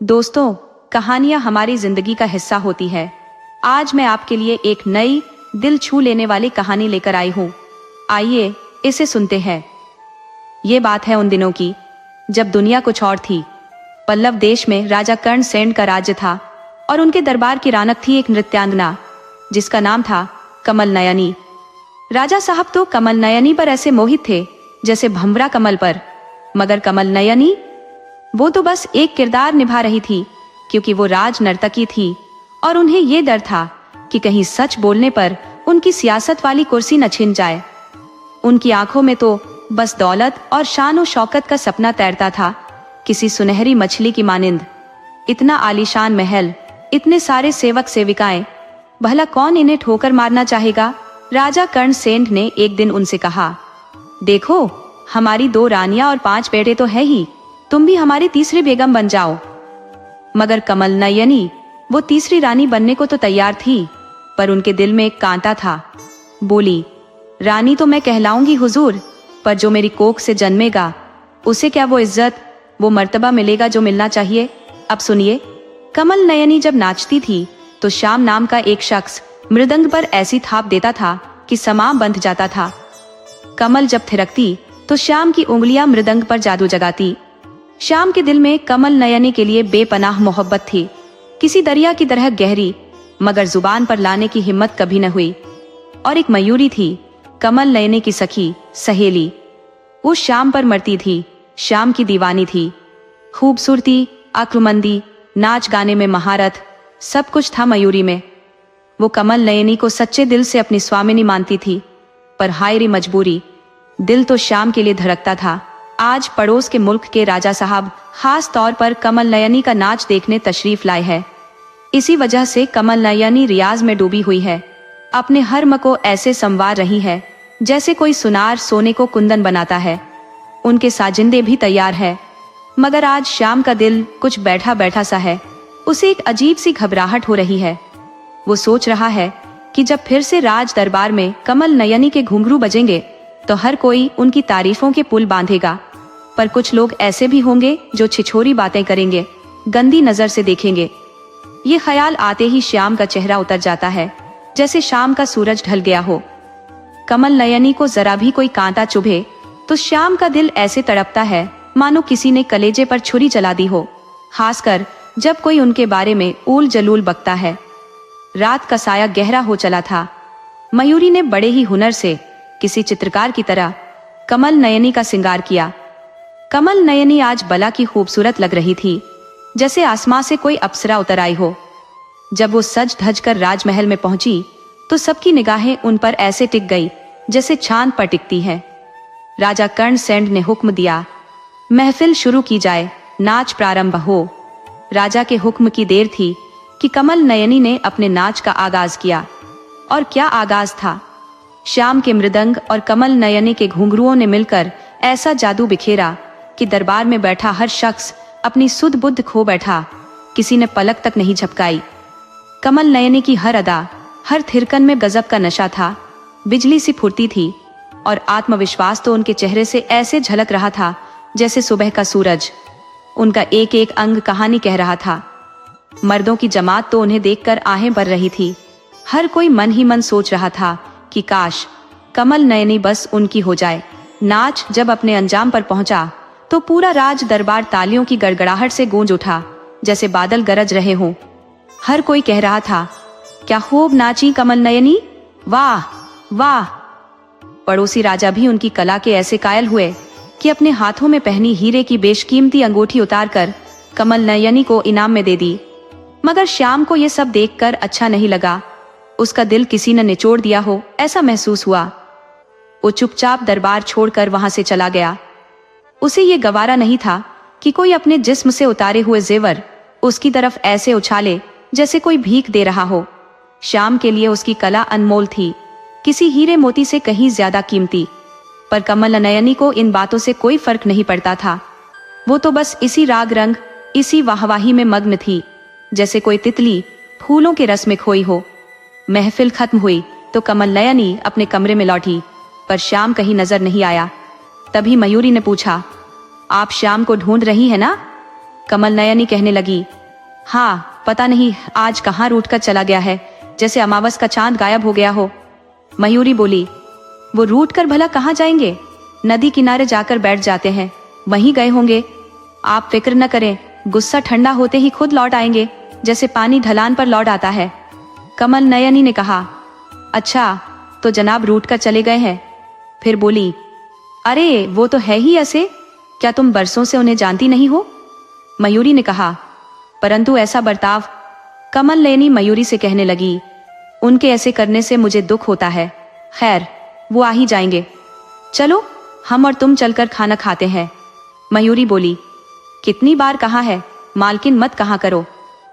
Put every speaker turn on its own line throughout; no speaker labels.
दोस्तों, कहानियां हमारी जिंदगी का हिस्सा होती है। आज मैं आपके लिए एक नई दिल छू लेने वाली कहानी लेकर आई हूँ। आइए इसे सुनते हैं। ये बात है उन दिनों की जब दुनिया कुछ और थी। पल्लव देश में राजा कर्णसेन का राज्य था और उनके दरबार की रानक थी एक नृत्यांगना जिसका नाम था कमल नयनी। राजा साहब तो कमल नयनी पर ऐसे मोहित थे जैसे भंवरा कमल पर, मगर कमल नयनी वो तो बस एक किरदार निभा रही थी, क्योंकि वो राज नर्तकी थी और उन्हें ये डर था कि कहीं सच बोलने पर उनकी सियासत वाली कुर्सी न छिन जाए। उनकी आंखों में तो बस दौलत और शान और शौकत का सपना तैरता था, किसी सुनहरी मछली की मानिंद। इतना आलीशान महल, इतने सारे सेवक सेविकाएं, भला कौन इन्हें ठोकर मारना चाहेगा। राजा कर्णसेन ने एक दिन उनसे कहा, देखो हमारी 2 रानियां और 5 बेटे तो है ही, तुम भी हमारी तीसरी बेगम बन जाओ। मगर कमल नयनी वो तीसरी रानी बनने को तो तैयार थी, पर उनके दिल में एक कांटा था। बोली, रानी तो मैं कहलाऊंगी हुजूर, पर जो मेरी कोख से जन्मेगा उसे क्या वो इज्जत, वो मर्तबा मिलेगा जो मिलना चाहिए। अब सुनिए। कमल नयनी जब नाचती थी तो श्याम नाम का एक शख्स मृदंग पर ऐसी थाप देता था कि समा बंध जाता था। कमल जब थिरकती तो श्याम की उंगलियां मृदंग पर जादू जगाती। श्याम के दिल में कमल नयनी के लिए बेपनाह मोहब्बत थी, किसी दरिया की तरह गहरी, मगर जुबान पर लाने की हिम्मत कभी न हुई। और एक मयूरी थी, कमल नयनी की सखी सहेली। वो श्याम पर मरती थी, श्याम की दीवानी थी। खूबसूरती, अक्लमंदी, नाच गाने में महारत, सब कुछ था मयूरी में। वो कमल नयनी को सच्चे दिल से अपनी स्वामिनी मानती थी, पर हाय रे मजबूरी, दिल तो श्याम के लिए धड़कता था। आज पड़ोस के मुल्क के राजा साहब खास तौर पर कमल नयनी का नाच देखने तशरीफ लाए हैं। इसी वजह से कमल नयनी रियाज में डूबी हुई है, अपने हर्म को ऐसे संवार रही है जैसे कोई सुनार सोने को कुंदन बनाता है। उनके साजिंदे भी तैयार है, मगर आज श्याम का दिल कुछ बैठा बैठा सा है। उसे एक अजीब सी घबराहट हो रही है। वो सोच रहा है कि जब फिर से राज दरबार में कमल नयनी के घुंघरू बजेंगे तो हर कोई उनकी तारीफों के पुल बांधेगा, पर कुछ लोग ऐसे भी होंगे जो छिछोरी बातें करेंगे, गंदी नजर से देखेंगे। ये ख्याल आते ही श्याम का चेहरा उतर जाता है, जैसे शाम का सूरज ढल गया हो। कमल नयनी को जरा भी कोई कांटा चुभे तो श्याम का दिल ऐसे तड़पता है मानो किसी ने कलेजे पर छुरी चला दी हो, खासकर जब कोई उनके बारे में ऊल जलूल बकता है। रात का साया गहरा हो चला था। मयूरी ने बड़े ही हुनर से, किसी चित्रकार की तरह, कमल नयनी का श्रृंगार किया। कमल नयनी आज बला की खूबसूरत लग रही थी, जैसे आसमां से कोई अप्सरा उतर आई हो। जब वो सज धज कर राजमहल में पहुंची तो सबकी निगाहें उन पर ऐसे टिक गई जैसे चांद पर टिकती है। राजा कर्णसेन ने हुक्म दिया, महफिल शुरू की जाए, नाच प्रारंभ हो। राजा के हुक्म की देर थी कि कमल नयनी ने अपने नाच का आगाज किया। और क्या आगाज था। श्याम के मृदंग और कमल नयनी के घुंघरुओं ने मिलकर ऐसा जादू बिखेरा कि दरबार में बैठा हर शख्स अपनी सुध बुद्ध खो बैठा, किसी ने पलक तक नहीं झपकाई। कमल नयनी की हर अदा, हर थिरकन में गजब का नशा था, बिजली सी फुर्ती थी, और आत्मविश्वास तो उनके चेहरे से ऐसे झलक रहा था जैसे सुबह का सूरज। उनका एक एक अंग कहानी कह रहा था। मर्दों की जमात तो उन्हें देखकर आहें भर रही थी। हर कोई मन ही मन सोच रहा था कि काश कमल नयनी बस उनकी हो जाए। नाच जब अपने अंजाम पर पहुंचा तो पूरा राज दरबार तालियों की गड़गड़ाहट से गूंज उठा, जैसे बादल गरज रहे हों। हर कोई कह रहा था, क्या खूब नाची कमल नयनी, वाह वाह। पड़ोसी राजा भी उनकी कला के ऐसे कायल हुए कि अपने हाथों में पहनी हीरे की बेशकीमती अंगूठी उतारकर कमल नयनी को इनाम में दे दी। मगर श्याम को यह सब देखकर अच्छा नहीं लगा। उसका दिल किसी ने निचोड़ दिया हो ऐसा महसूस हुआ। वो चुपचाप दरबार छोड़कर वहां से चला गया। उसे ये गवारा नहीं था कि कोई अपने जिस्म से उतारे हुए जेवर उसकी तरफ ऐसे उछाले जैसे कोई भीख दे रहा हो। श्याम के लिए उसकी कला अनमोल थी, किसी हीरे मोती से कहीं ज्यादा कीमती। पर कमल नयनी को इन बातों से कोई फर्क नहीं पड़ता था। वो तो बस इसी राग रंग, इसी वाहवाही में मग्न थी, जैसे कोई तितली फूलों के रस में खोई हो। महफिल खत्म हुई तो कमल नयनी अपने कमरे में लौटी, पर श्याम कहीं नजर नहीं आया। तभी मयूरी ने पूछा, आप श्याम को ढूंढ रही है ना? कमल नयनी कहने लगी, हाँ पता नहीं आज कहाँ रूठ कर चला गया है, जैसे अमावस का चांद गायब हो गया हो। मयूरी बोली, वो रूठ कर भला कहाँ जाएंगे, नदी किनारे जाकर बैठ जाते हैं, वहीं गए होंगे। आप फिक्र न करें, गुस्सा ठंडा होते ही खुद लौट आएंगे, जैसे पानी ढलान पर लौट आता है। कमल नयनी ने कहा, अच्छा तो जनाब रूठ कर चले गए हैं। फिर बोली, अरे वो तो है ही ऐसे, क्या तुम बरसों से उन्हें जानती नहीं हो? मयूरी ने कहा, परंतु ऐसा बर्ताव। कमल नयनी मयूरी से कहने लगी, उनके ऐसे करने से मुझे दुख होता है। खैर वो आ ही जाएंगे, चलो हम और तुम चलकर खाना खाते हैं। मयूरी बोली, कितनी बार कहा है मालकिन मत कहा करो,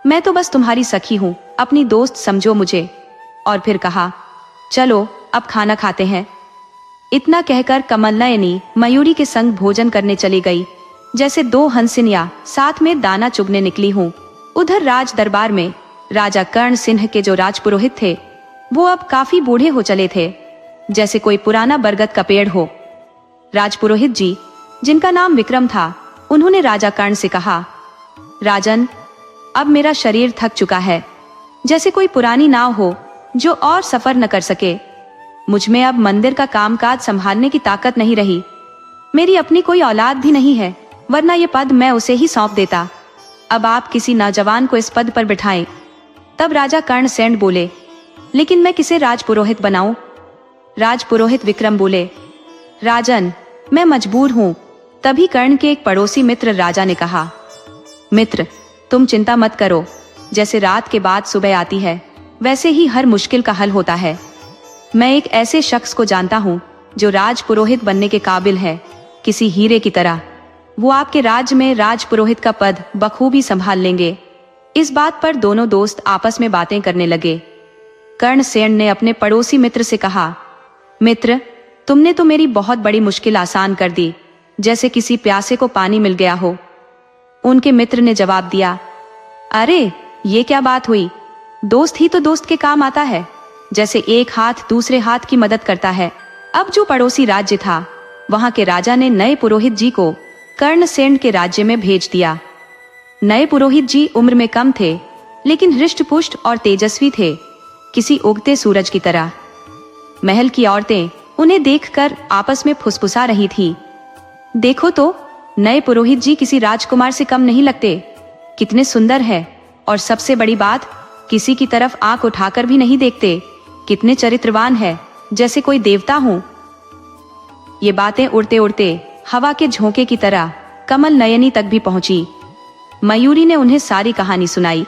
मैं तो बस तुम्हारी सखी हूँ, अपनी दोस्त समझो मुझे। और फिर कहा, चलो अब खाना खाते हैं। इतना कहकर कमल नयनी मयूरी के संग भोजन करने चली गई, जैसे दो हंसिनिया साथ में दाना चुगने निकली हूँ। उधर राज दरबार में राजा कर्ण सिंह के जो राजपुरोहित थे, वो अब काफी बूढ़े हो चले थे, जैसे कोई पुराना बरगद का पेड़ हो। राजपुरोहित जी, जिनका नाम विक्रम था, उन्होंने राजा कर्ण से कहा, राजन अब मेरा शरीर थक चुका है, जैसे कोई पुरानी नाव हो जो और सफर न कर सके। मुझ में अब मंदिर का कामकाज संभालने की ताकत नहीं रही। मेरी अपनी कोई औलाद भी नहीं है, वरना ये पद मैं उसे ही सौंप देता। अब आप किसी नौजवान को इस पद पर बिठाएं। तब राजा कर्ण सेन बोले, लेकिन मैं किसे राजपुरोहित बनाऊं? राजपुरोहित विक्रम बोले, राजन मैं मजबूर हूं। तभी कर्ण के एक पड़ोसी मित्र राजा ने कहा, मित्र तुम चिंता मत करो, जैसे रात के बाद सुबह आती है, वैसे ही हर मुश्किल का हल होता है। मैं एक ऐसे शख्स को जानता हूँ जो राजपुरोहित बनने के काबिल है, किसी हीरे की तरह। वो आपके राज्य में राजपुरोहित का पद बखूबी संभाल लेंगे। इस बात पर दोनों दोस्त आपस में बातें करने लगे। कर्णसेन ने अपने पड़ोसी मित्र से कहा, मित्र तुमने तो मेरी बहुत बड़ी मुश्किल आसान कर दी, जैसे किसी प्यासे को पानी मिल गया हो। उनके मित्र ने जवाब दिया, अरे ये क्या बात हुई, दोस्त ही तो दोस्त के काम आता है, जैसे एक हाथ दूसरे हाथ की मदद करता है। अब जो पड़ोसी राज्य था, वहां के राजा ने नए पुरोहित जी को कर्णसेन के राज्य में भेज दिया। नए पुरोहित जी उम्र में कम थे, लेकिन हृष्टपुष्ट और तेजस्वी थे, किसी उगते सूरज की तरह। महल की औरतें उन्हें देखकर आपस में फुसफुसा रही थी, देखो तो नए पुरोहित जी किसी राजकुमार से कम नहीं लगते, कितने सुंदर है, और सबसे बड़ी बात, किसी की तरफ आंख उठाकर भी नहीं देखते, कितने चरित्रवान है, जैसे कोई देवता हो। ये बातें उड़ते उड़ते हवा के झोंके की तरह कमल नयनी तक भी पहुंची। मयूरी ने उन्हें सारी कहानी सुनाई।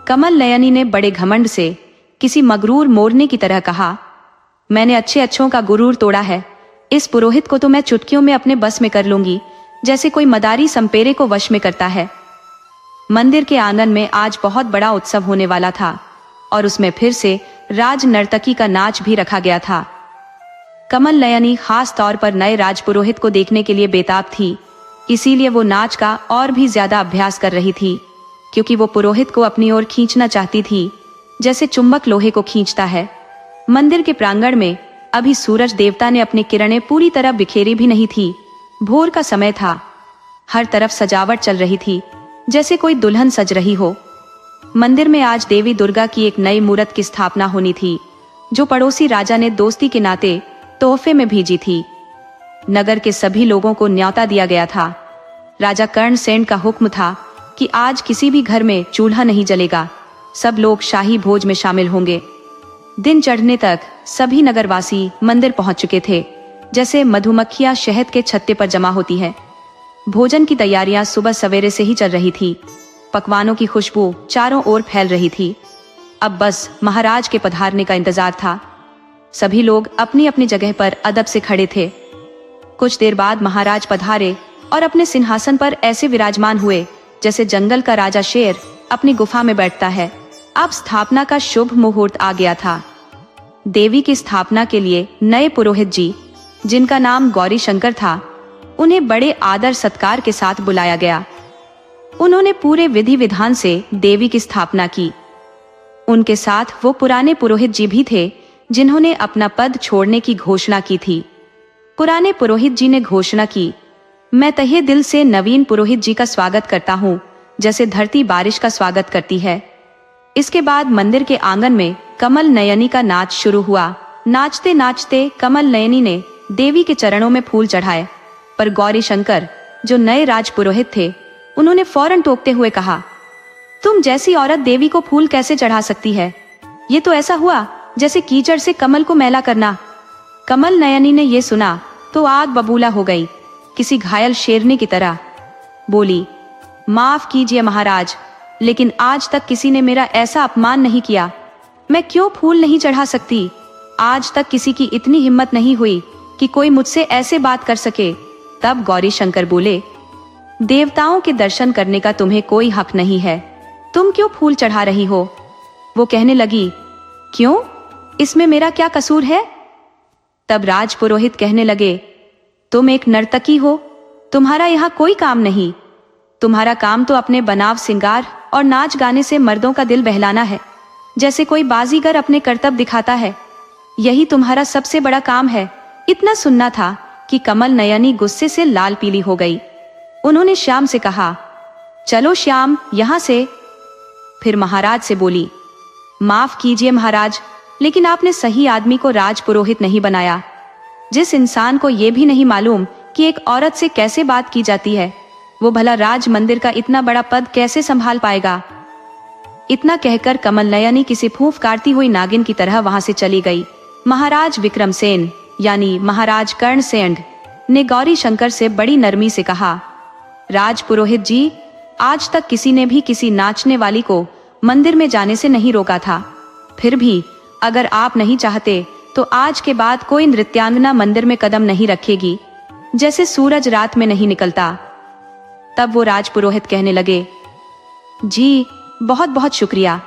कमल नयनी ने बड़े घमंड से किसी मगरूर मोरने की तरह कहा, मैंने अच्छे अच्छों का गुरूर तोड़ा है, इस पुरोहित को तो मैं चुटकियों में अपने बस में कर लूंगी, जैसे कोई मदारी संपेरे को वश में करता है। मंदिर के आंगन में आज बहुत बड़ा उत्सव होने वाला था, और उसमें फिर से राज नर्तकी का नाच भी रखा गया था। कमल नयनी खास तौर पर नए राजपुरोहित को देखने के लिए बेताब थी, इसीलिए वो नाच का और भी ज्यादा अभ्यास कर रही थी, क्योंकि वो पुरोहित को अपनी ओर खींचना चाहती थी, जैसे चुंबक लोहे को खींचता है। मंदिर के प्रांगण में अभी सूरज देवता ने अपनी किरणें पूरी तरह बिखेरी भी नहीं थी। भोर का समय था, हर तरफ सजावट चल रही थी, जैसे कोई दुल्हन सज रही हो। मंदिर में आज देवी दुर्गा की एक नई मूर्त की स्थापना होनी थी, जो पड़ोसी राजा ने दोस्ती के नाते तोहफे में भेजी थी। नगर के सभी लोगों को न्योता दिया गया था। राजा कर्णसेन का हुक्म था कि आज किसी भी घर में चूल्हा नहीं जलेगा, सब लोग शाही भोज में शामिल होंगे। दिन चढ़ने तक सभी नगरवासी मंदिर पहुंच चुके थे, जैसे मधुमक्खियां शहद के छत्ते पर जमा होती है। भोजन की तैयारियां सुबह सवेरे से ही चल रही थी। पकवानों की खुशबू चारों ओर फैल रही थी। अब बस महाराज के पधारने का इंतजार था। सभी लोग अपनी अपनी जगह पर अदब से खड़े थे। कुछ देर बाद महाराज पधारे और अपने सिंहासन पर ऐसे विराजमान हुए जैसे जंगल का राजा शेर अपनी गुफा में बैठता है। अब स्थापना का शुभ मुहूर्त आ गया था। देवी की स्थापना के लिए नए पुरोहित जी, जिनका नाम गौरी शंकर था, उन्हें बड़े आदर सत्कार के साथ बुलाया गया। उन्होंने पूरे विधि विधान से देवी की स्थापना की। उनके साथ वो पुराने पुरोहित जी भी थे, जिन्होंने अपना पद छोड़ने की घोषणा की थी। पुराने पुरोहित जी ने घोषणा की, मैं तहे दिल से नवीन पुरोहित जी का स्वागत करता हूँ जैसे धरती बारिश का स्वागत करती है। इसके बाद मंदिर के आंगन में कमल नयनी का नाच शुरू हुआ। नाचते नाचते कमल नयनी ने देवी के चरणों में फूल चढ़ाए, पर गौरी शंकर जो नए राजपुरोहित थे, उन्होंने फौरन टोकते हुए कहा, तुम जैसी औरत देवी को फूल कैसे चढ़ा सकती है? ये तो ऐसा हुआ जैसे कीचड़ से कमल को मैला करना। कमल नयनी ने यह सुना तो आग बबूला हो गई, किसी घायल शेरनी की तरह बोली, माफ कीजिए महाराज, लेकिन आज तक किसी ने मेरा ऐसा अपमान नहीं किया। मैं क्यों फूल नहीं चढ़ा सकती? आज तक किसी की इतनी हिम्मत नहीं हुई कि कोई मुझसे ऐसे बात कर सके। तब गौरी शंकर बोले, देवताओं के दर्शन करने का तुम्हें कोई हक नहीं है, तुम क्यों फूल चढ़ा रही हो? वो कहने लगी, क्यों, इसमें मेरा क्या कसूर है? तब राजपुरोहित कहने लगे, तुम एक नर्तकी हो, तुम्हारा यहाँ कोई काम नहीं। तुम्हारा काम तो अपने बनाव सिंगार और नाच गाने से मर्दों का दिल बहलाना है, जैसे कोई बाजीगर अपने करतब दिखाता है। यही तुम्हारा सबसे बड़ा काम है। इतना सुनना था कि कमल नयनी गुस्से से लाल पीली हो गई। उन्होंने श्याम से कहा, चलो श्याम यहाँ से। फिर महाराज से बोली, माफ कीजिए महाराज, लेकिन आपने सही आदमी को राजपुरोहित नहीं बनाया। जिस इंसान को यह भी नहीं मालूम कि एक औरत से कैसे बात की जाती है, वो भला राज मंदिर का इतना बड़ा पद कैसे संभाल पाएगा? इतना कहकर कमल नयनी किसी फूंफकारती हुई नागिन की तरह वहां से चली गई। महाराज विक्रमसेन यानी महाराज कर्णसेन ने गौरी शंकर से बड़ी नरमी से कहा, राजपुरोहित जी, आज तक किसी ने भी किसी नाचने वाली को मंदिर में जाने से नहीं रोका था। फिर भी अगर आप नहीं चाहते तो आज के बाद कोई नृत्यांगना मंदिर में कदम नहीं रखेगी, जैसे सूरज रात में नहीं निकलता। तब वो राजपुरोहित कहने लगे, जी बहुत बहुत शुक्रिया,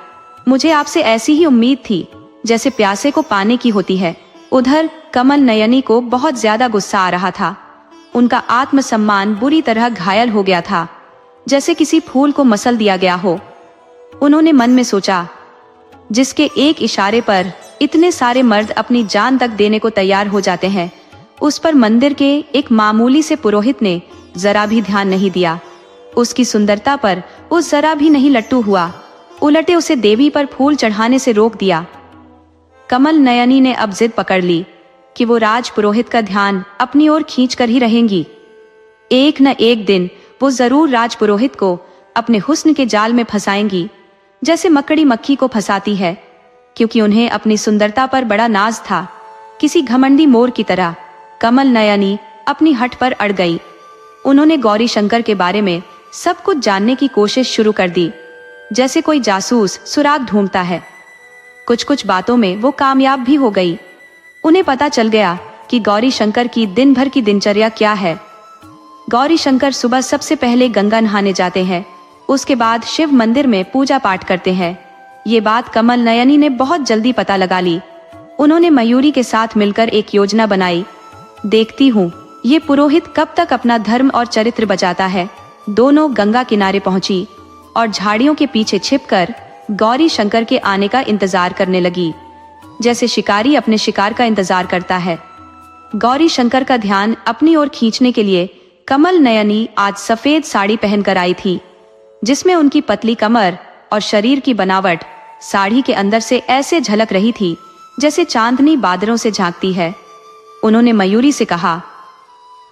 मुझे आपसे ऐसी ही उम्मीद थी जैसे प्यासे को पाने की होती है। उधर कमल नयनी को बहुत ज्यादा गुस्सा आ रहा था। उनका आत्मसम्मान बुरी तरह घायल हो गया था, जैसे किसी फूल को मसल दिया गया हो। उन्होंने मन में सोचा, जिसके एक इशारे पर इतने सारे मर्द अपनी जान तक देने को तैयार हो जाते हैं, उस पर मंदिर के एक मामूली से पुरोहित ने जरा भी ध्यान नहीं दिया। उसकी सुंदरता पर वो जरा भी नहीं लट्टू हुआ, उलटे उसे देवी पर फूल चढ़ाने से रोक दिया। कमल नयनी ने अब जिद पकड़ ली कि वो राजपुरोहित का ध्यान अपनी ओर खींचकर ही रहेंगी। एक न एक दिन वो जरूर राजपुरोहित को अपने हुस्न के जाल में फंसाएंगी, जैसे मकड़ी मक्खी को फंसाती है। क्योंकि उन्हें अपनी सुंदरता पर बड़ा नाज था, किसी घमंडी मोर की तरह कमल नयनी अपनी हट पर अड़ गई। उन्होंने गौरी शंकर के बारे में सब कुछ जानने की कोशिश शुरू कर दी, जैसे कोई जासूस सुराग ढूंढता है। कुछ कुछ बातों में वो कामयाब भी हो गई। उन्हें पता चल गया कि गौरी शंकर की दिन भर की दिनचर्या क्या है। गौरी शंकर सुबह सबसे पहले गंगा नहाने जाते हैं, उसके बाद शिव मंदिर में पूजा पाठ करते हैं। ये बात कमल नयनी ने बहुत जल्दी पता लगा ली। उन्होंने मयूरी के साथ मिलकर एक योजना बनाई। देखती हूँ ये पुरोहित कब तक अपना धर्म और चरित्र बचाता है। दोनों गंगा किनारे पहुंची और झाड़ियों के पीछे छिपकर गौरी शंकर के आने का इंतजार करने लगी, जैसे शिकारी अपने शिकार का इंतजार करता है। गौरी शंकर का ध्यान अपनी ओर खींचने के लिए कमल नयनी आज सफेद साड़ी पहनकर आई थी, जिसमें उनकी पतली कमर और शरीर की बनावट साड़ी के अंदर से ऐसे झलक रही थी जैसे चांदनी बादलों से झांकती है। उन्होंने मयूरी से कहा,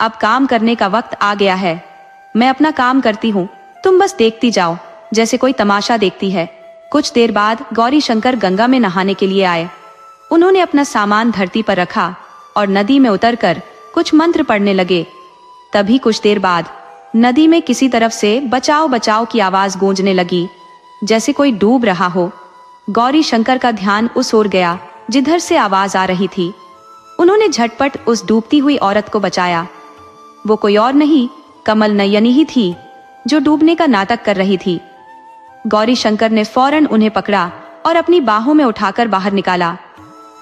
अब काम करने का वक्त आ गया है। मैं अपना काम करती हूँ, तुम बस देखती जाओ जैसे कोई तमाशा देखती है। कुछ देर बाद गौरी शंकर गंगा में नहाने के लिए आए। उन्होंने अपना सामान धरती पर रखा और नदी में उतरकर कुछ मंत्र पढ़ने लगे। तभी कुछ देर बाद नदी में किसी तरफ से बचाओ बचाओ की आवाज गूंजने लगी, जैसे कोई डूब रहा हो। गौरी शंकर का ध्यान उस ओर गया जिधर से आवाज आ रही थी। उन्होंने झटपट उस डूबती हुई औरत को बचाया। वो कोई और नहीं, कमल नयनी ही थी, जो डूबने का नाटक कर रही थी। गौरी शंकर ने फौरन उन्हें पकड़ा और अपनी बाहों में उठाकर बाहर निकाला।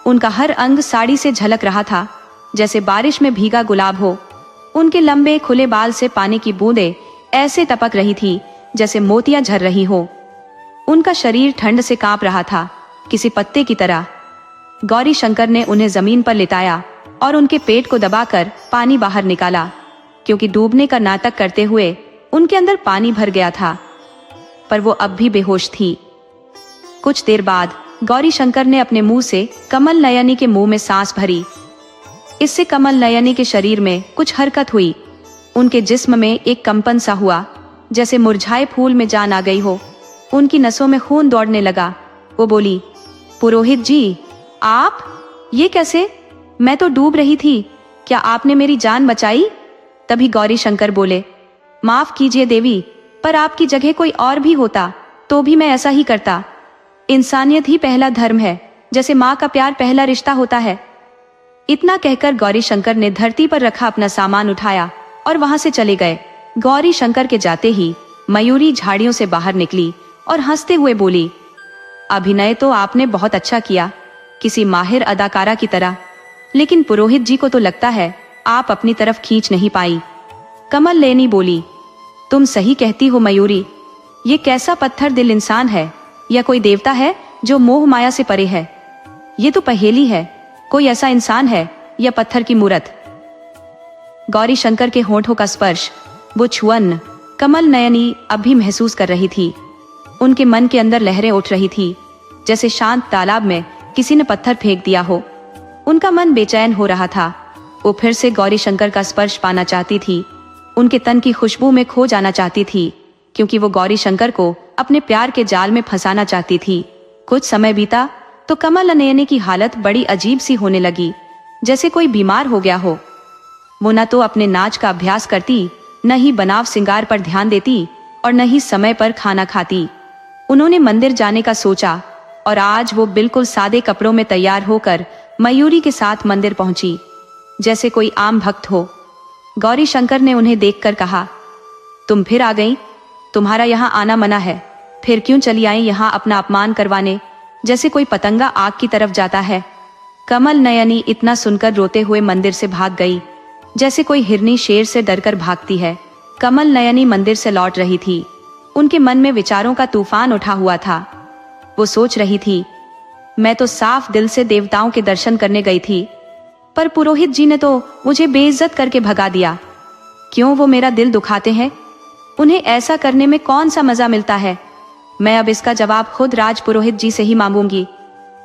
उनका हर अंग साड़ी से झलक रहा था, जैसे बारिश में भीगा गुलाब हो। उनके लंबे खुले बाल से पानी की बूंदें ऐसे टपक रही थी जैसे मोतियां झर रही हो। उनका शरीर ठंड से कांप रहा था, किसी पत्ते की तरह। गौरी शंकर ने उन्हें जमीन पर लिटाया और उनके पेट को दबाकर पानी बाहर निकाला, क्योंकि डूबने का नाटक करते हुए उनके अंदर पानी भर गया था। पर वो अब भी बेहोश थी। कुछ देर बाद गौरी शंकर ने अपने मुंह से कमल नयनी के मुंह में सांस भरी। इससे कमल नयनी के शरीर में कुछ हरकत हुई। उनके जिस्म में एक कंपन सा हुआ, जैसे मुरझाए फूल में जान आ गई हो। उनकी नसों में खून दौड़ने लगा। वो बोली, पुरोहित जी, आप? ये कैसे? मैं तो डूब रही थी, क्या आपने मेरी जान बचाई? तभी गौरी शंकर बोले, माफ कीजिए देवी, पर आपकी जगह कोई और भी होता तो भी मैं ऐसा ही करता। इंसानियत ही पहला धर्म है, जैसे माँ का प्यार पहला रिश्ता होता है। इतना कहकर गौरी शंकर ने धरती पर रखा अपना सामान उठाया और वहां से चले गए। गौरी शंकर के जाते ही मयूरी झाड़ियों से बाहर निकली और हंसते हुए बोली, अभिनय तो आपने बहुत अच्छा किया, किसी माहिर अदाकारा की तरह, लेकिन पुरोहित जी को तो लगता है आप अपनी तरफ खींच नहीं पाई। कमल नयनी बोली, तुम सही कहती हो मयूरी, ये कैसा पत्थर दिल इंसान है या कोई देवता है जो मोह माया से परे है? ये तो पहेली है, कोई ऐसा इंसान है या पत्थर की मूरत? गौरी शंकर के होठों का स्पर्श, वो छुअन कमल नयनी अब भी महसूस कर रही थी। उनके मन के अंदर लहरें उठ रही थी, जैसे शांत तालाब में किसी ने पत्थर फेंक दिया हो। उनका मन बेचैन हो रहा था। वो फिर से गौरी शंकर का स्पर्श पाना चाहती थी, उनके तन की खुशबू में खो जाना चाहती थी, क्योंकि वो गौरी शंकर को अपने प्यार के जाल में फंसाना चाहती थी। कुछ समय बीता तो कमल नयनी की हालत बड़ी अजीब सी होने लगी, जैसे कोई बीमार हो गया हो। वो न तो अपने नाच का अभ्यास करती, न ही बनाव सिंगार पर ध्यान देती और न ही समय पर खाना खाती। उन्होंने मंदिर जाने का सोचा और आज वो बिल्कुल सादे कपड़ों में तैयार होकर मयूरी के साथ मंदिर पहुंची, जैसे कोई आम भक्त हो। गौरी शंकर ने उन्हें देखकर कहा, तुम फिर आ गई? तुम्हारा यहाँ आना मना है, फिर क्यों चली आई यहाँ अपना अपमान करवाने, जैसे कोई पतंगा आग की तरफ जाता है। कमल नयनी इतना सुनकर रोते हुए मंदिर से भाग गई, जैसे कोई हिरनी शेर से डरकर भागती है। कमल नयनी मंदिर से लौट रही थी। उनके मन में विचारों का तूफान उठा हुआ था। वो सोच रही थी, मैं तो साफ दिल से देवताओं के दर्शन करने गई थी, पर पुरोहित जी ने तो मुझे बेइज्जत करके भगा दिया। क्यों वो मेरा दिल दुखाते हैं? उन्हें ऐसा करने में कौन सा मजा मिलता है? मैं अब इसका जवाब खुद राज पुरोहित जी से ही मांगूंगी।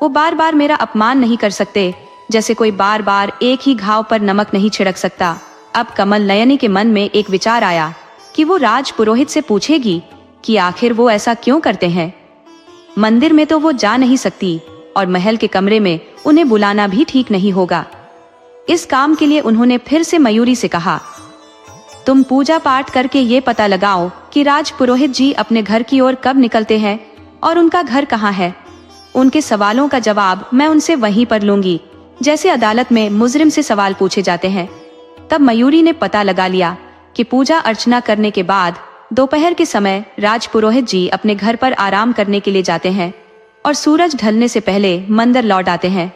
वो बार बार मेरा अपमान नहीं कर सकते, जैसे कोई बार बार एक ही घाव पर नमक नहीं छिड़क सकता। अब कमल नयनी के मन में एक विचार आया कि वो राज पुरोहित से पूछेगी कि आखिर वो ऐसा क्यों करते हैं। मंदिर में तो वो जा नहीं सकती और महल के कमरे में उन्हें बुलाना भी ठीक नहीं होगा। इस काम के लिए उन्होंने फिर से मयूरी से कहा, तुम पूजा पाठ करके ये पता लगाओ कि राज पुरोहित जी अपने घर की ओर कब निकलते हैं और उनका घर कहाँ है। उनके सवालों का जवाब मैं उनसे वहीं पर लूंगी, जैसे अदालत में मुजरिम से सवाल पूछे जाते हैं। तब मयूरी ने पता लगा लिया कि पूजा अर्चना करने के बाद दोपहर के समय राज पुरोहित जी अपने घर पर आराम करने के लिए जाते हैं और सूरज ढलने से पहले मंदिर लौट आते हैं।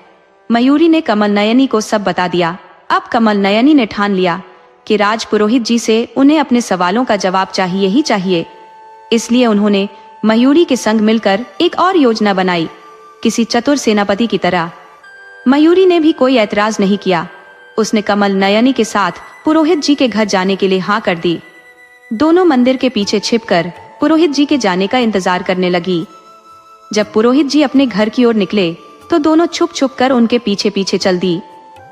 मयूरी ने कमल नयनी को सब बता दिया। अब कमल नयनी ने ठान लिया कि राज पुरोहित जी से उन्हें अपने सवालों का जवाब चाहिए ही चाहिए। इसलिए उन्होंने मयूरी के संग मिलकर एक और योजना बनाई, किसी चतुर सेनापति की तरह। मयूरी ने भी कोई ऐतराज नहीं किया। उसने कमल नयनी के साथ पुरोहित जी के घर जाने के लिए हाँ कर दी। दोनों मंदिर के पीछे छिपकर पुरोहित जी के जाने का इंतजार करने लगी। जब पुरोहित जी अपने घर की ओर निकले तो दोनों छुप छुप कर उनके पीछे पीछे चल दी,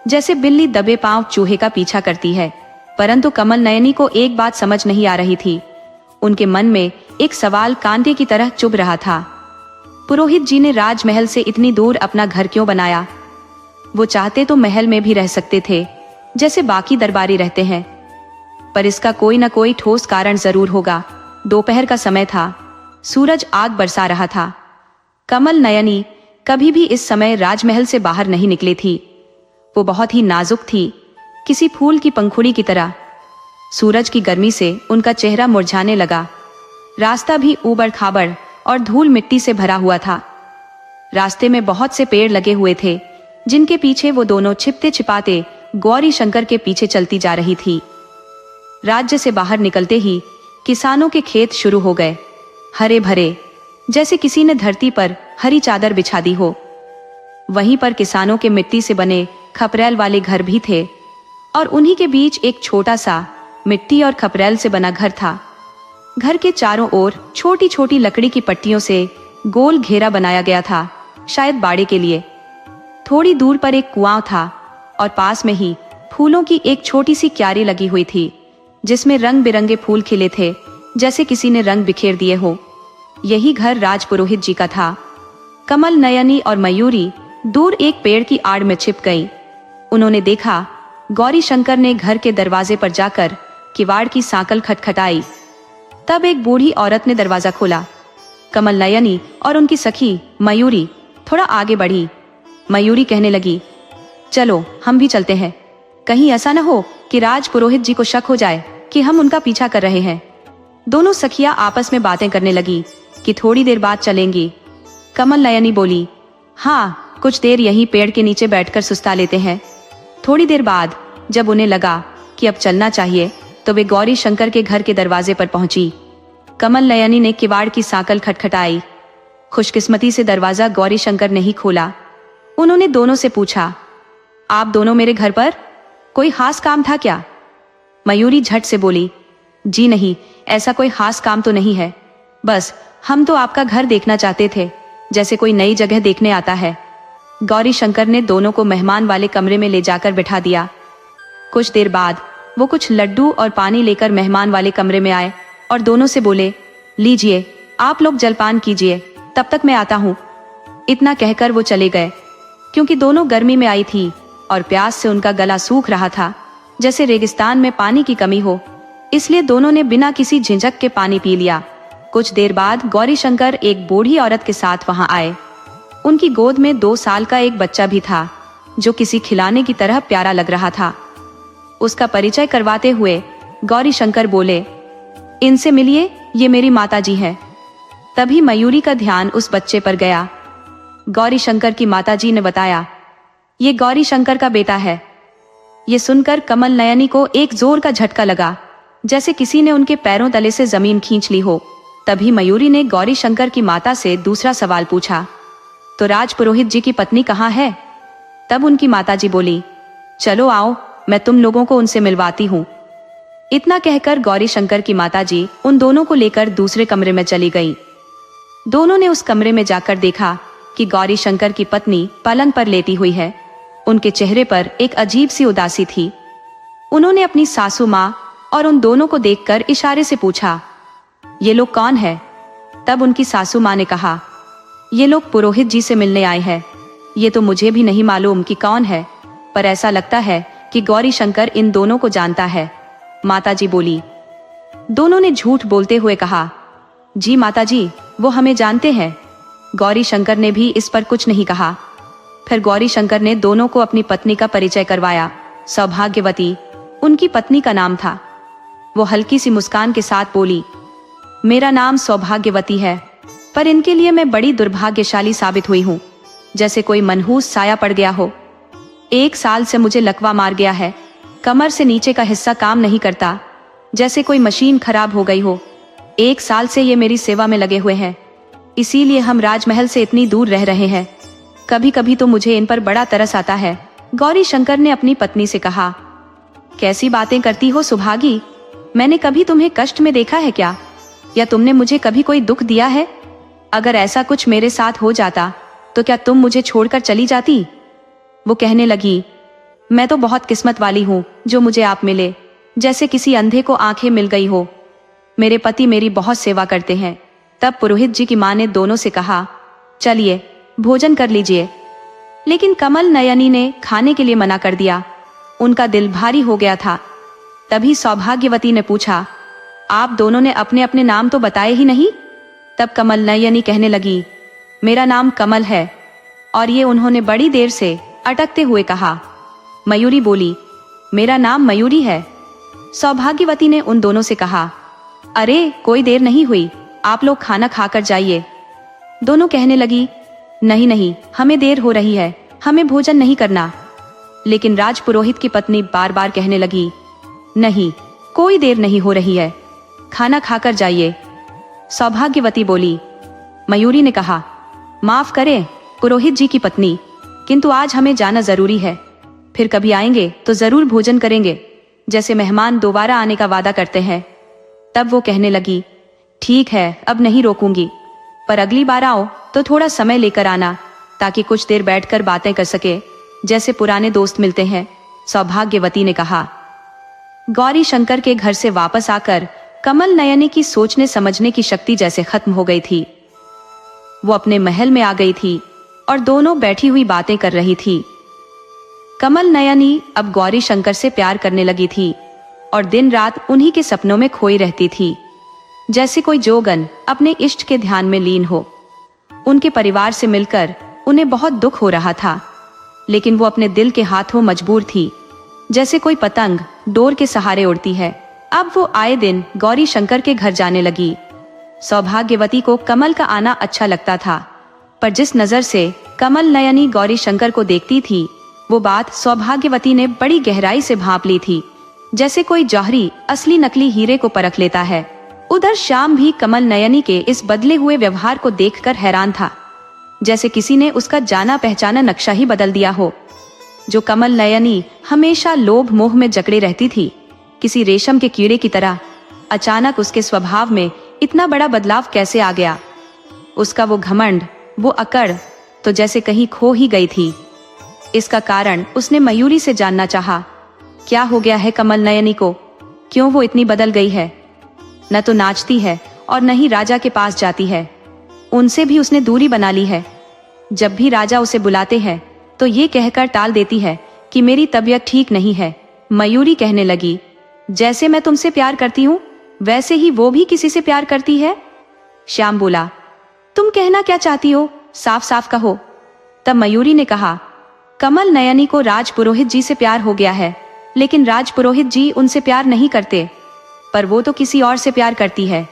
जैसे बिल्ली दबे पांव चूहे का पीछा करती है। परंतु कमल नयनी को एक बात समझ नहीं आ रही थी। उनके मन में एक सवाल कांटे की तरह चुभ रहा था। पुरोहित जी ने राजमहल से इतनी दूर अपना घर क्यों बनाया? वो चाहते तो महल में भी रह सकते थे, जैसे बाकी दरबारी रहते हैं, पर इसका कोई न कोई ठोस कारण जरूर होगा। दोपहर का समय था, सूरज आग बरसा रहा था। कमल नयनी कभी भी इस समय राजमहल से बाहर नहीं निकली थी। वो बहुत ही नाजुक थी, किसी फूल की पंखुड़ी की तरह। सूरज की गर्मी से उनका चेहरा मुरझाने लगा। रास्ता भी ऊबड़ खाबड़ और धूल मिट्टी से भरा हुआ था। रास्ते में बहुत से पेड़ लगे हुए थे, जिनके पीछे वो दोनों छिपते छिपाते गौरी शंकर के पीछे चलती जा रही थी। राज्य से बाहर निकलते ही किसानों के खेत शुरू हो गए, हरे भरे, जैसे किसी ने धरती पर हरी चादर बिछा दी हो। वहीं पर किसानों के मिट्टी से बने खपरेल वाले घर भी थे और उन्हीं के बीच एक छोटा सा मिट्टी और खपरेल से बना घर था। घर के चारों ओर छोटी छोटी लकड़ी की पट्टियों से गोल घेरा बनाया गया था, शायद बाड़े के लिए। थोड़ी दूर पर एक कुआं था और पास में ही फूलों की एक छोटी सी क्यारी लगी हुई थी, जिसमें रंग बिरंगे फूल खिले थे, जैसे किसी ने रंग बिखेर दिए हो। यही घर राजपुरोहित जी का था। कमल नयनी और मयूरी दूर एक पेड़ की आड़ में छिप गईं। उन्होंने देखा गौरी शंकर ने घर के दरवाजे पर जाकर किवाड़ की सांकल खटखटाई। तब एक बूढ़ी औरत ने दरवाजा खोला। कमल नयनी और उनकी सखी मयूरी थोड़ा आगे बढ़ी। मयूरी कहने लगी, चलो हम भी चलते हैं, कहीं ऐसा न हो कि राजपुरोहित जी को शक हो जाए कि हम उनका पीछा कर रहे हैं। दोनों सखियां आपस में बातें करने लगी कि थोड़ी देर बाद चलेंगी। कमल नयनी बोली, हाँ, कुछ देर यहीं पेड़ के नीचे बैठकर सुस्ता लेते हैं। थोड़ी देर बाद जब उन्हें लगा कि अब चलना चाहिए, तो वे गौरी शंकर के घर के दरवाजे पर पहुंची। कमल नयनी ने किवाड़ की सांकल खटखटाई। खुशकिस्मती से दरवाजा गौरी शंकर ने ही खोला। उन्होंने दोनों से पूछा, आप दोनों मेरे घर पर? कोई खास काम था क्या? मयूरी झट से बोली, जी नहीं, ऐसा कोई खास काम तो नहीं है, बस हम तो आपका घर देखना चाहते थे, जैसे कोई नई जगह देखने आता है। गौरी शंकर ने दोनों को मेहमान वाले कमरे में ले जाकर बिठा दिया। कुछ देर बाद वो कुछ लड्डू और पानी लेकर मेहमान वाले कमरे में आए और दोनों से बोले, लीजिए, आप लोग जलपान कीजिए, तब तक मैं आता हूँ। इतना कहकर वो चले गए। क्योंकि दोनों गर्मी में आई थी और प्यास से उनका गला सूख रहा था, जैसे रेगिस्तान में पानी की कमी हो, इसलिए दोनों ने बिना किसी झिझक के पानी पी लिया। कुछ देर बाद गौरी शंकर एक बूढ़ी औरत के साथ वहां आए। उनकी गोद में 2 साल का एक बच्चा भी था, जो किसी खिलौने की तरह प्यारा लग रहा था। उसका परिचय करवाते हुए गौरी शंकर बोले, इनसे मिलिए, ये मेरी माताजी है। तभी मयूरी का ध्यान उस बच्चे पर गया। गौरी शंकर की माताजी ने बताया, ये गौरी शंकर का बेटा है। ये सुनकर कमल नयनी को एक जोर का झटका लगा, जैसे किसी ने उनके पैरों तले से जमीन खींच ली हो। तभी मयूरी ने गौरी शंकर की माता से दूसरा सवाल पूछा, तो राजपुरोहित जी की पत्नी कहाँ है? तब उनकी माताजी बोली, चलो आओ, मैं तुम लोगों को उनसे मिलवाती हूँ। इतना कहकर गौरी शंकर की माताजी उन दोनों को लेकर दूसरे कमरे में चली गई। दोनों ने उस कमरे में जाकर देखा कि गौरी शंकर की पत्नी पलंग पर लेटी हुई है। उनके चेहरे पर एक अजीब सी उदासी थी। उन्होंने अपनी सासू माँ और उन दोनों को देखकर इशारे से पूछा, ये लोग कौन है? तब उनकी सासू माँ ने कहा, ये लोग पुरोहित जी से मिलने आए हैं। ये तो मुझे भी नहीं मालूम कि कौन है, पर ऐसा लगता है कि गौरी शंकर इन दोनों को जानता है। माताजी बोली। दोनों ने झूठ बोलते हुए कहा, जी माताजी, वो हमें जानते हैं। गौरी शंकर ने भी इस पर कुछ नहीं कहा। फिर गौरी शंकर ने दोनों को अपनी पत्नी का परिचय करवाया। सौभाग्यवती उनकी पत्नी का नाम था। वो हल्की सी मुस्कान के साथ बोली, मेरा नाम सौभाग्यवती है, पर इनके लिए मैं बड़ी दुर्भाग्यशाली साबित हुई हूँ, जैसे कोई मनहूस साया पड़ गया हो। 1 साल से मुझे लकवा मार गया है। कमर से नीचे का हिस्सा काम नहीं करता, जैसे कोई मशीन खराब हो गई हो। 1 साल से ये मेरी सेवा में लगे हुए हैं, इसीलिए हम राजमहल से इतनी दूर रह रहे हैं। कभी कभी तो मुझे इन पर बड़ा तरस आता है। गौरी शंकर ने अपनी पत्नी से कहा, कैसी बातें करती हो सुभागी, मैंने कभी तुम्हें कष्ट में देखा है क्या? या तुमने मुझे कभी कोई दुख दिया है? अगर ऐसा कुछ मेरे साथ हो जाता तो क्या तुम मुझे छोड़कर चली जाती? वो कहने लगी, मैं तो बहुत किस्मत वाली हूँ जो मुझे आप मिले, जैसे किसी अंधे को आंखें मिल गई हो। मेरे पति मेरी बहुत सेवा करते हैं। तब पुरोहित जी की माँ ने दोनों से कहा, चलिए भोजन कर लीजिए। लेकिन कमल नयनी ने खाने के लिए मना कर दिया। उनका दिल भारी हो गया था। तभी सौभाग्यवती ने पूछा, आप दोनों ने अपने अपने नाम तो बताए ही नहीं? तब कमल नयनी कहने लगी, मेरा नाम कमल है। और ये उन्होंने बड़ी देर से अटकते हुए कहा। मयूरी बोली, मेरा नाम मयूरी है। सौभाग्यवती ने उन दोनों से कहा, अरे कोई देर नहीं हुई, आप लोग खाना खाकर जाइए। दोनों कहने लगी, नहीं नहीं, हमें देर हो रही है, हमें भोजन नहीं करना। लेकिन राजपुरोहित की पत्नी बार बार कहने लगी, नहीं, कोई देर नहीं हो रही है, खाना खाकर जाइए। सौभाग्यवती बोली। मयूरी ने कहा, माफ करें पुरोहित जी की पत्नी, किंतु आज हमें जाना जरूरी है। फिर कभी आएंगे तो जरूर भोजन करेंगे, जैसे मेहमान दोबारा आने का वादा करते हैं। तब वो कहने लगी, ठीक है, अब नहीं रोकूंगी, पर अगली बार आओ तो थोड़ा समय लेकर आना, ताकि कुछ देर बैठकर बातें कर सके, जैसे पुराने दोस्त मिलते हैं, सौभाग्यवती ने कहा। गौरी शंकर के घर से वापस आकर कमल नयनी की सोचने समझने की शक्ति जैसे खत्म हो गई थी। वो अपने महल में आ गई थी और दोनों बैठी हुई बातें कर रही थी। कमल नयनी अब गौरी शंकर से प्यार करने लगी थी और दिन रात उन्हीं के सपनों में खोई रहती थी, जैसे कोई जोगन अपने इष्ट के ध्यान में लीन हो। उनके परिवार से मिलकर उन्हें बहुत दुख हो रहा था, लेकिन वो अपने दिल के हाथों मजबूर थी, जैसे कोई पतंग डोर के सहारे उड़ती है। अब वो आए दिन गौरी शंकर के घर जाने लगी। सौभाग्यवती को कमल का आना अच्छा लगता था, पर जिस नजर से कमल नयनी गौरी शंकर को देखती थी, वो बात सौभाग्यवती ने बड़ी गहराई से भांप ली थी, जैसे कोई जौहरी असली नकली हीरे को परख लेता है। उधर श्याम भी कमल नयनी के इस बदले हुए व्यवहार को देखकर हैरान था, जैसे किसी ने उसका जाना पहचाना नक्शा ही बदल दिया हो। जो कमल नयनी हमेशा लोभ मोह में जकड़े रहती थी, किसी रेशम के कीड़े की तरह, अचानक उसके स्वभाव में इतना बड़ा बदलाव कैसे आ गया। उसका वो घमंड, वो अकड़ तो जैसे कहीं खो ही गई थी। इसका कारण उसने मयूरी से जानना चाहा। क्या हो गया है कमल नयनी को, क्यों वो इतनी बदल गई है? न तो नाचती है और न ही राजा के पास जाती है। उनसे भी उसने दूरी बना ली है। जब भी राजा उसे बुलाते हैं तो ये कहकर टाल देती है कि मेरी तबीयत ठीक नहीं है। मयूरी कहने लगी, जैसे मैं तुमसे प्यार करती हूँ वैसे ही वो भी किसी से प्यार करती है। श्याम बोला, तुम कहना क्या चाहती हो, साफ साफ कहो। तब मयूरी ने कहा, कमल नयनी को राजपुरोहित जी से प्यार हो गया है, लेकिन राजपुरोहित जी उनसे प्यार नहीं करते, पर वो तो किसी और से प्यार करती है।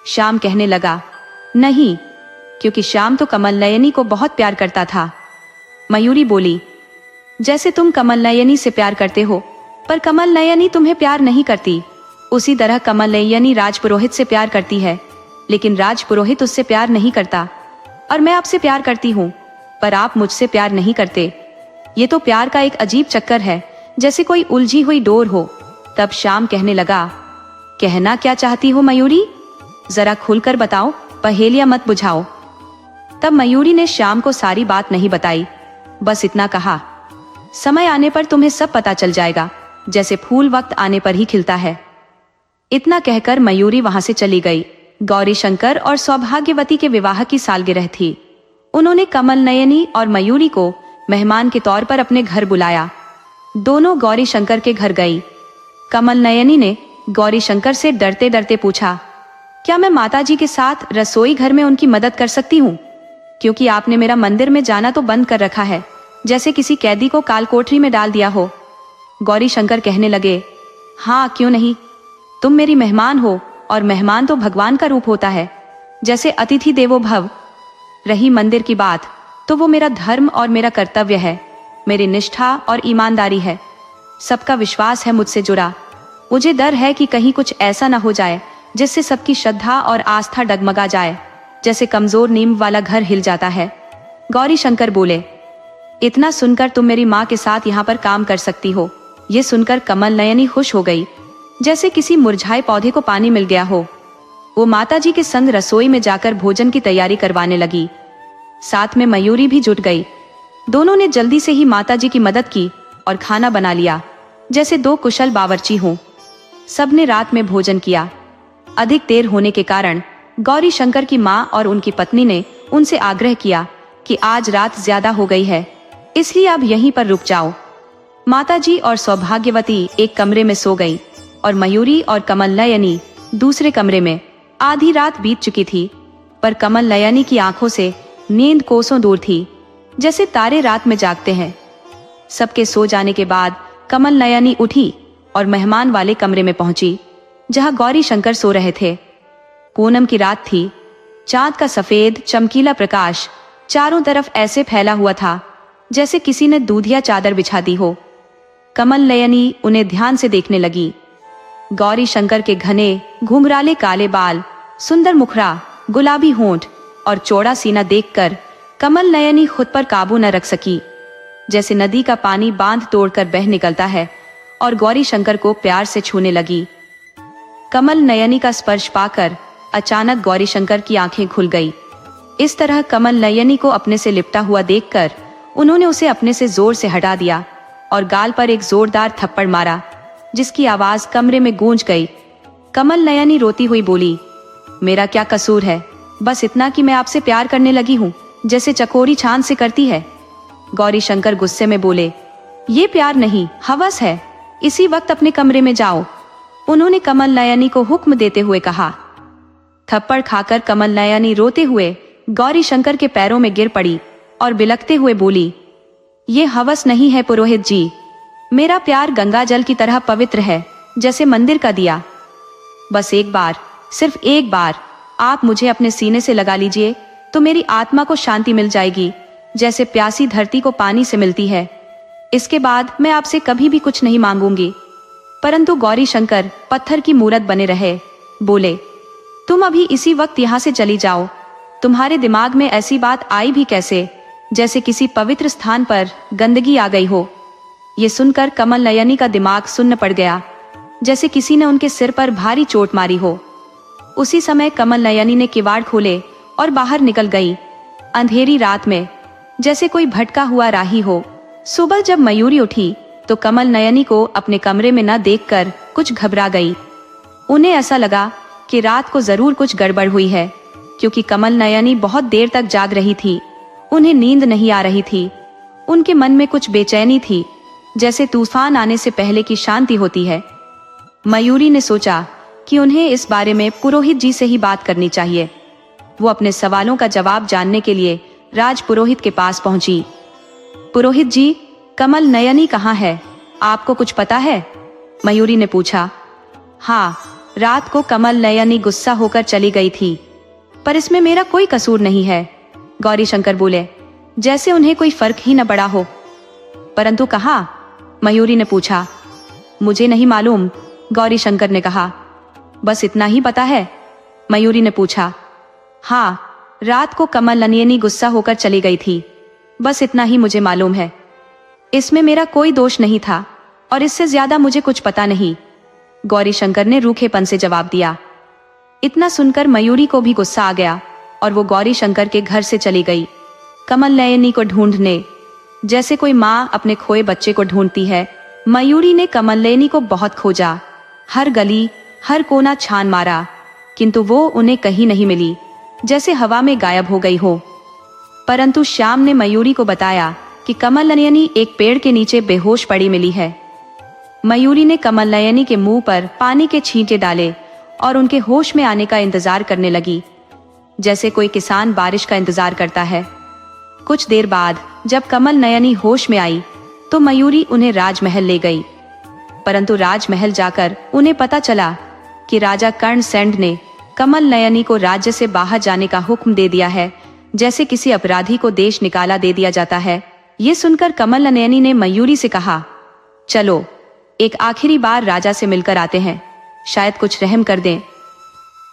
श्याम कहने लगा, नहीं, क्योंकि श्याम तो कमल नयनी को बहुत प्यार करता था। मयूरी बोली, जैसे तुम कमल नयनी से प्यार करते हो, पर कमल नयनी तुम्हें प्यार नहीं करती, उसी तरह कमल नयनी राजपुरोहित से प्यार करती है, लेकिन राजपुरोहित उससे प्यार नहीं करता। और मैं आपसे प्यार करती हूँ, पर आप मुझसे प्यार नहीं करते। ये तो प्यार का एक अजीब चक्कर है, जैसे कोई उलझी हुई डोर हो। तब श्याम कहने लगा, कहना क्या चाहती हो मयूरी, जरा खुलकर बताओ, पहेलियां मत बुझाओ। तब मयूरी ने श्याम को सारी बात नहीं बताई, बस इतना कहा, समय आने पर तुम्हें सब पता चल जाएगा, जैसे फूल वक्त आने पर ही खिलता है। इतना कहकर मयूरी वहां से चली गई। गौरी शंकर और सौभाग्यवती के विवाह की सालगिरह थी। उन्होंने कमल नयनी और मयूरी को मेहमान के तौर पर अपने घर बुलाया। दोनों गौरी शंकर के घर गई। कमल नयनी ने गौरी शंकर से डरते डरते पूछा, क्या मैं माताजी के साथ रसोई घर में उनकी मदद कर सकती हूँ? क्योंकि आपने मेरा मंदिर में जाना तो बंद कर रखा है, जैसे किसी कैदी को कालकोठरी में डाल दिया हो। गौरी शंकर कहने लगे, हाँ क्यों नहीं, तुम मेरी मेहमान हो और मेहमान तो भगवान का रूप होता है, जैसे अतिथि देवो भव। रही मंदिर की बात, तो वो मेरा धर्म और मेरा कर्तव्य है, मेरी निष्ठा और ईमानदारी है। सबका विश्वास है मुझसे जुड़ा। मुझे डर है कि कहीं कुछ ऐसा न हो जाए जिससे सबकी श्रद्धा और आस्था डगमगा जाए, जैसे कमजोर नींव वाला घर हिल जाता है। गौरी शंकर बोले, इतना सुनकर तुम मेरी माँ के साथ यहाँ पर काम कर सकती हो। ये सुनकर कमल नयनी खुश हो गई, जैसे किसी मुरझाए पौधे को पानी मिल गया हो। वो माताजी के संग रसोई में जाकर भोजन की तैयारी करवाने लगी। साथ में मयूरी भी जुट गई। दोनों ने जल्दी से ही माताजी की मदद की और खाना बना लिया, जैसे दो कुशल बावर्ची हों। सबने रात में भोजन किया। अधिक देर होने के कारण गौरी शंकर की माँ और उनकी पत्नी ने उनसे आग्रह किया कि आज रात ज्यादा हो गई है, इसलिए अब यहीं पर रुक जाओ। माताजी और सौभाग्यवती एक कमरे में सो गई और मयूरी और कमल नयनी दूसरे कमरे में। आधी रात बीत चुकी थी, पर कमल नयनी की आंखों से नींद कोसों दूर थी, जैसे तारे रात में जागते हैं। सबके सो जाने के बाद कमल नयनी उठी और मेहमान वाले कमरे में पहुंची, जहां गौरी शंकर सो रहे थे। पूनम की रात थी। चांद का सफेद चमकीला प्रकाश चारों तरफ ऐसे फैला हुआ था जैसे किसी ने दूधिया चादर बिछा दी हो। कमल नयनी उन्हें ध्यान से देखने लगी। गौरी शंकर के घने घुंघराले काले बाल, सुंदर मुखड़ा, गुलाबी होंठ और चौड़ा सीना देखकर कमल नयनी खुद पर काबू न रख सकी। जैसे नदी का पानी बांध तोड़कर बह निकलता है, और गौरी शंकर को प्यार से छूने लगी। कमल नयनी का स्पर्श पाकर अचानक गौरीशंकर की आंखें खुल गई। इस तरह कमल नयनी को अपने से लिपटा हुआ देखकर उन्होंने उसे अपने से जोर से हटा दिया और गाल पर एक जोरदार थप्पड़ मारा, जिसकी आवाज कमरे में गूंज गई। कमल नयनी रोती हुई बोली, मेरा क्या कसूर है, बस इतना कि मैं आपसे प्यार करने लगी हूँ, जैसे चकोरी चांद से करती है। गौरीशंकर गुस्से में बोले, ये प्यार नहीं, हवस है, इसी वक्त अपने कमरे में जाओ, उन्होंने कमल नयनी को हुक्म देते हुए कहा। थप्पड़ खाकर कमल नयनी रोते हुए गौरीशंकर के पैरों में गिर पड़ी और बिलखते हुए बोली, ये हवस नहीं है पुरोहित जी, मेरा प्यार गंगा जल की तरह पवित्र है, जैसे मंदिर का दिया। बस एक बार, सिर्फ एक बार आप मुझे अपने सीने से लगा लीजिए तो मेरी आत्मा को शांति मिल जाएगी, जैसे प्यासी धरती को पानी से मिलती है। इसके बाद मैं आपसे कभी भी कुछ नहीं मांगूंगी। परंतु गौरीशंकर पत्थर की मूरत बने रहे, बोले, तुम अभी इसी वक्त यहाँ से चली जाओ, तुम्हारे दिमाग में ऐसी बात आई भी कैसे, जैसे किसी पवित्र स्थान पर गंदगी आ गई हो। ये सुनकर कमल नयनी का दिमाग सुन्न पड़ गया, जैसे किसी ने उनके सिर पर भारी चोट मारी हो। उसी समय कमल नयनी ने किवाड़ खोले और बाहर निकल गई, अंधेरी रात में, जैसे कोई भटका हुआ राही हो। सुबह जब मयूरी उठी तो कमल नयनी को अपने कमरे में न देखकर कुछ घबरा गई। उन्हें ऐसा लगा कि रात को जरूर कुछ गड़बड़ हुई है, क्योंकि कमल नयनी बहुत देर तक जाग रही थी। उन्हें नींद नहीं आ रही थी, उनके मन में कुछ बेचैनी थी, जैसे तूफान आने से पहले की शांति होती है। मयूरी ने सोचा कि उन्हें इस बारे में पुरोहित जी से ही बात करनी चाहिए। वो अपने सवालों का जवाब जानने के लिए राज पुरोहित के पास पहुंची। पुरोहित जी, कमल नयनी कहाँ है, आपको कुछ पता है? मयूरी ने पूछा। हाँ, रात को कमल नयनी गुस्सा होकर चली गई थी, पर इसमें मेरा कोई कसूर नहीं है, गौरीशंकर बोले, जैसे उन्हें कोई फर्क ही न पड़ा हो। परंतु कहाँ? मयूरी ने पूछा। मुझे नहीं मालूम, गौरीशंकर ने कहा। बस इतना ही पता है? मयूरी ने पूछा। हाँ, रात को कमल नयनी गुस्सा होकर चली गई थी, बस इतना ही मुझे मालूम है। इसमें मेरा कोई दोष नहीं था और इससे ज्यादा मुझे कुछ पता नहीं, गौरीशंकर ने रूखेपन से जवाब दिया। इतना सुनकर मयूरी को भी गुस्सा आ गया और वो गौरीशंकर के घर से चली गई, कमल नयनी को ढूंढने, जैसे कोई माँ अपने खोए बच्चे को ढूंढती है। मयूरी ने कमल नयनी को बहुत खोजा, हर गली हर कोना छान मारा, किंतु वो उन्हें कहीं नहीं मिली, जैसे हवा में गायब हो गई हो। परंतु श्याम ने मयूरी को बताया कि कमल नयनी एक पेड़ के नीचे बेहोश पड़ी मिली है। मयूरी ने कमल नयनी के मुंह पर पानी के छींटे डाले और उनके होश में आने का इंतजार करने लगी, जैसे कोई किसान बारिश का इंतजार करता है। कुछ देर बाद जब कमल नयनी होश में आई तो मयूरी उन्हें राजमहल ले गई। परंतु राजमहल जाकर उन्हें पता चला कि राजा कर्णसेन ने कमल नयनी को राज्य से बाहर जाने का हुक्म दे दिया है, जैसे किसी अपराधी को देश निकाला दे दिया जाता है। ये सुनकर कमल नयनी ने मयूरी से कहा, चलो एक आखिरी बार राजा से मिलकर आते हैं, शायद कुछ रहम कर दें।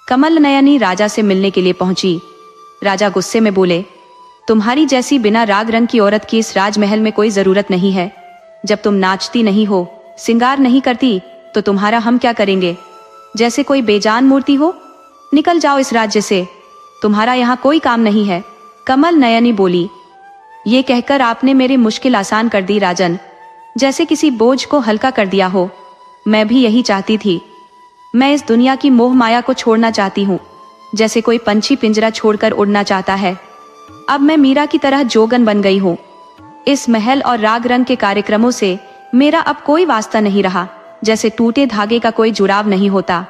कमल नयनी राजा से मिलने के लिए पहुंची। राजा गुस्से में बोले, तुम्हारी जैसी बिना राग रंग की औरत की इस राजमहल में कोई जरूरत नहीं है। जब तुम नाचती नहीं हो, सिंगार नहीं करती, तो तुम्हारा हम क्या करेंगे, जैसे कोई बेजान मूर्ति हो। निकल जाओ इस राज्य से, तुम्हारा यहाँ कोई काम नहीं है। कमल नयनी बोली, ये कहकर आपने मेरी मुश्किल आसान कर दी राजन, जैसे किसी बोझ को हल्का कर दिया हो। मैं भी यही चाहती थी, मैं इस दुनिया की मोह माया को छोड़ना चाहती हूँ, जैसे कोई पंछी पिंजरा छोड़कर उड़ना चाहता है। अब मैं मीरा की तरह जोगन बन गई हूँ। इस महल और राग रंग के कार्यक्रमों से मेरा अब कोई वास्ता नहीं रहा, जैसे टूटे धागे का कोई जुड़ाव नहीं होता।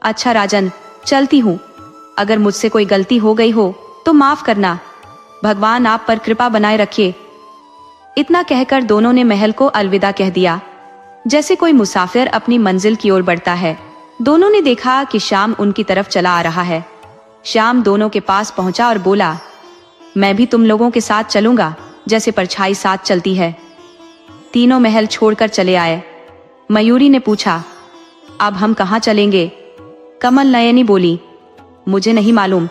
अच्छा राजन, चलती हूँ, अगर मुझसे कोई गलती हो गई हो तो माफ करना, भगवान आप पर कृपा बनाए रखिए। इतना कहकर दोनों ने महल को अलविदा कह दिया, जैसे कोई मुसाफिर अपनी मंजिल की ओर बढ़ता है। दोनों ने देखा कि श्याम उनकी तरफ चला आ रहा है। श्याम दोनों के पास पहुंचा और बोला, मैं भी तुम लोगों के साथ चलूंगा, जैसे परछाई साथ चलती है। तीनों महल छोड़कर चले आए। मयूरी ने पूछा, अब हम कहाँ चलेंगे? कमल नयनी बोली, मुझे नहीं मालूम,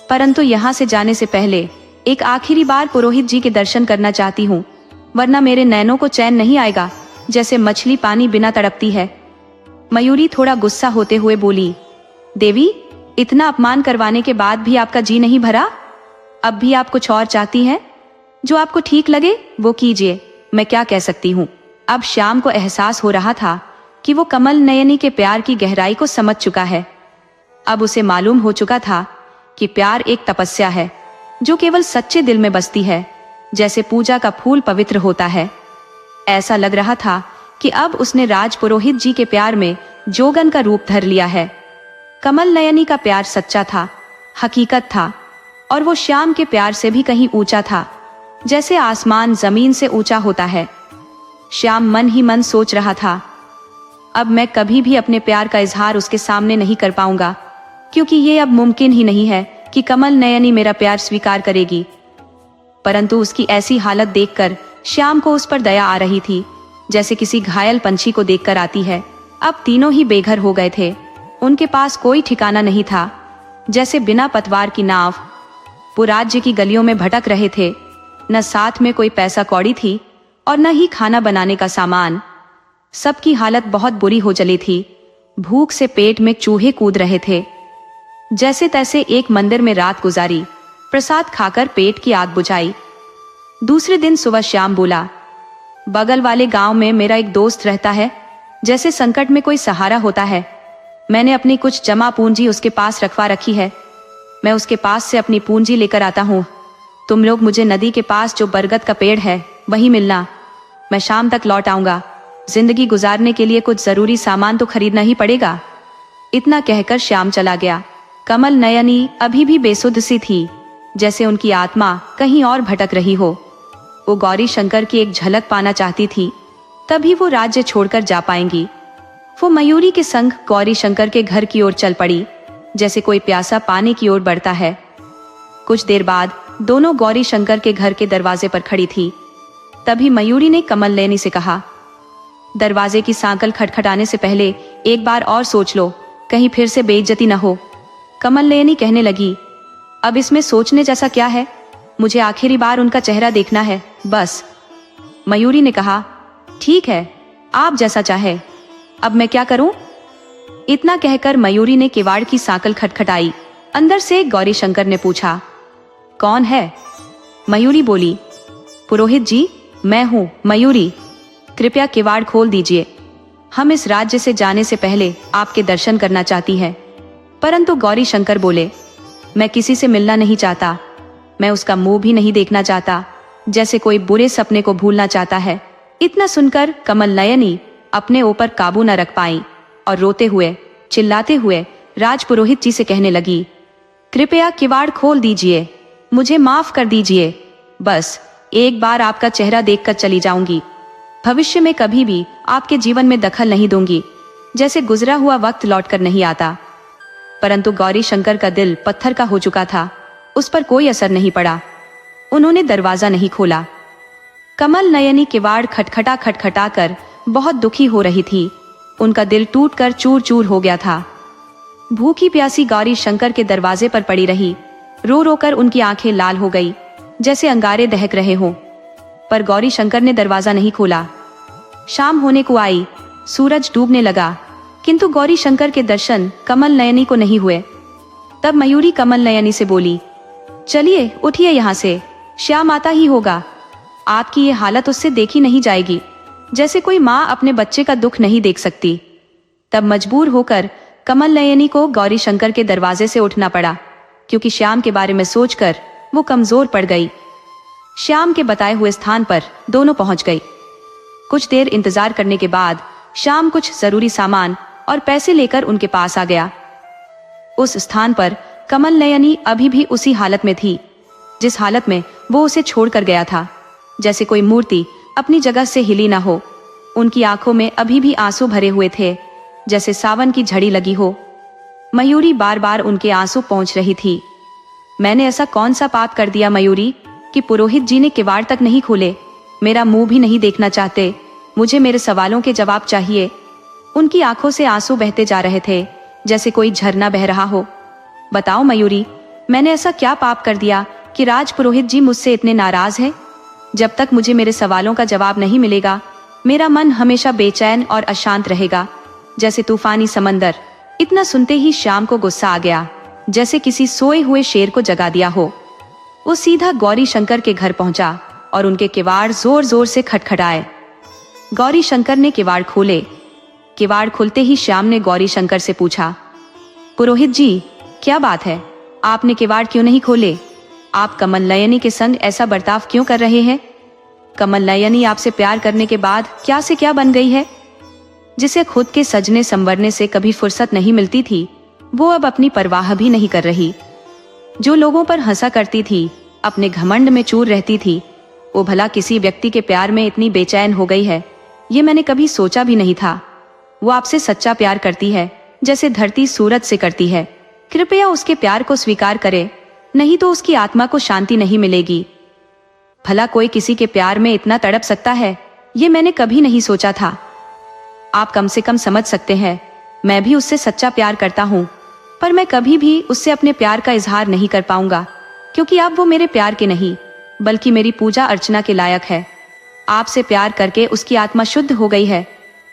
परंतु यहाँ से जाने से पहले एक आखिरी बार पुरोहित जी के दर्शन करना चाहती हूँ, वरना मेरे नैनों को चैन नहीं आएगा, जैसे मछली पानी बिना तड़पती है। मयूरी थोड़ा गुस्सा होते हुए बोली, देवी, इतना अपमान करवाने के बाद भी आपका जी नहीं भरा? अब भी आप कुछ और चाहती हैं? जो आपको ठीक लगे वो कीजिए, मैं क्या कह सकती हूँ। अब श्याम को एहसास हो रहा था कि वो कमल नयनी के प्यार की गहराई को समझ चुका है। अब उसे मालूम हो चुका था कि प्यार एक तपस्या है जो केवल सच्चे दिल में बसती है, जैसे पूजा का फूल पवित्र होता है। ऐसा लग रहा था कि अब उसने राजपुरोहित जी के प्यार में जोगन का रूप धर लिया है। कमल नयनी का प्यार सच्चा था, हकीकत था, और वो श्याम के प्यार से भी कहीं ऊंचा था, जैसे आसमान जमीन से ऊंचा होता है। श्याम मन ही मन सोच रहा था, अब मैं कभी भी अपने प्यार का इजहार उसके सामने नहीं कर पाऊंगा, क्योंकि ये अब मुमकिन ही नहीं है कि कमल नयनी मेरा प्यार स्वीकार करेगी। परंतु उसकी ऐसी हालत देखकर श्याम को उस पर दया आ रही थी, जैसे किसी घायल पंछी को देखकर आती है। अब तीनों ही बेघर हो गए थे, उनके पास कोई ठिकाना नहीं था, जैसे बिना पतवार की नाव वो राज्य की गलियों में भटक रहे थे। न साथ में कोई पैसा कौड़ी थी और न ही खाना बनाने का सामान। सबकी हालत बहुत बुरी हो चली थी, भूख से पेट में चूहे कूद रहे थे। जैसे तैसे एक मंदिर में रात गुजारी, प्रसाद खाकर पेट की आग बुझाई। दूसरे दिन सुबह श्याम बोला, बगल वाले गांव में मेरा एक दोस्त रहता है, जैसे संकट में कोई सहारा होता है। मैंने अपनी कुछ जमा पूंजी उसके पास रखवा रखी है, मैं उसके पास से अपनी पूंजी लेकर आता हूँ। तुम लोग मुझे नदी के पास जो बरगद का पेड़ है वहीं मिलना, मैं शाम तक लौट आऊंगा। जिंदगी गुजारने के लिए कुछ जरूरी सामान तो खरीदना ही पड़ेगा। इतना कहकर श्याम चला गया। कमल नयनी अभी भी बेसुध सी थी, जैसे उनकी आत्मा कहीं और भटक रही हो। वो गौरी शंकर की एक झलक पाना चाहती थी, तभी वो राज्य छोड़कर जा पाएंगी। वो मयूरी के संग गौरी शंकर के घर की ओर चल पड़ी, जैसे कोई प्यासा पानी की ओर बढ़ता है। कुछ देर बाद दोनों गौरी शंकर के घर के दरवाजे पर खड़ी थी। तभी मयूरी ने कमल नयनी से कहा, दरवाजे की सांकल खटखटाने से पहले एक बार और सोच लो, कहीं फिर से बेइज्जती न हो। कमल नयनी कहने लगी, अब इसमें सोचने जैसा क्या है, मुझे आखिरी बार उनका चेहरा देखना है बस। मयूरी ने कहा, ठीक है, आप जैसा चाहे, अब मैं क्या करूं? इतना कहकर मयूरी ने किवाड़ की सांकल खटखटाई। अंदर से गौरी शंकर ने पूछा, कौन है? मयूरी बोली, पुरोहित जी, मैं हूं मयूरी, कृपया किवाड़ खोल दीजिए। हम इस राज्य से जाने से पहले आपके दर्शन करना चाहती है। परंतु गौरी शंकर बोले, मैं किसी से मिलना नहीं चाहता, मैं उसका मुंह भी नहीं देखना चाहता, जैसे कोई बुरे सपने को भूलना चाहता है। इतना सुनकर कमल नयनी अपने ऊपर काबू न रख पाई और रोते हुए चिल्लाते हुए राजपुरोहित जी से कहने लगी, कृपया किवाड़ खोल दीजिए, मुझे माफ कर दीजिए, बस एक बार आपका चेहरा देखकर चली जाऊंगी। भविष्य में कभी भी आपके जीवन में दखल नहीं दूंगी, जैसे गुजरा हुआ वक्त लौटकर नहीं आता। परंतु गौरी शंकर का दिल पत्थर का हो चुका था, उस पर कोई असर नहीं पड़ा। उन्होंने दरवाजा नहीं खोला। कमल नयनी किवाड़ खटखटा खटखटा कर बहुत दुखी हो रही थी, उनका दिल टूटकर चूर चूर हो गया था। भूखी प्यासी गौरी शंकर के दरवाजे पर पड़ी रही, रो रो कर उनकी आंखें लाल हो गई, जैसे अंगारे दहक रहे हों। पर गौरी शंकर ने दरवाजा नहीं खोला। शाम होने को आई, सूरज डूबने लगा, किंतु गौरी शंकर के दर्शन कमल नयनी को नहीं हुए। तब मयूरी कमल नयनी से बोली, चलिए उठिए यहाँ से, श्याम आता ही होगा। आपकी ये हालत उससे देखी नहीं जाएगी, जैसे कोई माँ अपने बच्चे का दुख नहीं देख सकती। तब मजबूर होकर कमल नयनी को गौरी शंकर के दरवाजे से उठना पड़ा, क्योंकि श्याम के बारे में सोचकर वो कमजोर पड़ गई। श्याम के बताए हुए स्थान पर दोनों पहुंच गई। कुछ देर इंतजार करने के बाद श्याम कुछ जरूरी सामान और पैसे लेकर उनके पास आ गया। उस स्थान पर कमल नयनी अभी भी उसी हालत में थी, जिस हालत में वो उसे छोड़कर गया था, जैसे कोई मूर्ति अपनी जगह से हिली ना हो। उनकी आंखों में अभी भी आंसू भरे हुए थे, जैसे सावन की झड़ी लगी हो। मयूरी बार बार उनके आंसू पहुंच रही थी। मैंने ऐसा कौन सा पाप कर दिया मयूरी, कि पुरोहित जी ने किवाड़ तक नहीं खोले, मेरा मुंह भी नहीं देखना चाहते, मुझे मेरे सवालों के जवाब चाहिए। उनकी आंखों से आंसू बहते जा रहे थे, जैसे कोई झरना बह रहा हो। बताओ मयूरी, मैंने ऐसा क्या पाप कर दिया कि राजपुरोहित जी मुझसे इतने नाराज है? जब तक मुझे मेरे सवालों का जवाब नहीं मिलेगा, मेरा मन हमेशा बेचैन और अशांत रहेगा, जैसे तूफानी समंदर। इतना सुनते ही श्याम को गुस्सा आ गया। जैसे किसी सोए हुए शेर को जगा दिया हो। वो सीधा गौरी शंकर के घर पहुंचा और उनके किवाड़ जोर जोर से खटखटाए। गौरी शंकर ने किवाड़ खोले। किवाड़ खुलते ही श्याम ने गौरी शंकर से पूछा, पुरोहित जी, क्या बात है, आपने किवाड़ क्यों नहीं खोले? आप कमल नयनी के संग ऐसा बर्ताव क्यों कर रहे हैं? कमल नयनी आपसे प्यार करने के बाद क्या से क्या बन गई है? जिसे खुद के सजने संवरने से कभी फुर्सत नहीं मिलती थी, वो अब अपनी परवाह भी नहीं कर रही। जो लोगों पर हंसा करती थी, अपने घमंड में चूर रहती थी, वो भला किसी व्यक्ति के प्यार में इतनी बेचैन हो गई है, ये मैंने कभी सोचा भी नहीं था। वो आपसे सच्चा प्यार करती है, जैसे धरती सूरज से करती है। कृपया उसके प्यार को स्वीकार करे, नहीं तो उसकी आत्मा को शांति नहीं मिलेगी। भला कोई किसी के प्यार में इतना तड़प सकता है, ये मैंने कभी नहीं सोचा था। आप कम से कम समझ सकते हैं, मैं भी उससे सच्चा प्यार करता हूँ, पर मैं कभी भी उससे अपने प्यार का इजहार नहीं कर पाऊंगा, क्योंकि अब वो मेरे प्यार के नहीं बल्कि मेरी पूजा अर्चना के लायक है। आपसे प्यार करके उसकी आत्मा शुद्ध हो गई है,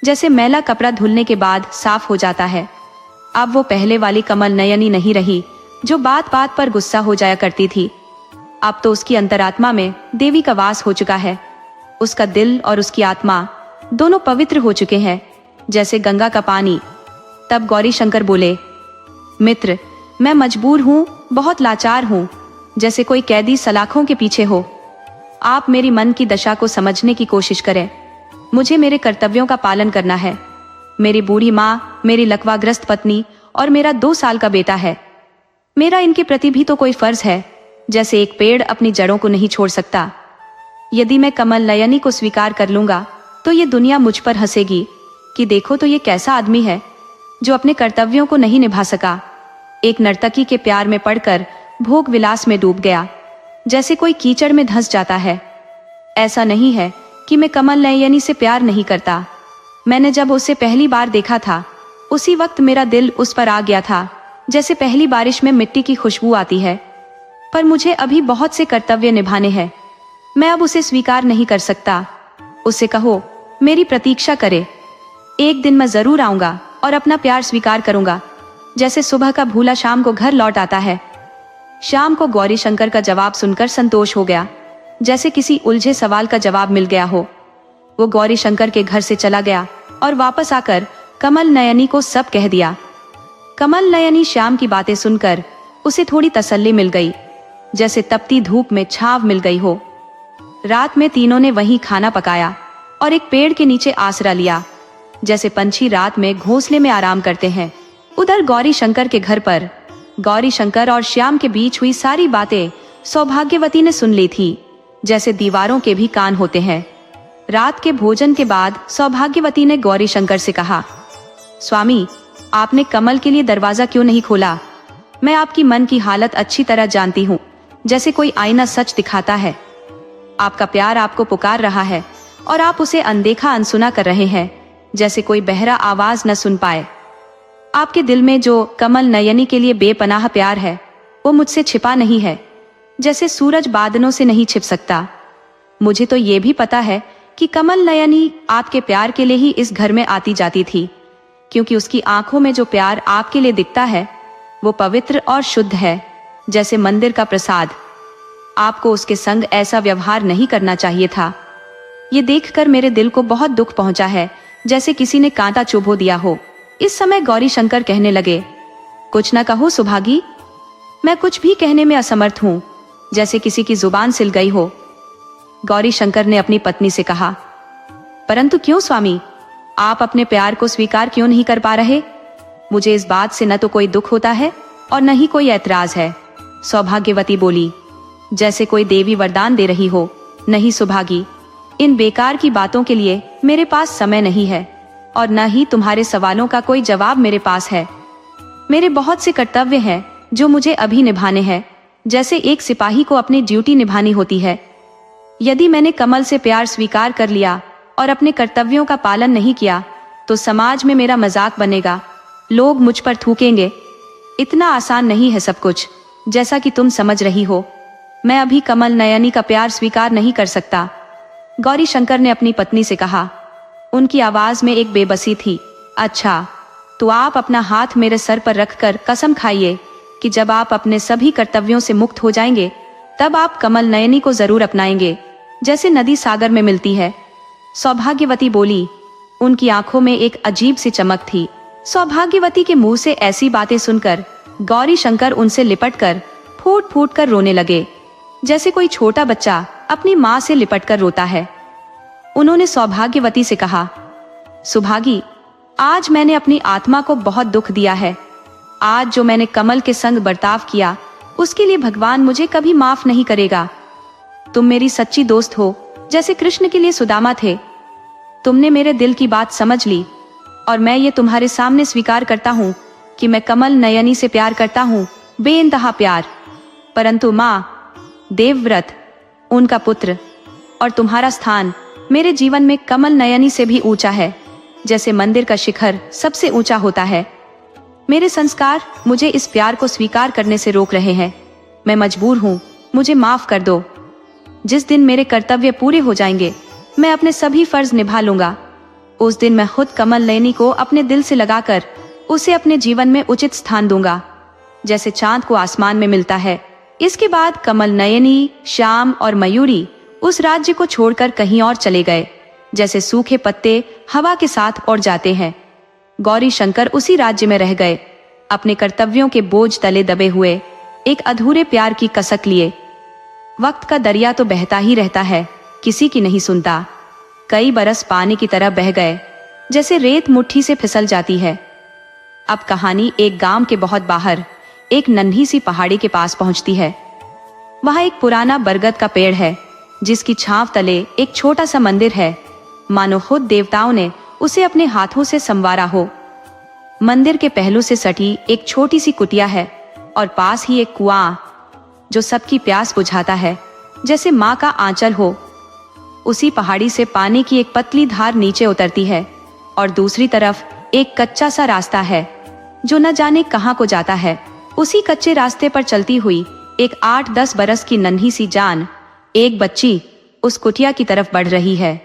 जैसे मैला कपड़ा धुलने के बाद साफ हो जाता है। अब वो पहले वाली कमल नयनी नहीं रही, जो बात बात पर गुस्सा हो जाया करती थी। अब तो उसकी अंतरात्मा में देवी का वास हो चुका है। उसका दिल और उसकी आत्मा दोनों पवित्र हो चुके हैं, जैसे गंगा का पानी। तब गौरी शंकर बोले, मित्र, मैं मजबूर हूँ, बहुत लाचार हूँ, जैसे कोई कैदी सलाखों के पीछे हो। आप मेरी मन की दशा को समझने की कोशिश करें। मुझे मेरे कर्तव्यों का पालन करना है। मेरी बूढ़ी माँ, मेरी लकवाग्रस्त पत्नी और मेरा 2 साल का बेटा है। मेरा इनके प्रति भी तो कोई फर्ज है, जैसे एक पेड़ अपनी जड़ों को नहीं छोड़ सकता। यदि मैं कमल नयनी को स्वीकार कर लूंगा तो ये दुनिया मुझ पर हंसेगी कि देखो तो ये कैसा आदमी है जो अपने कर्तव्यों को नहीं निभा सका। एक नर्तकी के प्यार में पड़कर भोग विलास में डूब गया, जैसे कोई कीचड़ में धंस जाता है। ऐसा नहीं है कि मैं कमल नयनी से प्यार नहीं करता। मैंने जब उसे पहली बार देखा था, उसी वक्त मेरा दिल उस पर आ गया था, जैसे पहली बारिश में मिट्टी की खुशबू आती है। पर मुझे अभी बहुत से कर्तव्य निभाने हैं। मैं अब उसे स्वीकार नहीं कर सकता। उसे कहो मेरी प्रतीक्षा करे। एक दिन मैं जरूर आऊंगा और अपना प्यार स्वीकार करूंगा, जैसे सुबह का भूला शाम को घर लौट आता है। शाम को गौरी शंकर का जवाब सुनकर संतोष हो गया, जैसे किसी उलझे सवाल का जवाब मिल गया हो। वो गौरी शंकर के घर से चला गया और वापस आकर कमल नयनी को सब कह दिया। कमल नयनी श्याम की बातें सुनकर उसे थोड़ी तसल्ली मिल गई, जैसे तपती धूप में छांव मिल गई हो। रात में तीनों ने वहीं खाना पकाया और एक पेड़ के नीचे आसरा लिया, जैसे पंछी रात में घोंसले में आराम करते हैं। उधर गौरी शंकर के घर पर गौरी शंकर और श्याम के बीच हुई सारी बातें सौभाग्यवती ने सुन ली थी, जैसे दीवारों के भी कान होते हैं। रात के भोजन के बाद सौभाग्यवती ने गौरी शंकर से कहा, स्वामी, आपने कमल के लिए दरवाजा क्यों नहीं खोला? मैं आपकी मन की हालत अच्छी तरह जानती हूँ, जैसे कोई आईना सच दिखाता है। आपका प्यार आपको पुकार रहा है और आप उसे अनदेखा अनसुना कर रहे हैं, जैसे कोई बहरा आवाज न सुन पाए। आपके दिल में जो कमल नयनी के लिए बेपनाह प्यार है, वो मुझसे छिपा नहीं है, जैसे सूरज बादलों से नहीं छिप सकता। मुझे तो ये भी पता है कि कमल नयनी आपके प्यार के लिए ही इस घर में आती जाती थी, क्योंकि उसकी आंखों में जो प्यार आपके लिए दिखता है वो पवित्र और शुद्ध है, जैसे मंदिर का प्रसाद। आपको उसके संग ऐसा व्यवहार नहीं करना चाहिए था। ये देखकर मेरे दिल को बहुत दुख पहुंचा है, जैसे किसी ने कांटा चुभो दिया हो। इस समय गौरी शंकर कहने लगे, कुछ न कहो सुभागी, मैं कुछ भी कहने में असमर्थ हूँ, जैसे किसी की जुबान सिल गई हो। गौरी शंकर ने अपनी पत्नी से कहा, परंतु क्यों स्वामी, आप अपने प्यार को स्वीकार क्यों नहीं कर पा रहे? मुझे इस बात से न तो कोई दुख होता है और न ही कोई ऐतराज है। सौभाग्यवती बोली, जैसे कोई देवी वरदान दे रही हो। नहीं सुभागी, इन बेकार की बातों के लिए मेरे पास समय नहीं है और न ही तुम्हारे सवालों का कोई जवाब मेरे पास है। मेरे बहुत से कर्तव्य हैं जो मुझे अभी निभाने हैं, जैसे एक सिपाही को अपनी ड्यूटी निभानी होती है। यदि मैंने कमल से प्यार स्वीकार कर लिया और अपने कर्तव्यों का पालन नहीं किया तो समाज में मेरा मजाक बनेगा, लोग मुझ पर थूकेंगे। इतना आसान नहीं है सब कुछ, जैसा कि तुम समझ रही हो। मैं अभी कमल नयनी का प्यार स्वीकार नहीं कर सकता। गौरी शंकर ने अपनी पत्नी से कहा। उनकी आवाज में एक बेबसी थी। अच्छा, तो आप अपना हाथ मेरे सर पर रखकर कसम खाइए कि जब आप अपने सभी कर्तव्यों से मुक्त हो जाएंगे तब आप कमल नयनी को जरूर अपनाएंगे, जैसे नदी सागर में मिलती है। सौभाग्यवती बोली। उनकी आंखों में एक अजीब सी चमक थी। सौभाग्यवती के मुंह से ऐसी बातें सुनकर गौरी शंकर उनसे लिपटकर फूट फूट कर रोने लगे, जैसे कोई छोटा बच्चा अपनी माँ से लिपटकर रोता है। उन्होंने सौभाग्यवती से कहा, सुभागी, आज मैंने अपनी आत्मा को बहुत दुख दिया है। आज जो मैंने कमल के संग बर्ताव किया उसके लिए भगवान मुझे कभी माफ नहीं करेगा। तुम मेरी सच्ची दोस्त हो, जैसे कृष्ण के लिए सुदामा थे। तुमने मेरे दिल की बात समझ ली और मैं ये तुम्हारे सामने स्वीकार करता हूँ कि मैं कमल नयनी से प्यार करता हूँ, बेइंतहा प्यार। परंतु माँ, देवव्रत, उनका पुत्र और तुम्हारा स्थान मेरे जीवन में कमल नयनी से भी ऊंचा है, जैसे मंदिर का शिखर सबसे ऊंचा होता है। मेरे संस्कार मुझे इस प्यार को स्वीकार करने से रोक रहे हैं। मैं मजबूर हूँ, मुझे माफ कर दो। जिस दिन मेरे कर्तव्य पूरे हो जाएंगे मैं अपने सभी फर्ज निभा लूंगा। उस दिन मैं खुद कमल नयनी को अपने दिल से लगाकर उसे अपने जीवन में उचित स्थान दूंगा, जैसे चांद को आसमान में मिलता है। इसके बाद कमल नयनी, श्याम और मयूरी उस राज्य को छोड़कर कहीं और चले गए, जैसे सूखे पत्ते हवा के साथ उड़ जाते हैं। गौरी शंकर उसी राज्य में रह गए, अपने कर्तव्यों के बोझ तले दबे हुए, एक अधूरे प्यार की कसक लिए। वक्त का दरिया तो बहता ही रहता है, किसी की नहीं सुनता। कई बरस पानी की तरह बह गए, जैसे रेत मुट्ठी से फिसल जाती है। अब कहानी एक गांव के बहुत बाहर एक नन्ही सी पहाड़ी के पास पहुंचती है। वहां एक पुराना बरगद का पेड़ है, जिसकी छांव तले एक छोटा सा मंदिर है, मानो खुद देवताओं ने उसे अपने हाथों से संवारा हो। मंदिर के पहलू से सटी एक छोटी सी कुटिया है और पास ही एक कुआं जो सबकी प्यास बुझाता है, जैसे माँ का आंचल हो। उसी पहाड़ी से पानी की एक पतली धार नीचे उतरती है और दूसरी तरफ एक कच्चा सा रास्ता है जो न जाने कहाँ को जाता है। उसी कच्चे रास्ते पर चलती हुई एक 8-10 बरस की नन्ही सी जान, एक बच्ची, उस कुटिया की तरफ बढ़ रही है।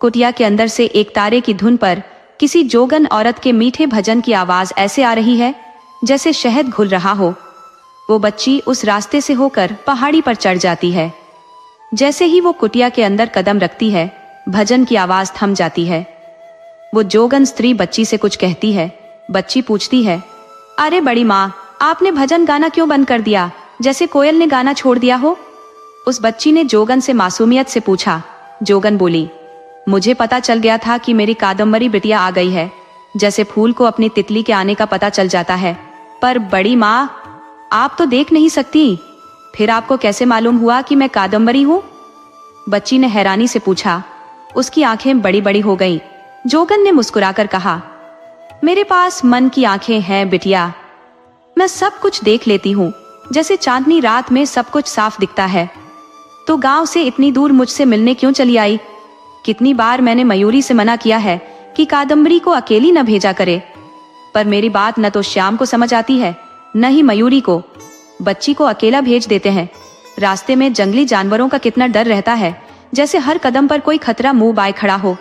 कुटिया के अंदर से एक तारे की धुन पर किसी जोगन औरत के मीठे भजन की आवाज ऐसे आ रही है जैसे शहद घुल रहा हो। वो बच्ची उस रास्ते से होकर पहाड़ी पर चढ़ जाती है। जैसे ही वो कुटिया के अंदर कदम रखती है, भजन की आवाज थम जाती है। वो जोगन स्त्री बच्ची से कुछ कहती है। बच्ची पूछती है, अरे बड़ी माँ, आपने भजन गाना क्यों बंद कर दिया, जैसे कोयल ने गाना छोड़ दिया हो? उस बच्ची ने जोगन से मासूमियत से पूछा। जोगन बोली, मुझे पता चल गया था कि मेरी कादम्बरी बिटिया आ गई है, जैसे फूल को अपनी तितली के आने का पता चल जाता है। पर बड़ी माँ, आप तो देख नहीं सकती, फिर आपको कैसे मालूम हुआ कि मैं कादम्बरी हूँ? बच्ची ने हैरानी से पूछा। उसकी आंखें बड़ी बड़ी हो गईं। जोगन ने मुस्कुराकर कहा, मेरे पास मन की आंखें हैं बिटिया, मैं सब कुछ देख लेती हूँ, जैसे चांदनी रात में सब कुछ साफ दिखता है। तो गांव से इतनी दूर मुझसे मिलने क्यों चली आई? कितनी बार मैंने मयूरी से मना किया है कि कादम्बरी को अकेली न भेजा करे, पर मेरी बात न तो श्याम को समझ आती है न ही मयूरी को। बच्ची को अकेला भेज देते हैं। रास्ते में जंगली जानवरों का कितना डर रहता है, जैसे हर कदम पर कोई खतरा मुंह बाय खड़ा हो।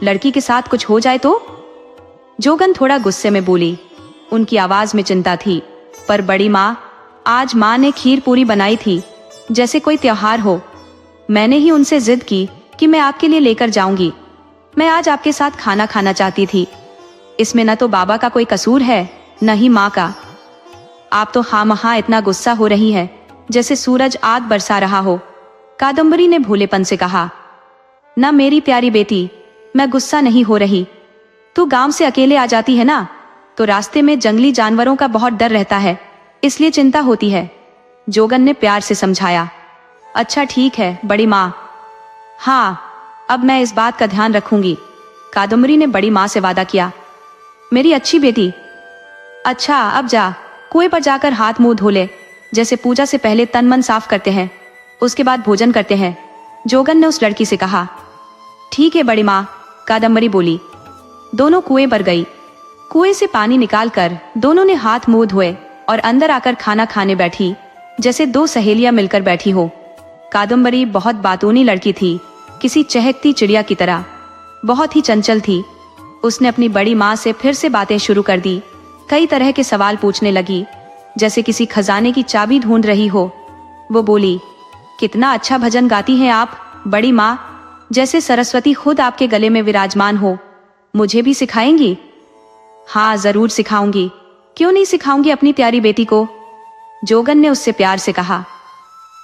लड़की के साथ कुछ हो जाए तो? जोगन थोड़ा गुस्से में बोली। उनकी आवाज में चिंता थी। पर बड़ी माँ, आज माँ ने खीर पूरी बनाई थी, जैसे कोई त्योहार हो। मैंने ही उनसे जिद की कि मैं आपके लिए लेकर जाऊंगी। मैं आज आपके साथ खाना खाना चाहती थी। इसमें न तो बाबा का कोई कसूर है न ही माँ का। आप तो खामखा इतना गुस्सा हो रही है, जैसे सूरज आग बरसा रहा हो। कादम्बरी ने भोलेपन से कहा, न मेरी प्यारी बेटी, मैं गुस्सा नहीं हो रही। तू गांव से अकेले आ जाती है ना, तो रास्ते में जंगली जानवरों का बहुत डर रहता है, इसलिए चिंता होती है। जोगन ने प्यार से समझाया। अच्छा ठीक है बड़ी माँ, हाँ अब मैं इस बात का ध्यान रखूंगी। कादम्बरी ने बड़ी माँ से वादा किया। मेरी अच्छी बेटी। अच्छा अब जा, कुएं पर जाकर हाथ मुंह धो ले, जैसे पूजा से पहले तन मन साफ करते हैं, उसके बाद भोजन करते हैं। जोगन ने उस लड़की से कहा। ठीक है बड़ी माँ, कादम्बरी बोली। दोनों कुएं पर गई। कुएं से पानी निकालकर दोनों ने हाथ मुंह धोए और अंदर आकर खाना खाने बैठी, जैसे दो सहेलियां मिलकर बैठी हो। कादम्बरी बहुत बातूनी लड़की थी, किसी चहकती चिड़िया की तरह, बहुत ही चंचल थी। उसने अपनी बड़ी माँ से फिर से बातें शुरू कर दी, कई तरह के सवाल पूछने लगी। जैसे किसी खजाने की चाबी ढूंढ रही हो। वो बोली, कितना अच्छा भजन गाती हैं आप बड़ी माँ, जैसे सरस्वती खुद आपके गले में विराजमान हो। मुझे भी सिखाएंगी? हाँ जरूर सिखाऊंगी, क्यों नहीं सिखाऊंगी अपनी प्यारी बेटी को, जोगन ने उससे प्यार से कहा।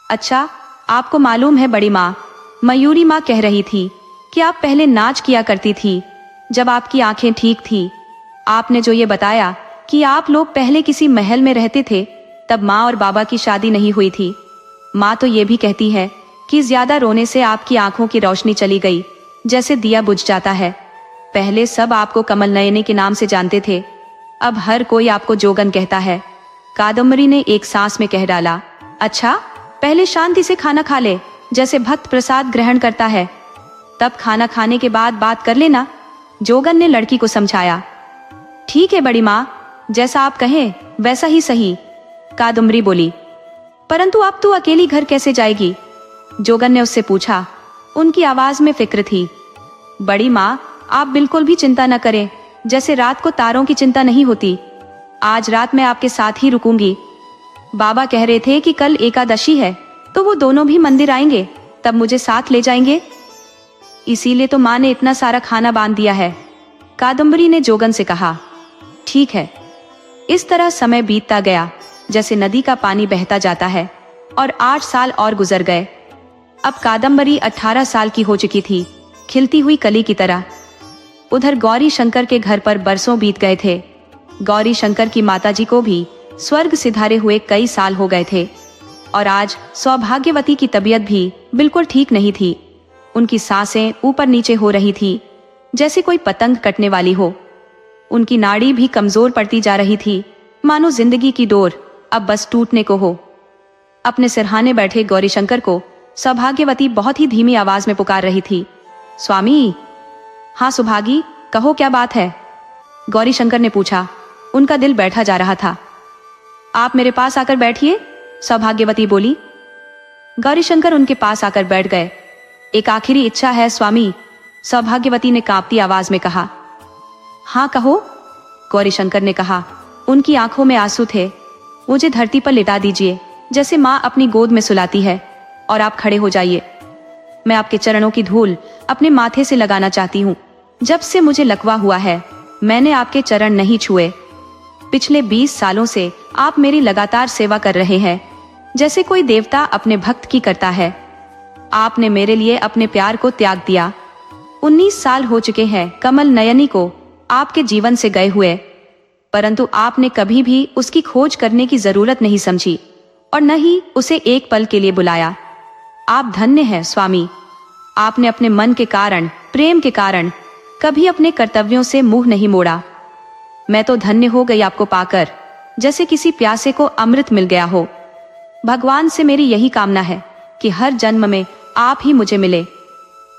अच्छा, आपको मालूम है बड़ी माँ, मयूरी माँ कह रही थी कि आप पहले नाच किया करती थी जब आपकी आंखें ठीक थी। आपने जो ये बताया कि आप लोग पहले किसी महल में रहते थे, तब माँ और बाबा की शादी नहीं हुई थी। माँ तो ये भी कहती है कि ज्यादा रोने से आपकी आंखों की रोशनी चली गई, जैसे दिया बुझ जाता है। पहले सब आपको कमल नयनी के नाम से जानते थे, अब हर कोई आपको जोगन कहता है। कादम्बरी ने एक सांस में कह डाला। अच्छा, पहले शांति से खाना खा ले, जैसे भक्त प्रसाद ग्रहण करता है, तब खाना खाने के बाद बात कर लेना, जोगन ने लड़की को समझाया। ठीक है बड़ी माँ, जैसा आप कहें वैसा ही सही, कादम्बरी बोली। परंतु अब तू अकेली घर कैसे जाएगी? जोगन ने उससे पूछा। उनकी आवाज में फिक्र थी। बड़ी माँ, आप बिल्कुल भी चिंता न करें, जैसे रात को तारों की चिंता नहीं होती। आज रात मैं आपके साथ ही रुकूंगी। बाबा कह रहे थे कि कल एकादशी है, तो वो दोनों भी मंदिर आएंगे, तब मुझे साथ ले जाएंगे। इसीलिए तो माँ ने इतना सारा खाना बांध दिया है, कादम्बरी ने जोगन से कहा। ठीक है। इस तरह समय बीतता गया, जैसे नदी का पानी बहता जाता है, और 8 साल और गुजर गए। अब कादम्बरी 18 साल की हो चुकी थी, खिलती हुई कली की तरह। उधर गौरी शंकर के घर पर बरसों बीत गए थे। गौरी शंकर की माताजी को भी स्वर्ग सिधारे हुए कई साल हो गए थे, और आज सौभाग्यवती की तबीयत भी बिल्कुल ठीक नहीं थी। उनकी सांसें ऊपर नीचे हो रही थी, जैसे कोई पतंग कटने वाली हो। उनकी नाड़ी भी कमजोर पड़ती जा रही थी, मानो जिंदगी की डोर अब बस टूटने को हो। अपने सिरहाने बैठे गौरीशंकर को सौभाग्यवती बहुत ही धीमी आवाज में पुकार रही थी। स्वामी। हाँ सुभागी, कहो क्या बात है? गौरीशंकर ने पूछा। उनका दिल बैठा जा रहा था। आप मेरे पास आकर बैठिए, सौभाग्यवती बोली। गौरीशंकर उनके पास आकर बैठ गए। एक आखिरी इच्छा है स्वामी, सौभाग्यवती ने कांपती आवाज में कहा। हाँ कहो, गौरीशंकर ने कहा। उनकी आंखों में आंसू थे। मुझे धरती पर लिटा दीजिए, जैसे माँ अपनी गोद में सुलाती है, और आप खड़े हो जाइए। मैं आपके चरणों की धूल अपने माथे से लगाना चाहती हूँ। जब से मुझे लकवा हुआ है, मैंने आपके चरण नहीं छुए। पिछले 20 सालों से आप मेरी लगातार सेवा कर रहे हैं, जैसे कोई देवता अपने भक्त की करता है। आपने मेरे लिए अपने प्यार को त्याग दिया। 19 साल हो चुके हैं कमल नयनी को आपके जीवन से गए हुए, परंतु आपने कभी भी उसकी खोज करने की जरूरत नहीं समझी, और न ही उसे एक पल के लिए बुलाया। आप धन्य हैं स्वामी। आपने अपने मन के कारण, प्रेम के कारण कभी अपने कर्तव्यों से मुंह नहीं मोड़ा। मैं तो धन्य हो गई आपको पाकर, जैसे किसी प्यासे को अमृत मिल गया हो। भगवान से मेरी यही कामना है कि हर जन्म में आप ही मुझे मिले।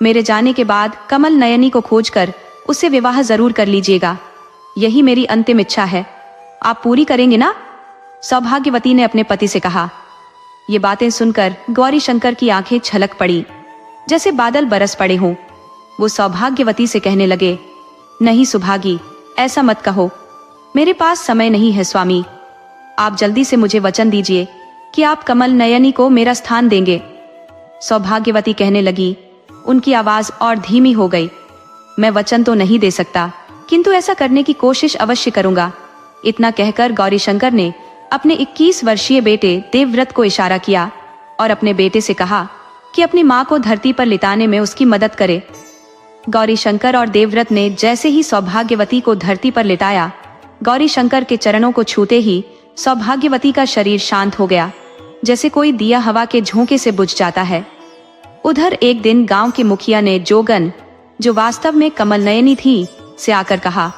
मेरे जाने के बाद कमल नयनी को खोजकर उससे विवाह जरूर कर लीजिएगा। यही मेरी अंतिम इच्छा है। आप पूरी करेंगे ना? सौभाग्यवती ने अपने पति से कहा। ये बातें सुनकर गौरीशंकर की आंखें छलक पड़ी, जैसे बादल बरस पड़े हों। वो सौभाग्यवती से कहने लगे, नहीं सुभागी, ऐसा मत कहो। मेरे पास समय नहीं है स्वामी। आप जल्दी से मुझे वचन दीजिए कि आप कमल नयनी को मेरा स्थान देंगे। सौभाग्यवती कहने लगी। उनकी आवाज और धीमी हो गई। मैं वचन तो नहीं दे सकता, किंतु ऐसा करने की कोशिश अवश्य करूंगा। इतना कहकर गौरीशंकर ने अपने 21 वर्षीय बेटे देवव्रत को इशारा किया और अपने बेटे से कहा कि अपनी माँ को धरती पर लिटाने में उसकी मदद करे। गौरीशंकर और देवव्रत ने जैसे ही सौभाग्यवती को धरती पर लिटाया, गौरीशंकर के चरणों को छूते ही सौभाग्यवती का शरीर शांत हो गया, जैसे कोई दिया हवा के झोंके से बुझ जाता है। उधर एक दिन गांव के मुखिया ने जोगन, जो वास्तव में कमल नयनी थी, से आकर कहा,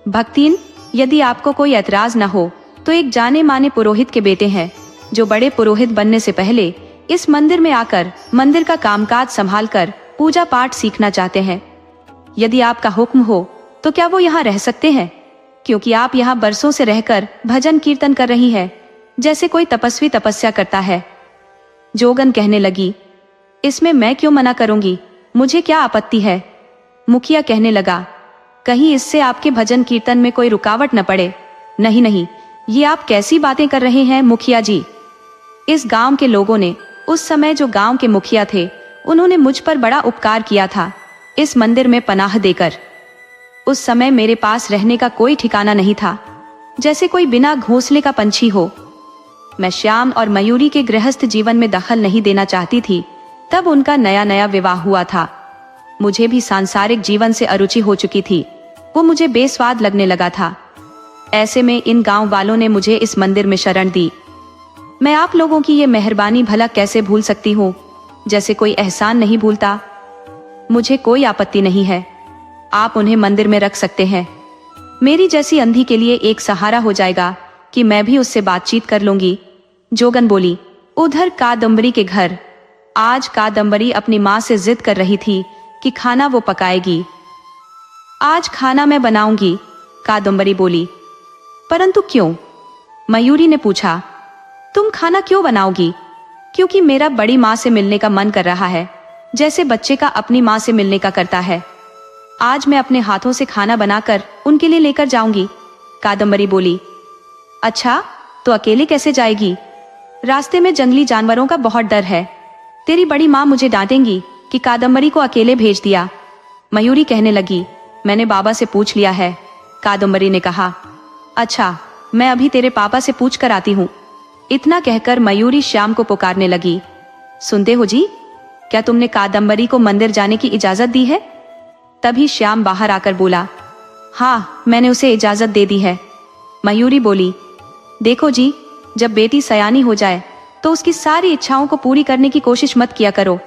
भक्तिन, यदि आपको कोई ऐतराज न हो तो एक जाने माने पुरोहित के बेटे हैं, जो बड़े पुरोहित बनने से पहले इस मंदिर में आकर मंदिर का कामकाज संभाल कर पूजा पाठ सीखना चाहते हैं। यदि आपका हुक्म हो तो क्या वो यहाँ रह सकते हैं? क्योंकि आप यहाँ बरसों से रहकर भजन कीर्तन कर रही है, जैसे कोई तपस्वी तपस्या करता है। जोगन कहने लगी, इसमें मैं क्यों मना करूंगी, मुझे क्या आपत्ति है? मुखिया कहने लगा, कहीं इससे आपके भजन कीर्तन में कोई रुकावट न पड़े। नहीं नहीं, ये आप कैसी बातें कर रहे हैं मुखिया जी? इस गांव के लोगों ने, उस समय जो गांव के मुखिया थे, उन्होंने मुझ पर बड़ा उपकार किया था इस मंदिर में पनाह देकर। उस समय मेरे पास रहने का कोई ठिकाना नहीं था, जैसे कोई बिना घोंसले का पंछी हो। मैं श्याम और मयूरी के गृहस्थ जीवन में दखल नहीं देना चाहती थी। तब उनका नया नया विवाह हुआ था। मुझे भी सांसारिक जीवन से अरुचि हो चुकी थी। वो मुझे बेस्वाद लगने लगा था। ऐसे में इन गांव वालों ने मुझे इस मंदिर में शरण दी। मैं आप लोगों की ये मेहरबानी भला कैसे भूल सकती हूँ, जैसे कोई एहसान नहीं भूलता। मुझे कोई आपत्ति नहीं है, आप उन्हें मंदिर में रख सकते हैं। मेरी जैसी अंधी के लिए एक सहारा हो जाएगा कि मैं भी उससे बातचीत कर लूंगी। जोगन बोली। उधर कादम्बरी के घर आज कादम्बरी अपनी माँ से जिद कर रही थी कि खाना वो पकाएगी। आज खाना मैं बनाऊंगी, कादम्बरी बोली। परंतु क्यों? मयूरी ने पूछा। तुम खाना क्यों बनाओगी? क्योंकि मेरा बड़ी माँ से मिलने का मन कर रहा है, जैसे बच्चे का अपनी माँ से मिलने का करता है। आज मैं अपने हाथों से खाना बनाकर उनके लिए लेकर जाऊंगी, कादम्बरी बोली। अच्छा, तो अकेले कैसे जाएगी? रास्ते में जंगली जानवरों का बहुत डर है। तेरी बड़ी माँ मुझे डांटेंगी कि कादम्बरी को अकेले भेज दिया। मयूरी कहने लगी। मैंने बाबा से पूछ लिया है, कादम्बरी ने कहा। अच्छा, मैं अभी तेरे पापा से पूछ कर आती हूँ। इतना कहकर मयूरी श्याम को पुकारने लगी। सुनते हो जी, क्या तुमने कादम्बरी को मंदिर जाने की इजाजत दी है? तभी श्याम बाहर आकर बोला। हाँ, मैंने उसे इजाजत दे दी है। मयूरी बोली। देखो जी, जब बेटी सयानी हो जाए तो उसकी सारी इच्छाओं को पूरी करने की कोशिश मत किया करो।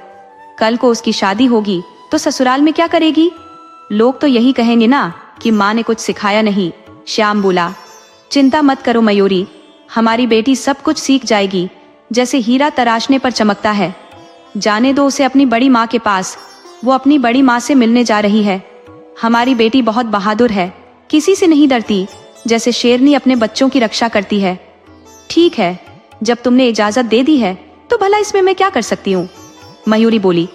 कल को उसकी शादी होगी तो ससुराल में क्या करेगी? लोग तो यही कहेंगे ना कि माँ ने कुछ सिखाया नहीं। श्याम बोला। चिंता मत करो मयूरी, हमारी बेटी सब कुछ सीख जाएगी, जैसे हीरा तराशने पर चमकता है। जाने दो उसे अपनी बड़ी माँ के पास, वो अपनी बड़ी माँ से मिलने जा रही है। हमारी बेटी बहुत बहादुर है, किसी से नहीं डरती, जैसे शेरनी अपने बच्चों की रक्षा करती है। ठीक है, जब तुमने इजाजत दे दी है तो भला इसमें मैं क्या कर सकती हूँ? मयूरी बोली।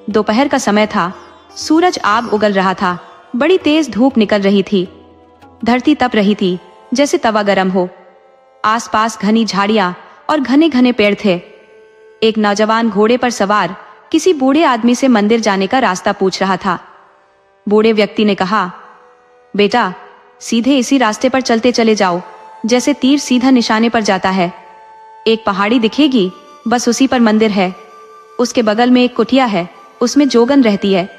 दोपहर का समय था, सूरज आग उगल रहा था, बड़ी तेज धूप निकल रही थी। धरती तप रही थी जैसे तवा गरम हो। आसपास घनी झाड़ियां और घने घने पेड़ थे। एक नौजवान घोड़े पर सवार किसी बूढ़े आदमी से मंदिर जाने का रास्ता पूछ रहा था। बूढ़े व्यक्ति ने कहा, बेटा, सीधे इसी रास्ते पर चलते चले जाओ, जैसे तीर सीधा निशाने पर जाता है। एक पहाड़ी दिखेगी, बस उसी पर मंदिर है। उसके बगल में एक कुटिया है, उसमें जोगन रहती है।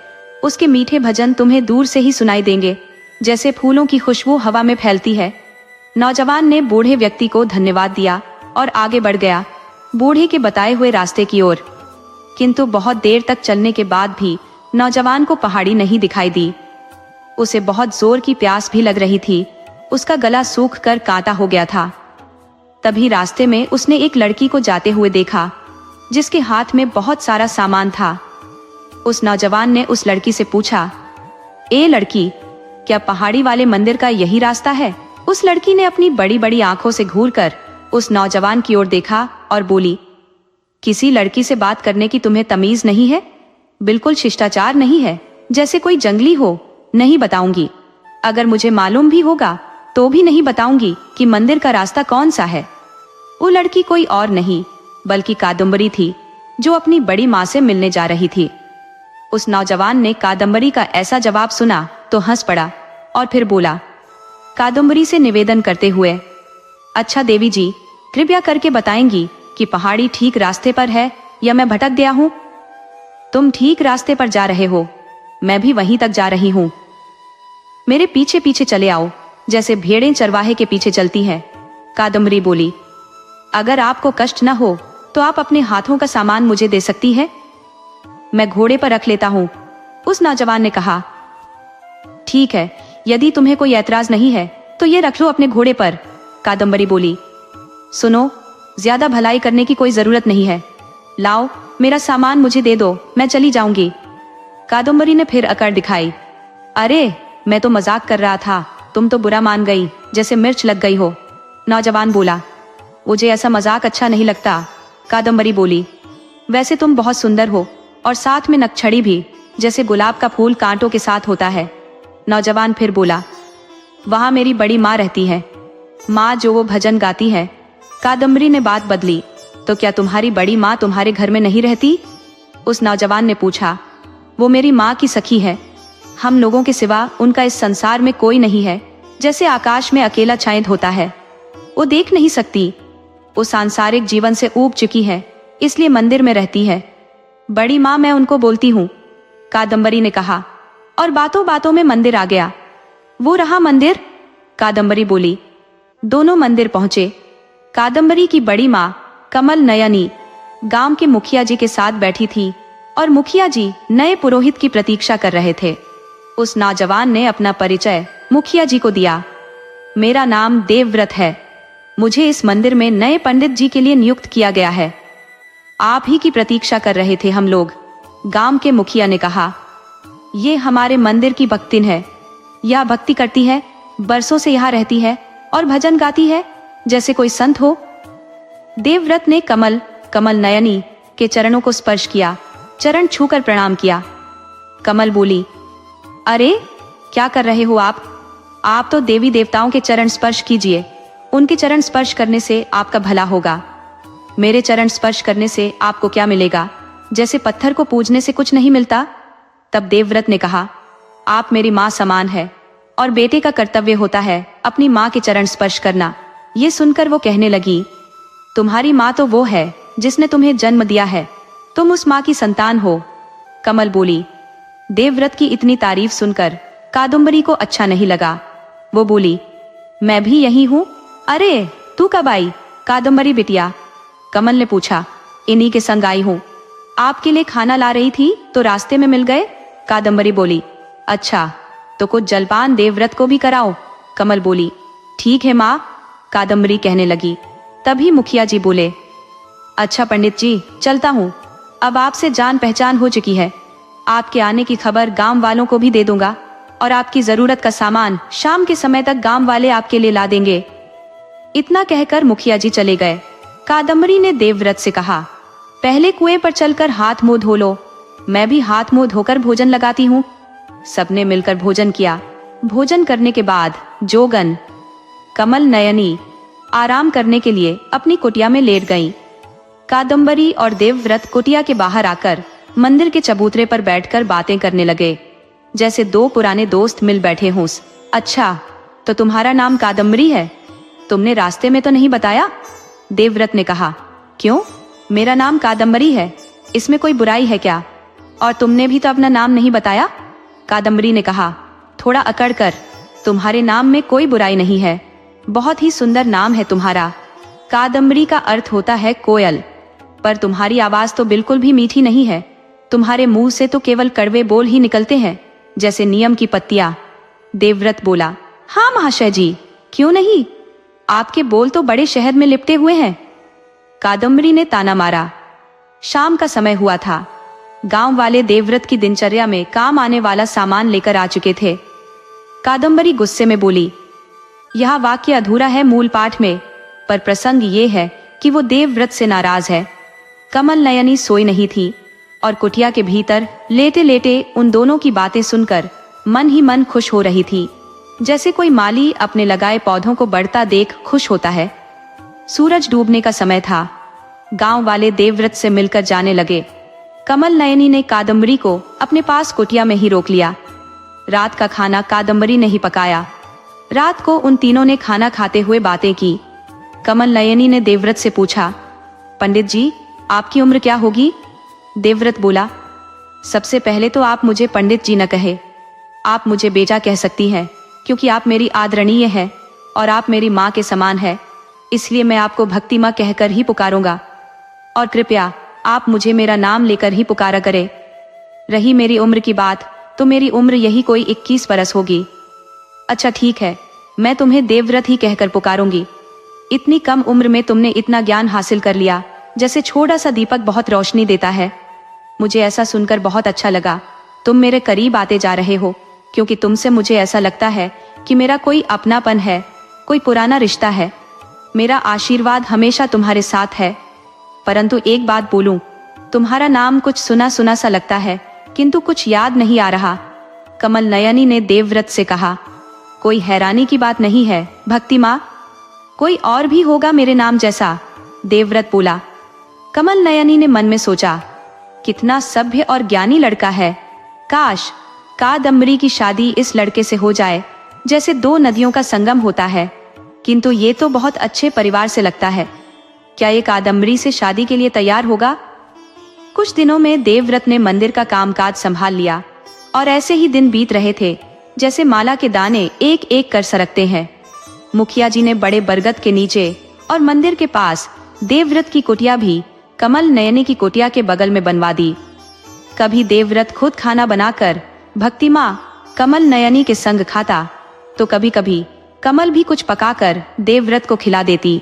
उसके मीठे भजन तुम्हें दूर से ही सुनाई देंगे, जैसे फूलों की खुशबू हवा में फैलती है। नौजवान ने बूढ़े व्यक्ति को धन्यवाद दिया और आगे बढ़ गया बूढ़े के बताए हुए रास्ते की ओर। किंतु बहुत देर तक चलने के बाद भी नौजवान को पहाड़ी नहीं दिखाई दी। उसे बहुत जोर की प्यास भी लग रही थी। उसका गला सूख कर कांटा हो गया था। तभी रास्ते में उसने एक लड़की को जाते हुए देखा, जिसके हाथ में बहुत सारा सामान था। उस नौजवान ने उस लड़की से पूछा, ए लड़की, क्या पहाड़ी वाले मंदिर का यही रास्ता है? उस लड़की ने अपनी बड़ी बड़ी आंखों से घूरकर उस नौजवान की ओर देखा और बोली, किसी लड़की से बात करने की तुम्हें तमीज नहीं है? बिल्कुल शिष्टाचार नहीं है, जैसे कोई जंगली हो। नहीं बताऊंगी, अगर मुझे मालूम भी होगा तो भी नहीं बताऊंगी कि मंदिर का रास्ता कौन सा है। वो लड़की कोई और नहीं बल्कि कादम्बरी थी, जो अपनी बड़ी माँ से मिलने जा रही थी। उस नौजवान ने कादम्बरी का ऐसा जवाब सुना तो हंस पड़ा और फिर बोला, कादम्बरी से निवेदन करते हुए, अच्छा देवी जी, कृपया करके बताएंगी कि पहाड़ी ठीक रास्ते पर है या मैं भटक गया हूँ? तुम ठीक रास्ते पर जा रहे हो, मैं भी वहीं तक जा रही हूँ। मेरे पीछे पीछे चले आओ, जैसे भेड़ें चरवाहे के पीछे चलती हैं, कादम्बरी बोली। अगर आपको कष्ट न हो तो आप अपने हाथों का सामान मुझे दे सकती है, मैं घोड़े पर रख लेता हूँ, उस नौजवान ने कहा। ठीक है, यदि तुम्हें कोई ऐतराज नहीं है तो ये रख लो अपने घोड़े पर, कादम्बरी बोली। सुनो, ज्यादा भलाई करने की कोई जरूरत नहीं है। लाओ, मेरा सामान मुझे दे दो, मैं चली जाऊंगी। कादम्बरी ने फिर अकड़ दिखाई। अरे, मैं तो मजाक कर रहा था, तुम तो बुरा मान गई, जैसे मिर्च लग गई हो, नौजवान बोला। मुझे ऐसा मजाक अच्छा नहीं लगता, कादम्बरी बोली। वैसे तुम बहुत सुंदर हो और साथ में नकछड़ी भी, जैसे गुलाब का फूल कांटों के साथ होता है, नौजवान फिर बोला। वहां मेरी बड़ी माँ रहती है, माँ जो वो भजन गाती है। कादम्बरी ने बात बदली। तो क्या तुम्हारी बड़ी माँ तुम्हारे घर में नहीं रहती? उस नौजवान ने पूछा। वो मेरी माँ की सखी है। हम लोगों के सिवा उनका इस संसार में कोई नहीं है। जैसे आकाश में अकेला चांद होता है, वो देख नहीं सकती। वो सांसारिक जीवन से ऊब चुकी है, इसलिए मंदिर में रहती है। बड़ी माँ मैं उनको बोलती हूँ, कादम्बरी ने कहा, और बातों बातों में मंदिर आ गया। वो रहा मंदिर, कादम्बरी बोली। दोनों मंदिर पहुंचे। कादम्बरी की बड़ी माँ कमल नयनी गांव के मुखिया जी के साथ बैठी थी और मुखिया जी नए पुरोहित की प्रतीक्षा कर रहे थे। उस नौजवान ने अपना परिचय मुखिया जी को दिया। मेरा नाम देवव्रत है। मुझे इस मंदिर में नए पंडित जी के लिए नियुक्त किया गया है। आप ही की प्रतीक्षा कर रहे थे हम लोग, गांव के मुखिया ने कहा। ये हमारे मंदिर की भक्तिन है। यह भक्ति करती है, बरसों से यहाँ रहती है और भजन गाती है जैसे कोई संत हो। देवव्रत ने कमल नयनी के चरणों को स्पर्श किया, चरण छूकर प्रणाम किया। कमल बोली, अरे क्या कर रहे हो आप तो देवी देवताओं के चरण स्पर्श कीजिए। उनके चरण स्पर्श करने से आपका भला होगा। मेरे चरण स्पर्श करने से आपको क्या मिलेगा? जैसे पत्थर को पूजने से कुछ नहीं मिलता। तब देवव्रत ने कहा, आप मेरी माँ समान है और बेटे का कर्तव्य होता है अपनी माँ के चरण स्पर्श करना। ये सुनकर वो कहने लगी, तुम्हारी माँ तो वो है जिसने तुम्हें जन्म दिया है, तुम उस माँ की संतान हो। कमल बोली। देवव्रत की इतनी तारीफ सुनकर कादम्बरी को अच्छा नहीं लगा। वो बोली, मैं भी यही हूँ। अरे तू कब आई कादम्बरी बिटिया? कमल ने पूछा। इन्हीं के संग आई हूँ। आपके लिए खाना ला रही थी तो रास्ते में मिल गए, कादम्बरी बोली। अच्छा तो कुछ जलपान देवव्रत को भी कराओ, कमल बोली। ठीक है माँ, कादम्बरी कहने लगी। तभी मुखिया जी बोले, अच्छा पंडित जी चलता हूँ, अब आपसे जान पहचान हो चुकी है। आपके आने की खबर गांव वालों को भी दे दूंगा और आपकी जरूरत का सामान शाम के समय तक गांव वाले आपके लिए ला देंगे। इतना कहकर मुखिया जी चले गए। कादम्बरी ने देवव्रत से कहा, पहले कुएं पर चलकर हाथ मुंह धो लो, मैं भी हाथ मुंह धोकर भोजन लगाती हूँ। सबने मिलकर भोजन किया। भोजन करने के बाद जोगन कमल नयनी आराम करने के लिए अपनी कुटिया में लेट गईं। कादम्बरी और देवव्रत कुटिया के बाहर आकर मंदिर के चबूतरे पर बैठकर बातें करने लगे, जैसे दो पुराने दोस्त मिल बैठे हों। अच्छा तो तुम्हारा नाम कादम्बरी है? तुमने रास्ते में तो नहीं बताया, देवव्रत ने कहा। क्यों, मेरा नाम कादम्बरी है, इसमें कोई बुराई है क्या? और तुमने भी तो अपना नाम नहीं बताया, कादम्बरी ने कहा थोड़ा अकड़ कर। तुम्हारे नाम में कोई बुराई नहीं है, बहुत ही सुंदर नाम है तुम्हारा। कादम्बरी का अर्थ होता है कोयल, पर तुम्हारी आवाज तो बिल्कुल भी मीठी नहीं है। तुम्हारे मुंह से तो केवल कड़वे बोल ही निकलते हैं, जैसे नीम की पत्तियां। देवव्रत बोला, हाँ महाशय जी, क्यों नहीं, आपके बोल तो बड़े शहद में लिपटे हुए हैं। कादम्बरी ने ताना मारा। शाम का समय हुआ था। गांव वाले देवव्रत की दिनचर्या में काम आने वाला सामान लेकर आ चुके थे। कादम्बरी गुस्से में बोली, यह वाक्य अधूरा है मूल पाठ में, पर प्रसंग ये है कि वो देवव्रत से नाराज है। कमल नयनी सोई नहीं थी और कुटिया के भीतर लेटे लेटे उन दोनों की बातें सुनकर मन ही मन खुश हो रही थी, जैसे कोई माली अपने लगाए पौधों को बढ़ता देख खुश होता है। सूरज डूबने का समय था। गांव वाले देवव्रत से मिलकर जाने लगे। कमल नयनी ने कादम्बरी को अपने पास कुटिया में ही रोक लिया। रात का खाना कादम्बरी ने ही पकाया। रात को उन तीनों ने खाना खाते हुए बातें की। कमल नयनी ने देवव्रत से पूछा, पंडित जी आपकी उम्र क्या होगी? देवव्रत बोला, सबसे पहले तो आप मुझे पंडित जी न कहे, आप मुझे बेटा कह सकती हैं, क्योंकि आप मेरी आदरणीय है और आप मेरी माँ के समान है, इसलिए मैं आपको भक्ति माँ कहकर ही पुकारूंगा। और कृपया आप मुझे मेरा नाम लेकर ही पुकारा करें। रही मेरी उम्र की बात, तो मेरी उम्र यही कोई 21 बरस होगी। अच्छा ठीक है, मैं तुम्हें देवव्रत ही कहकर पुकारूंगी। इतनी कम उम्र में तुमने इतना ज्ञान हासिल कर लिया, जैसे छोटा सा दीपक बहुत रोशनी देता है। मुझे ऐसा सुनकर बहुत अच्छा लगा। तुम मेरे करीब आते जा रहे हो, क्योंकि तुमसे मुझे ऐसा लगता है कि मेरा कोई अपनापन है, कोई पुराना रिश्ता है। मेरा आशीर्वाद हमेशा तुम्हारे साथ है। परंतु एक बात बोलूं, तुम्हारा नाम कुछ सुना सुना सा लगता है, किंतु कुछ याद नहीं आ रहा। कमल नयनी ने देवव्रत से कहा, कोई हैरानी की बात नहीं है भक्ति माँ, कोई और भी होगा मेरे नाम जैसा, देवव्रत बोला। कमल नयनी ने मन में सोचा, कितना सभ्य और ज्ञानी लड़का है। काश कादम्बरी की शादी इस लड़के से हो जाए जैसे दो नदियों का संगम होता है, किंतु ये तो बहुत अच्छे परिवार से लगता है। क्या ये कादम्बरी से शादी के लिए तैयार होगा? कुछ दिनों में देवव्रत ने मंदिर का कामकाज संभाल लिया और ऐसे ही दिन बीत रहे थे जैसे माला के दाने एक एक कर सरकते हैं। मुखिया जी ने बड़े बरगद के नीचे और मंदिर के पास देवव्रत की कुटिया भी कमल नयनी की कुटिया के बगल में बनवा दी। कभी देवव्रत खुद खाना बनाकर भक्ति माँ कमल नयनी के संग खाता, तो कभी कभी कमल भी कुछ पकाकर देवव्रत को खिला देती।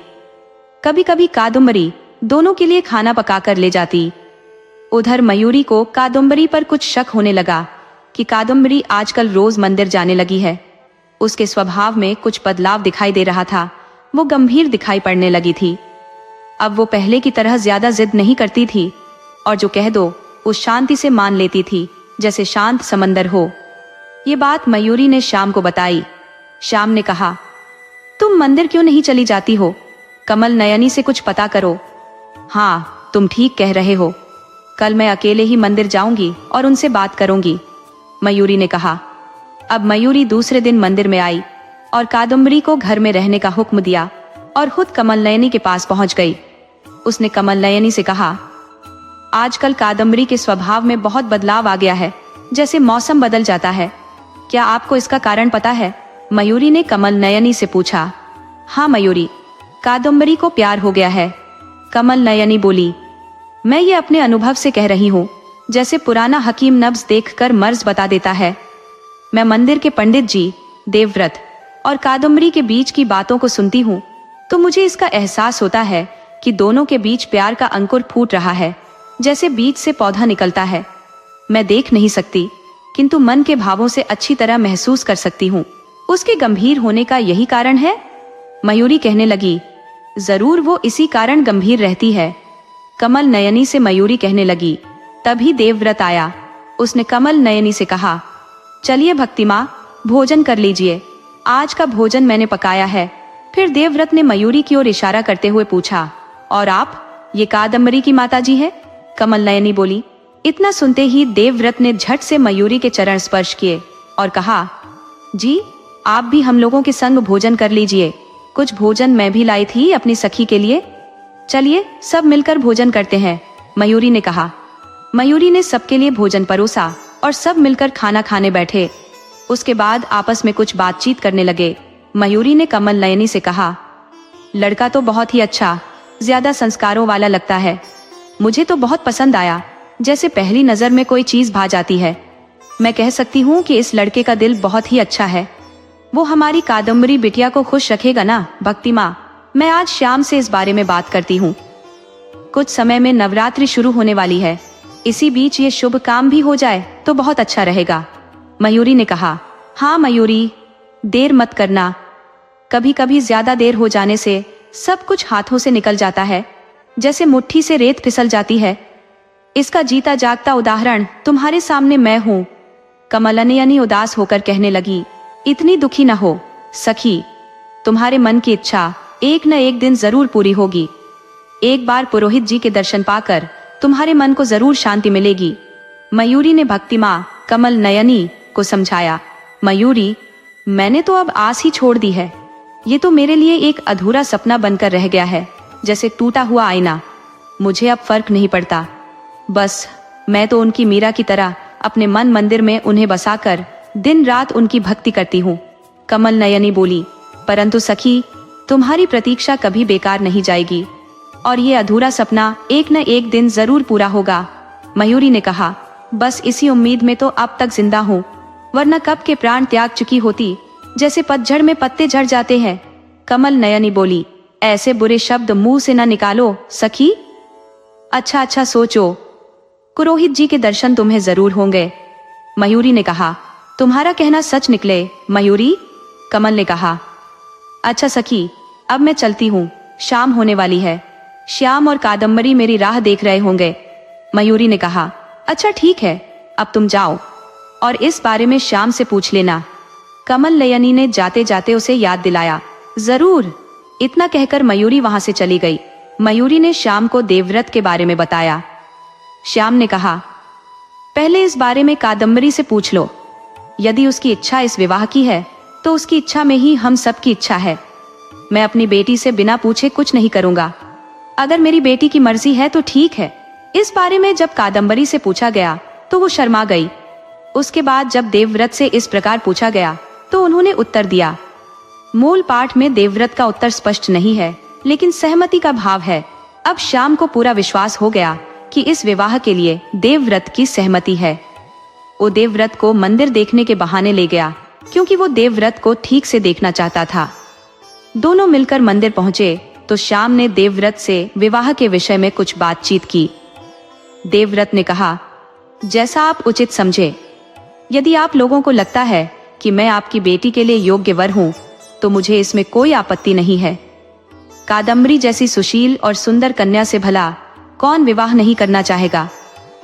कभी कभी कादम्बरी दोनों के लिए खाना पकाकर ले जाती। उधर मयूरी को कादम्बरी पर कुछ शक होने लगा कि कादम्बरी आजकल रोज मंदिर जाने लगी है। उसके स्वभाव में कुछ बदलाव दिखाई दे रहा था। वो गंभीर दिखाई पड़ने लगी थी। अब वो पहले की तरह ज्यादा जिद नहीं करती थी और जो कह दो वो शांति से मान लेती थी, जैसे शांत समंदर हो। ये बात मयूरी ने श्याम को बताई। श्याम ने कहा, तुम मंदिर क्यों नहीं चली जाती हो? कमल नयनी से कुछ पता करो। हाँ, तुम ठीक कह रहे हो। कल मैं अकेले ही मंदिर जाऊंगी और उनसे बात करूंगी, मयूरी ने कहा। अब मयूरी दूसरे दिन मंदिर में आई और कादम्बरी को घर में रहने का हुक्म दिया और खुद कमल नयनी के पास पहुंच गई। उसने कमल नयनी से कहा, आजकल कादम्बरी के स्वभाव में बहुत बदलाव आ गया है, जैसे मौसम बदल जाता है। क्या आपको इसका कारण पता है? मयूरी ने कमल नयनी से पूछा। हाँ मयूरी, कादम्बरी को प्यार हो गया है, कमल नयनी बोली। मैं ये अपने अनुभव से कह रही हूँ, जैसे पुराना हकीम नब्ज देखकर मर्ज बता देता है। मैं मंदिर के पंडित जी, देवव्रत और कादम्बरी के बीच की बातों को सुनती हूँ तो मुझे इसका एहसास होता है कि दोनों के बीच प्यार का अंकुर फूट रहा है, जैसे बीज से पौधा निकलता है। मैं देख नहीं सकती, किंतु मन के भावों से अच्छी तरह महसूस कर सकती हूँ। उसके गंभीर होने का यही कारण है? मयूरी कहने लगी। जरूर वो इसी कारण गंभीर रहती है, कमल नयनी से मयूरी कहने लगी। तभी देवव्रत आया। उसने कमल नयनी से कहा, चलिए भक्ति माँ, भोजन कर लीजिए, आज का भोजन मैंने पकाया है। फिर देवव्रत ने मयूरी की ओर इशारा करते हुए पूछा, और आप ये कादम्बरी की माता जी है? कमल नयनी बोली। इतना सुनते ही देवव्रत ने झट से मयूरी के चरण स्पर्श किए और कहा, जी आप भी हम लोगों के संग भोजन कर लीजिए। कुछ भोजन मैं भी लाई थी अपनी सखी के लिए। चलिए सब मिलकर भोजन करते हैं, मयूरी ने कहा। मयूरी ने सबके लिए भोजन परोसा और सब मिलकर खाना खाने बैठे। उसके बाद आपस में कुछ बातचीत करने लगे। मयूरी ने कमल नयनी से कहा, लड़का तो बहुत ही अच्छा, ज्यादा संस्कारों वाला लगता है। मुझे तो बहुत पसंद आया, जैसे पहली नजर में कोई चीज भा जाती है। मैं कह सकती हूँ कि इस लड़के का दिल बहुत ही अच्छा है। वो हमारी कादम्बरी बिटिया को खुश रखेगा ना भक्ति माँ? मैं आज शाम से इस बारे में बात करती हूँ। कुछ समय में नवरात्रि शुरू होने वाली है, इसी बीच ये शुभ काम भी हो जाए तो बहुत अच्छा रहेगा, मयूरी ने कहा। हाँ मयूरी, देर मत करना। कभी कभी ज्यादा देर हो जाने से सब कुछ हाथों से निकल जाता है, जैसे मुट्ठी से रेत फिसल जाती है। इसका जीता जागता उदाहरण तुम्हारे सामने मैं हूँ, कमल नयनी उदास होकर कहने लगी। इतनी दुखी न हो सखी, तुम्हारे मन की इच्छा एक न एक दिन जरूर पूरी होगी। एक बार पुरोहित जी के दर्शन पाकर तुम्हारे मन को जरूर शांति मिलेगी, मयूरी ने भक्ति माँ कमल नयनी को समझाया। मयूरी, मैंने तो अब आस ही छोड़ दी है। ये तो मेरे लिए एक अधूरा सपना बनकर रह गया है, जैसे टूटा हुआ आईना। मुझे अब फर्क नहीं पड़ता। बस मैं तो उनकी मीरा की तरह अपने मन मंदिर में उन्हें बसाकर दिन रात उनकी भक्ति करती हूँ, कमल नयनी बोली। परंतु सखी, तुम्हारी प्रतीक्षा कभी बेकार नहीं जाएगी और ये अधूरा सपना एक न एक दिन जरूर पूरा होगा, मयूरी ने कहा। बस इसी उम्मीद में तो अब तक जिंदा हूँ, वरना कब के प्राण त्याग चुकी होती, जैसे पतझड़ में पत्ते झड़ जाते हैं, कमल नयनी बोली। ऐसे बुरे शब्द मुंह से न निकालो सखी। अच्छा अच्छा सोचो, पुरोहित जी के दर्शन तुम्हें जरूर होंगे, मयूरी ने कहा। तुम्हारा कहना सच निकले मयूरी, कमल ने कहा। अच्छा सखी, अब मैं चलती हूँ, शाम होने वाली है। श्याम और कादम्बरी मेरी राह देख रहे होंगे, मयूरी ने कहा। अच्छा ठीक है, अब तुम जाओ और इस बारे में श्याम से पूछ लेना, कमल नयनी ने जाते जाते उसे याद दिलाया। जरूर, इतना कहकर मयूरी वहां से चली गई। मयूरी ने श्याम को देवव्रत के बारे में बताया। श्याम ने कहा, पहले इस बारे में कादम्बरी से पूछ लो। यदि उसकी इच्छा इस विवाह की है तो उसकी इच्छा में ही हम सबकी इच्छा है। मैं अपनी बेटी से बिना पूछे कुछ नहीं करूंगा। अगर मेरी बेटी की मर्जी है तो ठीक है। इस बारे में जब कादम्बरी से पूछा गया तो वो शर्मा गई। उसके बाद जब देवव्रत से इस प्रकार पूछा गया तो उन्होंने उत्तर दिया। मूल पाठ में देवव्रत का उत्तर स्पष्ट नहीं है, लेकिन सहमति का भाव है। अब श्याम को पूरा विश्वास हो गया कि इस विवाह के लिए देवव्रत की सहमति है। वो देवव्रत को मंदिर देखने के बहाने ले गया, क्योंकि वो देवव्रत को ठीक से देखना चाहता था। दोनों मिलकर मंदिर पहुंचे तो श्याम ने देवव्रत से विवाह के विषय में कुछ बातचीत की। देवव्रत ने कहा, जैसा आप उचित समझे। यदि आप लोगों को लगता है कि मैं आपकी बेटी के लिए योग्य वर हूं तो मुझे इसमें कोई आपत्ति नहीं है। कादम्बरी जैसी सुशील और सुंदर कन्या से भला कौन विवाह नहीं करना चाहेगा,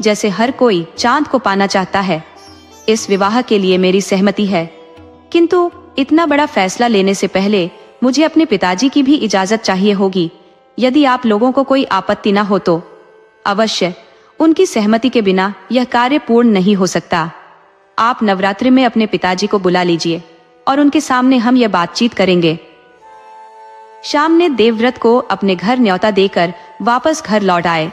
जैसे हर कोई चांद को पाना चाहता है। इस विवाह के लिए मेरी सहमति है, किंतु इतना बड़ा फैसला लेने से पहले मुझे अपने पिताजी की भी इजाजत चाहिए होगी। यदि आप लोगों को कोई आपत्ति न हो तो अवश्य उनकी सहमति के बिना यह कार्य पूर्ण नहीं हो सकता। आप नवरात्रि में अपने पिताजी को बुला लीजिए और उनके सामने हम यह बातचीत करेंगे। श्याम ने देवव्रत को अपने घर न्योता देकर वापस घर लौट आए।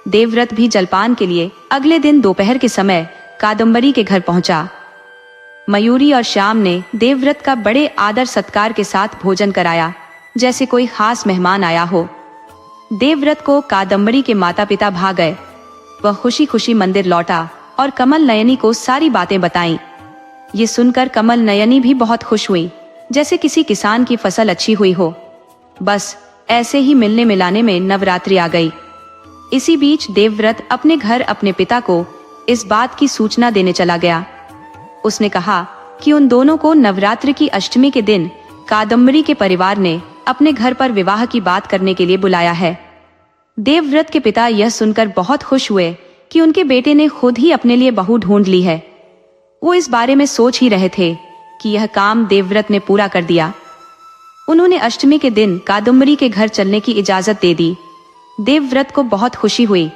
देवव्रत भी जलपान के लिए अगले दिन दोपहर के समय कादम्बरी के घर पहुंचा। मयूरी और श्याम ने देवव्रत का बड़े आदर सत्कार के साथ भोजन कराया, जैसे कोई खास मेहमान आया हो। देवव्रत को कादम्बरी के माता पिता भा गए। वह खुशी खुशी मंदिर लौटा और कमल नयनी को सारी बातें बताईं। ये सुनकर कमल नयनी भी बहुत खुश हुई, जैसे किसी किसान की फसल अच्छी हुई हो। बस ऐसे ही मिलने मिलाने में नवरात्रि आ गई। इसी बीच देवव्रत अपने घर अपने पिता को इस बात की सूचना देने चला गया। उसने कहा कि उन दोनों को नवरात्रि की अष्टमी के दिन कादम्बरी के परिवार ने अपने घर पर विवाह की बात करने के लिए बुलाया है। देवव्रत के पिता यह सुनकर बहुत खुश हुए कि उनके बेटे ने खुद ही अपने लिए बहू ढूंढ ली है। वो इस बारे में सोच ही रहे थे कि यह काम देवव्रत ने पूरा कर दिया। उन्होंने अष्टमी के दिन कादम्बरी के घर चलने की इजाजत दे दी। देवव्रत को बहुत खुशी हुई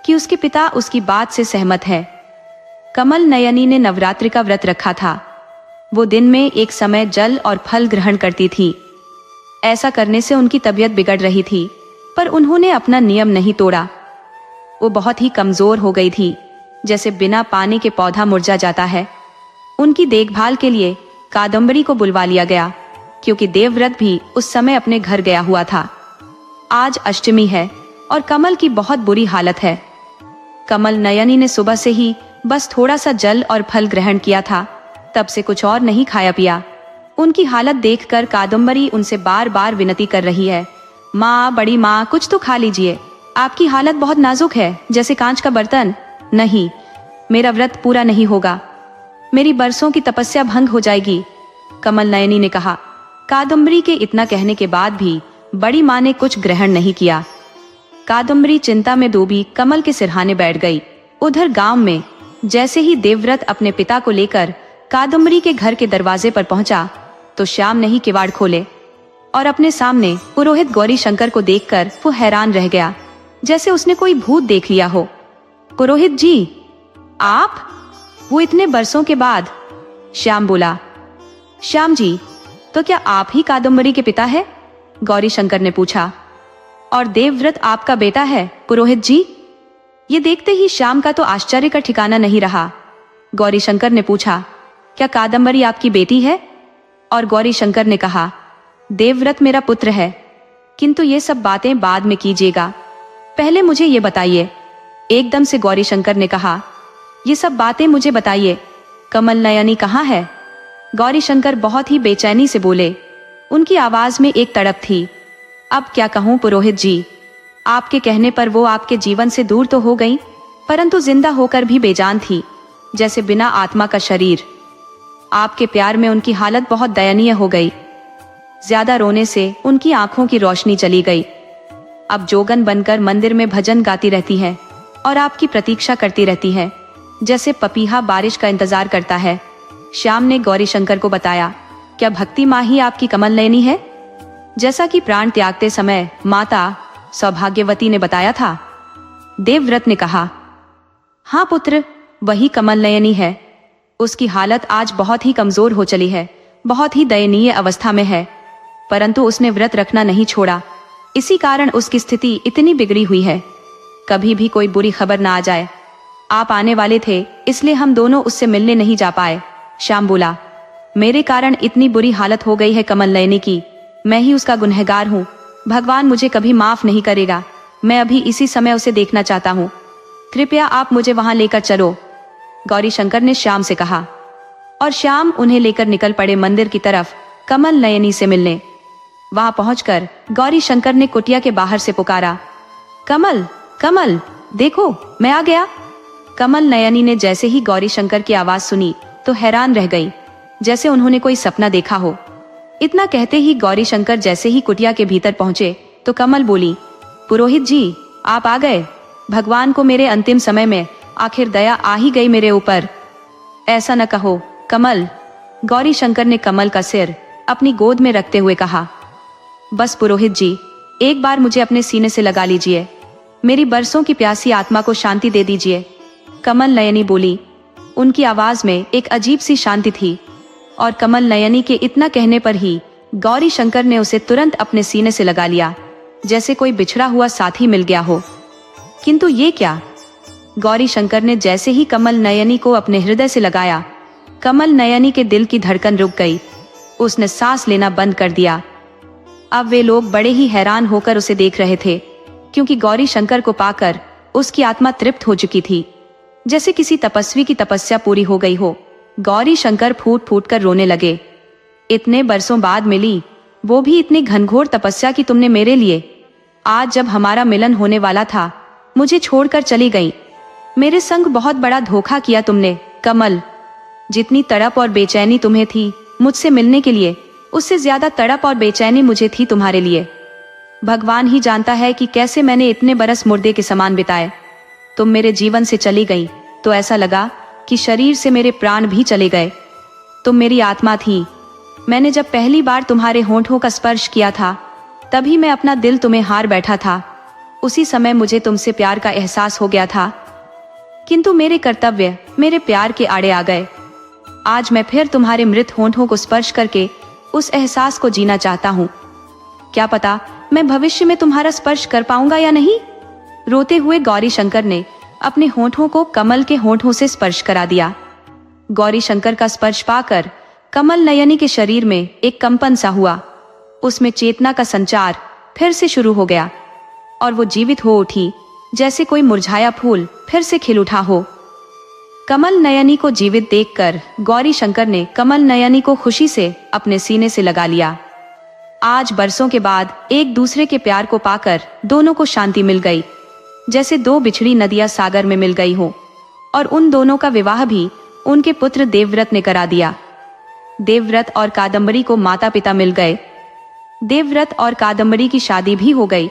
कि उसके पिता उसकी बात से सहमत है। कमल नयनी ने नवरात्रि का व्रत रखा था। वो दिन में एक समय जल और फल ग्रहण करती थी। ऐसा करने से उनकी तबीयत बिगड़ रही थी, पर उन्होंने अपना नियम नहीं तोड़ा। वो बहुत ही कमजोर हो गई थी, जैसे बिना पानी के पौधा मुरझा जाता है। उनकी देखभाल के लिए कादम्बरी को बुलवा लिया गया, क्योंकि देवव्रत भी उस समय अपने घर गया हुआ था। आज अष्टमी है और कमल की बहुत बुरी हालत है। कमल नयनी ने सुबह से ही बस थोड़ा सा जल और फल ग्रहण किया था, तब से कुछ और नहीं खाया पिया। उनकी हालत देखकर कादम्बरी उनसे बार बार विनती कर रही है, माँ, बड़ी माँ, कुछ तो खा लीजिए। आपकी हालत बहुत नाजुक है, जैसे कांच का बर्तन। नहीं, मेरा व्रत पूरा नहीं होगा, मेरी बरसों की तपस्या भंग हो जाएगी, कमल नयनी ने कहा। कादम्बरी के इतना कहने के बाद भी बड़ी माँ ने कुछ ग्रहण नहीं किया। कादम्बरी चिंता में डूबी कमल के सिरहाने बैठ गई। उधर गांव में जैसे ही देवव्रत अपने पिता को लेकर कादम्बरी के घर के दरवाजे पर पहुंचा तो श्याम ने ही किवाड़ खोले और अपने सामने पुरोहित गौरी शंकर को देखकर वो हैरान रह गया, जैसे उसने कोई भूत देख लिया हो। पुरोहित जी, आप? वो इतने बरसों के बाद? श्याम बोला। श्याम जी, तो क्या आप ही कादम्बरी के पिता है? गौरी शंकर ने पूछा। और देवव्रत आपका बेटा है, पुरोहित जी? ये देखते ही श्याम का तो आश्चर्य का ठिकाना नहीं रहा। गौरी शंकर ने पूछा, क्या कादम्बरी आपकी बेटी है? और गौरी शंकर ने कहा, देवव्रत मेरा पुत्र है, किंतु ये सब बातें बाद में कीजिएगा, पहले मुझे ये बताइए। एकदम से गौरी शंकर ने कहा, ये सब बातें मुझे बताइए, कमल नयनी कहाँ है? गौरी शंकर बहुत ही बेचैनी से बोले। उनकी आवाज में एक तड़प थी। अब क्या कहूँ पुरोहित जी, आपके कहने पर वो आपके जीवन से दूर तो हो गई, परंतु जिंदा होकर भी बेजान थी, जैसे बिना आत्मा का शरीर। आपके प्यार में उनकी हालत बहुत दयनीय हो गई। ज्यादा रोने से उनकी आंखों की रोशनी चली गई। अब जोगन बनकर मंदिर में भजन गाती रहती है और आपकी प्रतीक्षा करती रहती है, जैसे पपीहा बारिश का इंतजार करता है। श्याम ने गौरी शंकर को बताया, क्या भक्ति माँ ही आपकी कमल नयनी है? जैसा कि प्राण त्यागते समय माता सौभाग्यवती ने बताया था। देवव्रत ने कहा, हाँ पुत्र, वही कमल नयनी है। उसकी हालत आज बहुत ही कमजोर हो चली है, बहुत ही दयनीय अवस्था में है, परंतु उसने व्रत रखना नहीं छोड़ा। इसी कारण उसकी स्थिति इतनी बिगड़ी हुई है। कभी भी कोई बुरी खबर ना आ जाए। आप आने वाले थे, इसलिए हम दोनों उससे मिलने नहीं जा पाए। श्याम बोला, मेरे कारण इतनी बुरी हालत हो गई है कमल नयनी की। मैं ही उसका गुनहगार हूँ। भगवान मुझे कभी माफ नहीं करेगा। मैं अभी इसी समय उसे देखना चाहता हूँ। कृपया आप मुझे वहां लेकर चलो, गौरी शंकर ने श्याम से कहा। और श्याम उन्हें लेकर निकल पड़े मंदिर की तरफ कमल नयनी से मिलने। वहां पहुंचकर गौरी शंकर ने कुटिया के बाहर से पुकारा, कमल, कमल, देखो मैं आ गया। कमल नयनी ने जैसे ही गौरी शंकर की आवाज सुनी तो हैरान रह गई, जैसे उन्होंने कोई सपना देखा हो। इतना कहते ही गौरी शंकर जैसे ही कुटिया के भीतर पहुंचे तो कमल बोली, पुरोहित जी, आप आ गए। भगवान को मेरे अंतिम समय में आखिर दया आ ही गई मेरे ऊपर। ऐसा न कहो कमल, गौरी शंकर ने कमल का सिर अपनी गोद में रखते हुए कहा। बस पुरोहित जी, एक बार मुझे अपने सीने से लगा लीजिए। मेरी बरसों की प्यासी आत्मा को शांति दे दीजिए, कमल नयनी बोली। उनकी आवाज में एक अजीब सी शांति थी और कमल नयनी के इतना कहने पर ही गौरी शंकर ने उसे तुरंत अपने सीने से लगा लिया, जैसे कोई बिछड़ा हुआ साथी मिल गया हो। किंतु ये क्या? गौरी शंकर ने जैसे ही कमल नयनी को अपने हृदय से लगाया, कमल नयनी के दिल की धड़कन रुक गई। उसने सांस लेना बंद कर दिया। अब वे लोग बड़े ही हैरान होकर उसे देख रहे थे, क्योंकि गौरी शंकर को पाकर उसकी आत्मा तृप्त हो चुकी थी, जैसे किसी तपस्वी की तपस्या पूरी हो गई हो। गौरी शंकर फूट फूट कर रोने लगे। इतने बरसों बाद मिली, वो भी इतनी घनघोर तपस्या की तुमने मेरे लिए। आज जब हमारा मिलन होने वाला था, मुझे छोड़कर चली गई। मेरे संग बहुत बड़ा धोखा किया तुमने कमल। जितनी तड़प और बेचैनी तुम्हें थी मुझसे मिलने के लिए, उससे ज्यादा तड़प और बेचैनी मुझे थी तुम्हारे लिए। भगवान ही जानता है कि कैसे मैंने इतने बरस मुर्दे के समान बिताए। तुम मेरे जीवन से चली गई तो ऐसा लगा कि शरीर से मेरे प्राण भी चले गए। तुम मेरी आत्मा थी। मैंने जब पहली बार तुम्हारे होंठों का स्पर्श किया था, तभी मैं अपना दिल तुम्हें हार बैठा था। उसी समय मुझे तुमसे प्यार का एहसास हो गया था, किंतु मेरे कर्तव्य मेरे प्यार के आड़े आ गए। आज मैं फिर तुम्हारे मृत होंठों को स्पर्श करके उस एहसास को जीना चाहता हूँ। क्या पता मैं भविष्य में तुम्हारा स्पर्श कर पाऊंगा या नहीं। रोते हुए गौरी शंकर ने अपने होंठों को कमल के होंठों से स्पर्श करा दिया। गौरी शंकर का स्पर्श पाकर कमल नयनी के शरीर में एक कंपन सा हुआ। उसमें चेतना का संचार फिर से शुरू हो गया और वो जीवित हो उठी, जैसे कोई मुरझाया फूल फिर से खिल उठा हो। कमल नयनी को जीवित देखकर गौरी शंकर ने कमल नयनी को खुशी से अपने सीने से लगा लिया। आज बरसों के बाद एक दूसरे के प्यार को पाकर दोनों को शांति मिल गई, जैसे दो बिछड़ी नदियां सागर में मिल गई हो। और उन दोनों का विवाह भी उनके पुत्र देवव्रत ने करा दिया। देवव्रत और कादम्बरी को माता पिता मिल गए। देवव्रत और कादम्बरी की शादी भी हो गई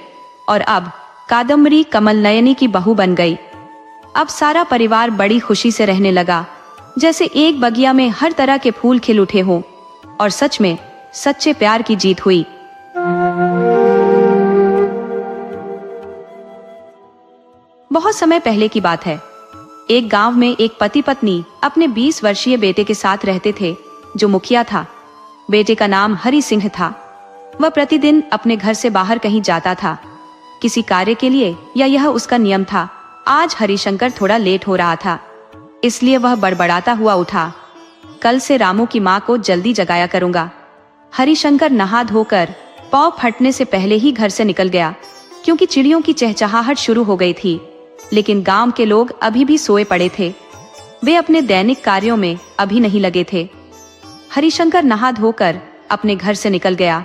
और अब कादम्बरी कमल नयनी की बहू बन गई। अब सारा परिवार बड़ी खुशी से रहने लगा, जैसे एक बगिया में हर तरह के फूल खिल उठे हों और सच में सच्चे प्यार की जीत हुई। बहुत समय पहले की बात है। एक गांव में एक पति पत्नी अपने 20 वर्षीय बेटे के साथ रहते थे, जो मुखिया था। बेटे का नाम हरि सिंह था। वह प्रतिदिन अपने घर से बाहर कहीं जाता था, किसी कार्य के लिए, या यह उसका नियम था। आज हरिशंकर थोड़ा लेट हो रहा था, इसलिए वह बड़बड़ाता हुआ उठा, कल से रामू की माँ को जल्दी जगाया करूंगा। हरिशंकर नहा धोकर पाँव फटने से पहले ही घर से निकल गया, क्योंकि चिड़ियों की चहचहाहट शुरू हो गई थी। लेकिन गांव के लोग अभी भी सोए पड़े थे। वे अपने दैनिक कार्यों में अभी नहीं लगे थे। हरिशंकर नहा धोकर अपने घर से निकल गया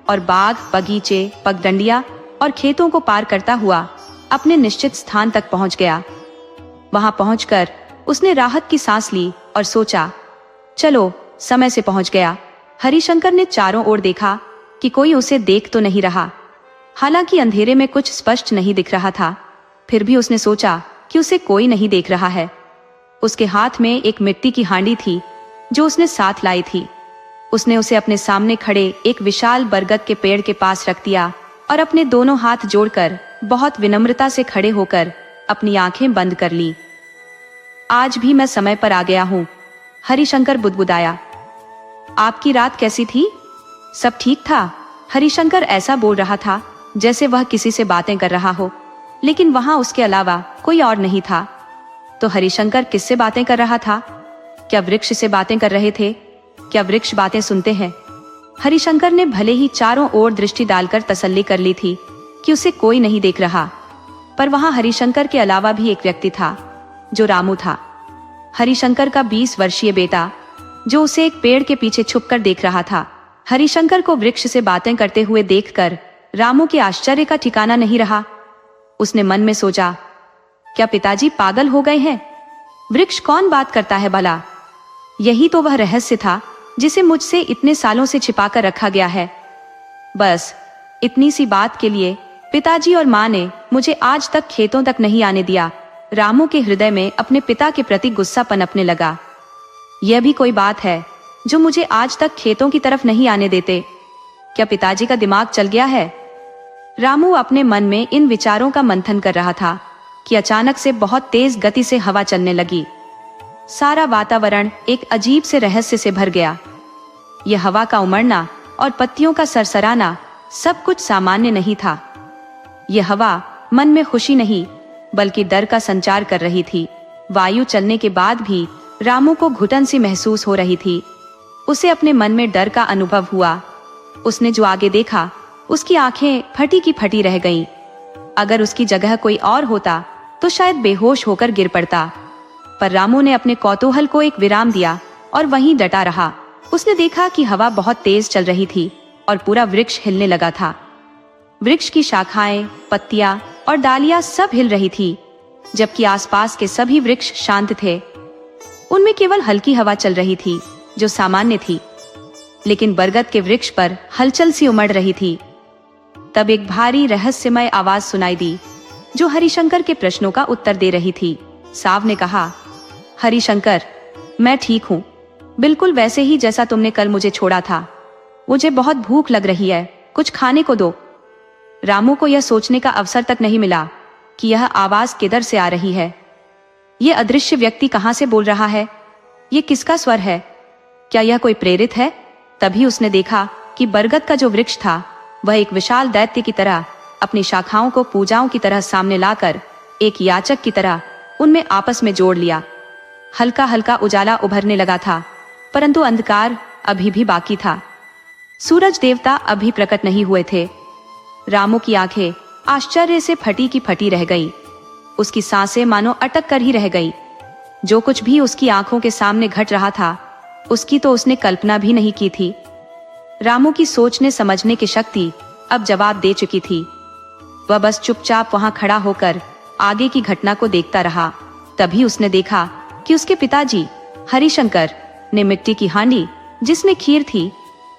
और बाग, बगीचे, पगडंडिया और खेतों को पार करता हुआ अपने निश्चित स्थान तक पहुंच गया। वहां पहुंचकर उसने राहत की सांस ली और सोचा, चलो समय से पहुंच गया। हरिशंकर ने चारों ओर देखा कि कोई उसे देख तो नहीं रहा। हालांकि अंधेरे में कुछ स्पष्ट नहीं दिख रहा था, फिर भी उसने सोचा कि उसे कोई नहीं देख रहा है। उसके हाथ में एक मिट्टी की हांडी थी, जो उसने साथ लाई थी। उसने उसे अपने सामने खड़े एक विशाल बरगद के पेड़ के पास रख दिया और अपने दोनों हाथ जोड़कर बहुत विनम्रता से खड़े होकर अपनी आंखें बंद कर ली। आज भी मैं समय पर आ गया हूँ, हरिशंकर बुदबुदाया। आपकी रात कैसी थी? सब ठीक था। हरिशंकर ऐसा बोल रहा था जैसे वह किसी से बातें कर रहा हो, लेकिन वहां उसके अलावा कोई और नहीं था। तो हरिशंकर किससे बातें कर रहा था? क्या वृक्ष से बातें कर रहे थे? क्या वृक्ष बातें सुनते हैं? हरिशंकर ने भले ही चारों ओर दृष्टि डालकर तसल्ली कर ली थी कि उसे कोई नहीं देख रहा, पर वहां हरिशंकर के अलावा भी एक व्यक्ति था, जो रामू था। हरिशंकर का 20 वर्षीय बेटा, जो उसे एक पेड़ के पीछे छुपकर देख रहा था। हरिशंकर को वृक्ष से बातें करते हुए देखकर रामू के आश्चर्य का ठिकाना नहीं रहा। उसने मन में सोचा, क्या पिताजी पागल हो गए हैं? वृक्ष कौन बात करता है भला? यही तो वह रहस्य था जिसे मुझसे इतने सालों से छिपाकर रखा गया है। बस इतनी सी बात के लिए पिताजी और माँ ने मुझे आज तक खेतों तक नहीं आने दिया। रामू के हृदय में अपने पिता के प्रति गुस्सा पनपने लगा। यह भी कोई बात है जो मुझे आज तक खेतों की तरफ नहीं आने देते? क्या पिताजी का दिमाग चल गया है? रामू अपने मन में इन विचारों का मंथन कर रहा था कि अचानक से बहुत तेज गति से हवा चलने लगी। सारा वातावरण एक अजीब से रहस्य से भर गया। यह हवा का उमड़ना और पत्तियों का सरसराना सब कुछ सामान्य नहीं था। यह हवा मन में खुशी नहीं बल्कि डर का संचार कर रही थी। वायु चलने के बाद भी रामू को घुटन सी महसूस हो रही थी। उसे अपने मन में डर का अनुभव हुआ। उसने जो आगे देखा, उसकी आंखें फटी की फटी रह गईं। अगर उसकी जगह कोई और होता तो शायद बेहोश होकर गिर पड़ता, पर रामू ने अपने कौतूहल को एक विराम दिया और वहीं डटा रहा। उसने देखा कि हवा बहुत तेज चल रही थी और पूरा वृक्ष हिलने लगा था। वृक्ष की शाखाएं, पत्तियां और डालियां सब हिल रही थी, जबकि आसपास के सभी वृक्ष शांत थे। उनमें केवल हल्की हवा चल रही थी जो सामान्य थी, लेकिन बरगद के वृक्ष पर हलचल सी उमड़ रही थी। तब एक भारी रहस्यमय आवाज सुनाई दी जो हरिशंकर के प्रश्नों का उत्तर दे रही थी। साव ने कहा, हरिशंकर, मैं ठीक हूँ, बिल्कुल वैसे ही जैसा तुमने कल मुझे छोड़ा था। मुझे बहुत भूख लग रही है, कुछ खाने को दो। रामू को यह सोचने का अवसर तक नहीं मिला कि यह आवाज किधर से आ रही है। यह अदृश्य व्यक्ति कहाँ से बोल रहा है? ये किसका स्वर है? क्या यह कोई प्रेरित है? तभी उसने देखा कि बरगद का जो वृक्ष था वह एक विशाल दैत्य की तरह अपनी शाखाओं को पूजाओं की तरह सामने लाकर एक याचक की तरह उनमें आपस में जोड़ लिया। हल्का हल्का उजाला उभरने लगा था, परंतु अंधकार अभी भी बाकी था। सूरज देवता अभी प्रकट नहीं हुए थे। रामू की आंखें आश्चर्य से फटी की फटी रह गई। उसकी सांसें मानो अटक कर ही रह गई। जो कुछ भी उसकी आंखों के सामने घट रहा था, उसकी तो उसने कल्पना भी नहीं की थी। रामू की सोचने समझने की शक्ति अब जवाब दे चुकी थी। वह बस चुपचाप वहां खड़ा होकर आगे की घटना को देखता रहा। तभी उसने देखा कि उसके पिताजी हरिशंकर ने मिट्टी की हांडी जिसमें खीर थी,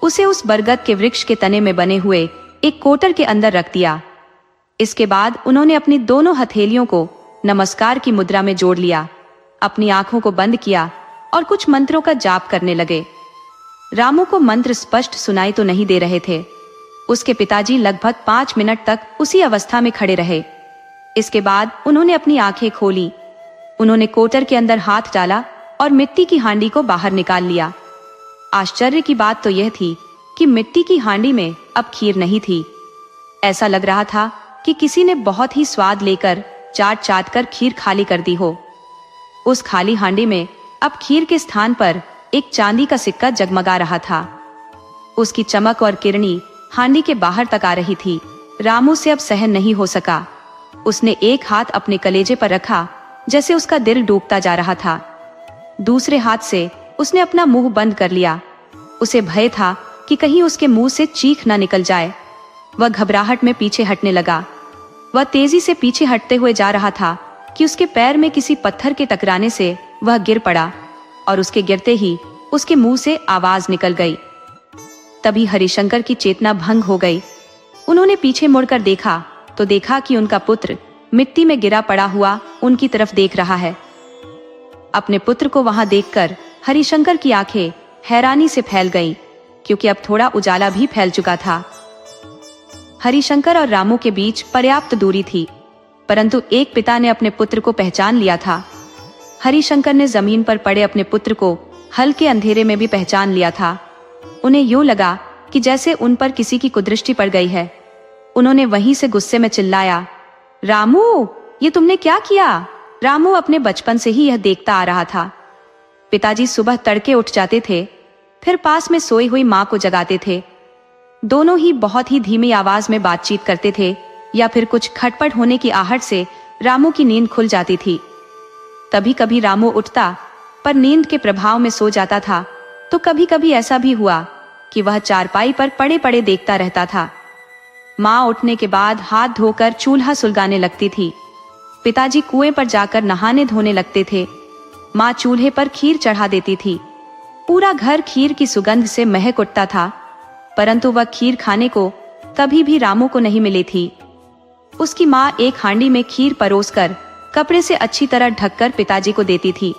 उसे उस बरगद के वृक्ष के तने में बने हुए एक कोटर के अंदर रख दिया। इसके बाद उन्होंने अपनी दोनों हथेलियों को नमस्कार की मुद्रा में जोड़ लिया, अपनी आंखों को बंद किया और कुछ मंत्रों का जाप करने लगे। रामू को मंत्र स्पष्ट सुनाई तो नहीं दे रहे थे। उसके पिताजी लगभग 5 मिनट तक उसी अवस्था में खड़े रहे। इसके बाद उन्होंने अपनी आंखें खोली। उन्होंने कोटर के अंदर हाथ डाला और मिट्टी की हांडी को बाहर निकाल लिया। आश्चर्य की बात तो यह थी कि मिट्टी की हांडी में अब खीर नहीं थी। ऐसा लग रहा था कि किसी ने बहुत ही स्वाद लेकर चाट चाट कर खीर खाली कर दी हो। उस खाली हांडी में अब खीर के स्थान पर एक चांदी का सिक्का जगमगा रहा था। उसकी चमक और किरणी हांडी के बाहर तक आ रही थी। रामू से अब सहन नहीं हो सका। उसने एक हाथ अपने कलेजे पर रखा, जैसे उसका दिल डूबता जा रहा था। दूसरे हाथ से उसने अपना मुंह बंद कर लिया। उसे भय था कि कहीं उसके मुंह से चीख ना निकल जाए। वह घबराहट में पीछे हटने लगा। वह तेजी से पीछे हटते हुए जा रहा था कि उसके पैर में किसी पत्थर के टकराने से वह गिर पड़ा और उसके गिरते ही उसके मुंह से आवाज निकल गई। तभी हरिशंकर की चेतना भंग हो गई। उन्होंने पीछे मुड़कर देखा तो देखा कि उनका पुत्र मिट्टी में गिरा पड़ा हुआ उनकी तरफ देख रहा है। अपने पुत्र को वहां देखकर हरिशंकर की आंखें हैरानी से फैल गईं। क्योंकि अब थोड़ा उजाला भी फैल चुका था। हरिशंकर और रामू के बीच पर्याप्त दूरी थी, परंतु एक पिता ने अपने पुत्र को पहचान लिया था। हरिशंकर ने जमीन पर पड़े अपने पुत्र को हल्के अंधेरे में भी पहचान लिया था। उन्हें यूं लगा कि जैसे उन पर किसी की कुदृष्टि पड़ गई है। उन्होंने वहीं से गुस्से में चिल्लाया, रामू, ये तुमने क्या किया? रामू अपने बचपन से ही यह देखता आ रहा था। पिताजी सुबह तड़के उठ जाते थे, फिर पास में सोई हुई मां को जगाते थे। दोनों ही बहुत ही धीमी आवाज में बातचीत करते थे, या फिर कुछ खटपट होने की आहट से रामू की नींद खुल जाती थी। कभी कभी रामू उठता, पर नींद के प्रभाव में सो जाता था, तो कभी कभी ऐसा भी हुआ कि वह चारपाई पर पड़े पड़े देखता रहता था। माँ उठने के बाद हाथ धोकर चूल्हा सुलगाने लगती थी। पिताजी कुएं पर जाकर नहाने धोने लगते थे। माँ चूल्हे पर खीर चढ़ा देती थी। पूरा घर खीर की सुगंध से महक उठता था, परंतु वह खीर खाने को कभी भी रामू को नहीं मिली थी। उसकी माँ एक हांडी में खीर परोसकर कपड़े से अच्छी तरह ढककर पिताजी को देती थी,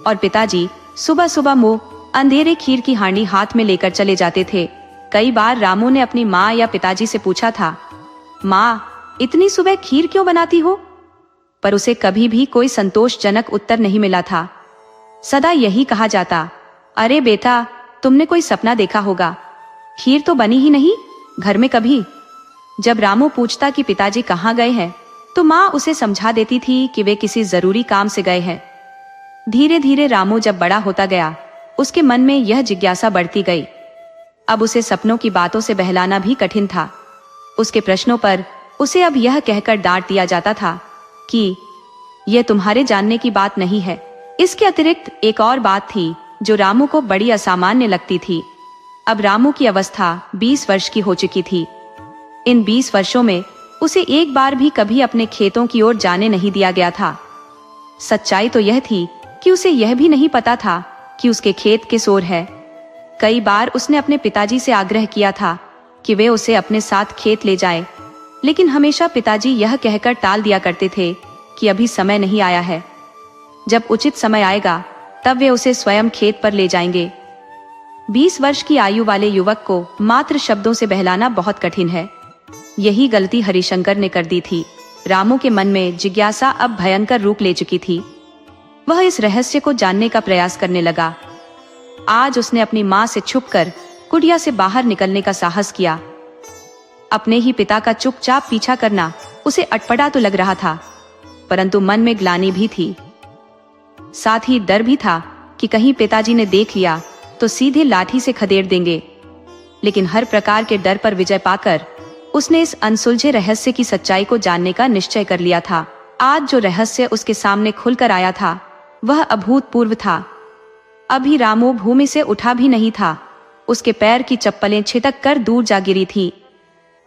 और पिताजी सुबह सुबह मुंह अंधेरे खीर की हांडी हाथ में लेकर चले जाते थे। कई बार रामू ने अपनी माँ या पिताजी से पूछा था, माँ, इतनी सुबह खीर क्यों बनाती हो? पर उसे कभी भी कोई संतोषजनक उत्तर नहीं मिला था। सदा यही कहा जाता, अरे बेटा, तुमने कोई सपना देखा होगा, खीर तो बनी ही नहीं घर में कभी। जब रामू पूछता कि पिताजी कहाँ गए हैं, तो माँ उसे समझा देती थी कि वे किसी जरूरी काम से गए हैं। धीरे धीरे रामू जब बड़ा होता गया, उसके मन में यह जिज्ञासा बढ़ती गई। अब उसे सपनों की बातों से बहलाना भी कठिन था। उसके प्रश्नों पर उसे अब यह कहकर डांट दिया जाता था कि यह तुम्हारे जानने की बात नहीं है। इसके अतिरिक्त एक और बात थी जो रामू को बड़ी असामान्य लगती थी। अब रामू की अवस्था 20 वर्ष की हो चुकी थी। इन 20 वर्षों में उसे एक बार भी कभी अपने खेतों की ओर जाने नहीं दिया गया था। सच्चाई तो यह थी कि उसे यह भी नहीं पता था कि उसके खेत किस ओर है। कई बार उसने अपने पिताजी से आग्रह किया था कि वे उसे अपने साथ खेत ले जाएं, लेकिन हमेशा पिताजी यह कहकर टाल दिया करते थे कि अभी समय नहीं आया है। जब उचित समय आएगा तब वे उसे स्वयं खेत पर ले जाएंगे। 20 वर्ष की आयु वाले युवक को मात्र शब्दों से बहलाना बहुत कठिन है। यही गलती हरिशंकर ने कर दी थी। रामू के मन में जिज्ञासा अब भयंकर रूप ले चुकी थी। वह इस रहस्य को जानने का प्रयास करने लगा। आज उसने अपनी माँ से छुपकर कुटिया से बाहर निकलने का साहस किया। अपने ही पिता का चुपचाप पीछा करना उसे अटपटा तो लग रहा था, परंतु मन में ग्लानि भी थी। साथ ही डर भी था कि कहीं पिताजी ने देख लिया तो सीधे लाठी से खदेड़ देंगे। लेकिन हर प्रकार के डर पर विजय पाकर उसने इस अनसुलझे रहस्य की सच्चाई को जानने का निश्चय कर लिया था। आज जो रहस्य उसके सामने खुलकर आया था वह अभूतपूर्व था। अभी रामू भूमि से उठा भी नहीं था। उसके पैर की चप्पलें छिटक कर दूर जा गिरी थी।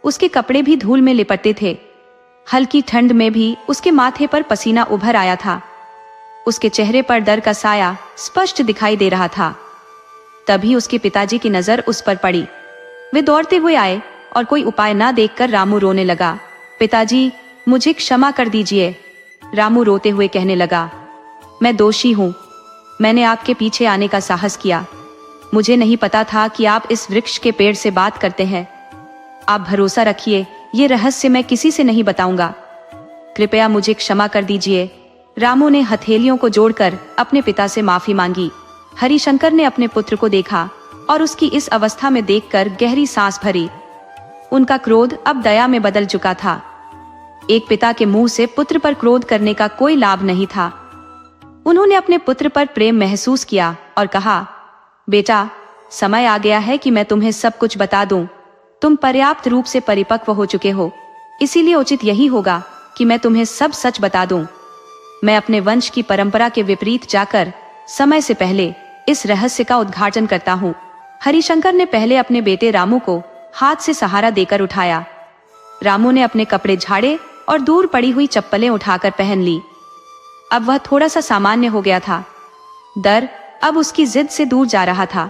उसके कपड़े भी धूल में लिपटे थे। हल्की ठंड में भी उसके माथे पर पसीना उभर आया था। उसके चेहरे पर डर का साया स्पष्ट दिखाई दे रहा था। तभी उसके पिताजी की नजर उस पर पड़ी। वे दौड़ते हुए आए और कोई उपाय ना देखकर रामू रोने लगा। पिताजी, मुझे क्षमा कर दीजिए। रामू रोते हुए कहने लगा, मैं दोषी हूँ। मैंने आपके पीछे आने का साहस किया। मुझे नहीं पता था कि आप इस वृक्ष के पेड़ से बात करते हैं। आप भरोसा रखिए, ये रहस्य मैं किसी से नहीं बताऊंगा। कृपया मुझे क्षमा कर दीजिए। रामू ने हथेलियों को जोड़कर अपने पिता से माफी मांगी। हरिशंकर ने अपने पुत्र को देखा और उसकी इस अवस्था में देखकर गहरी सांस भरी। उनका क्रोध अब दया में बदल चुका था। एक पिता के मुंह से पुत्र पर क्रोध करने का कोई लाभ नहीं था। उन्होंने अपने पुत्र पर प्रेम महसूस किया और कहा, बेटा, समय आ गया है कि मैं तुम्हें सब कुछ बता दूं। तुम पर्याप्त रूप से परिपक्व हो चुके हो, इसीलिए उचित यही होगा कि मैं तुम्हें सब सच बता दूं। मैं अपने वंश की परंपरा के विपरीत जाकर समय से पहले इस रहस्य का उद्घाटन करता हूँ। हरिशंकर ने पहले अपने बेटे रामू को हाथ से सहारा देकर उठाया। रामू ने अपने कपड़े झाड़े और दूर पड़ी हुई चप्पलें उठाकर पहन ली। अब वह थोड़ा सा सामान्य हो गया था। डर अब उसकी जिद से दूर जा रहा था।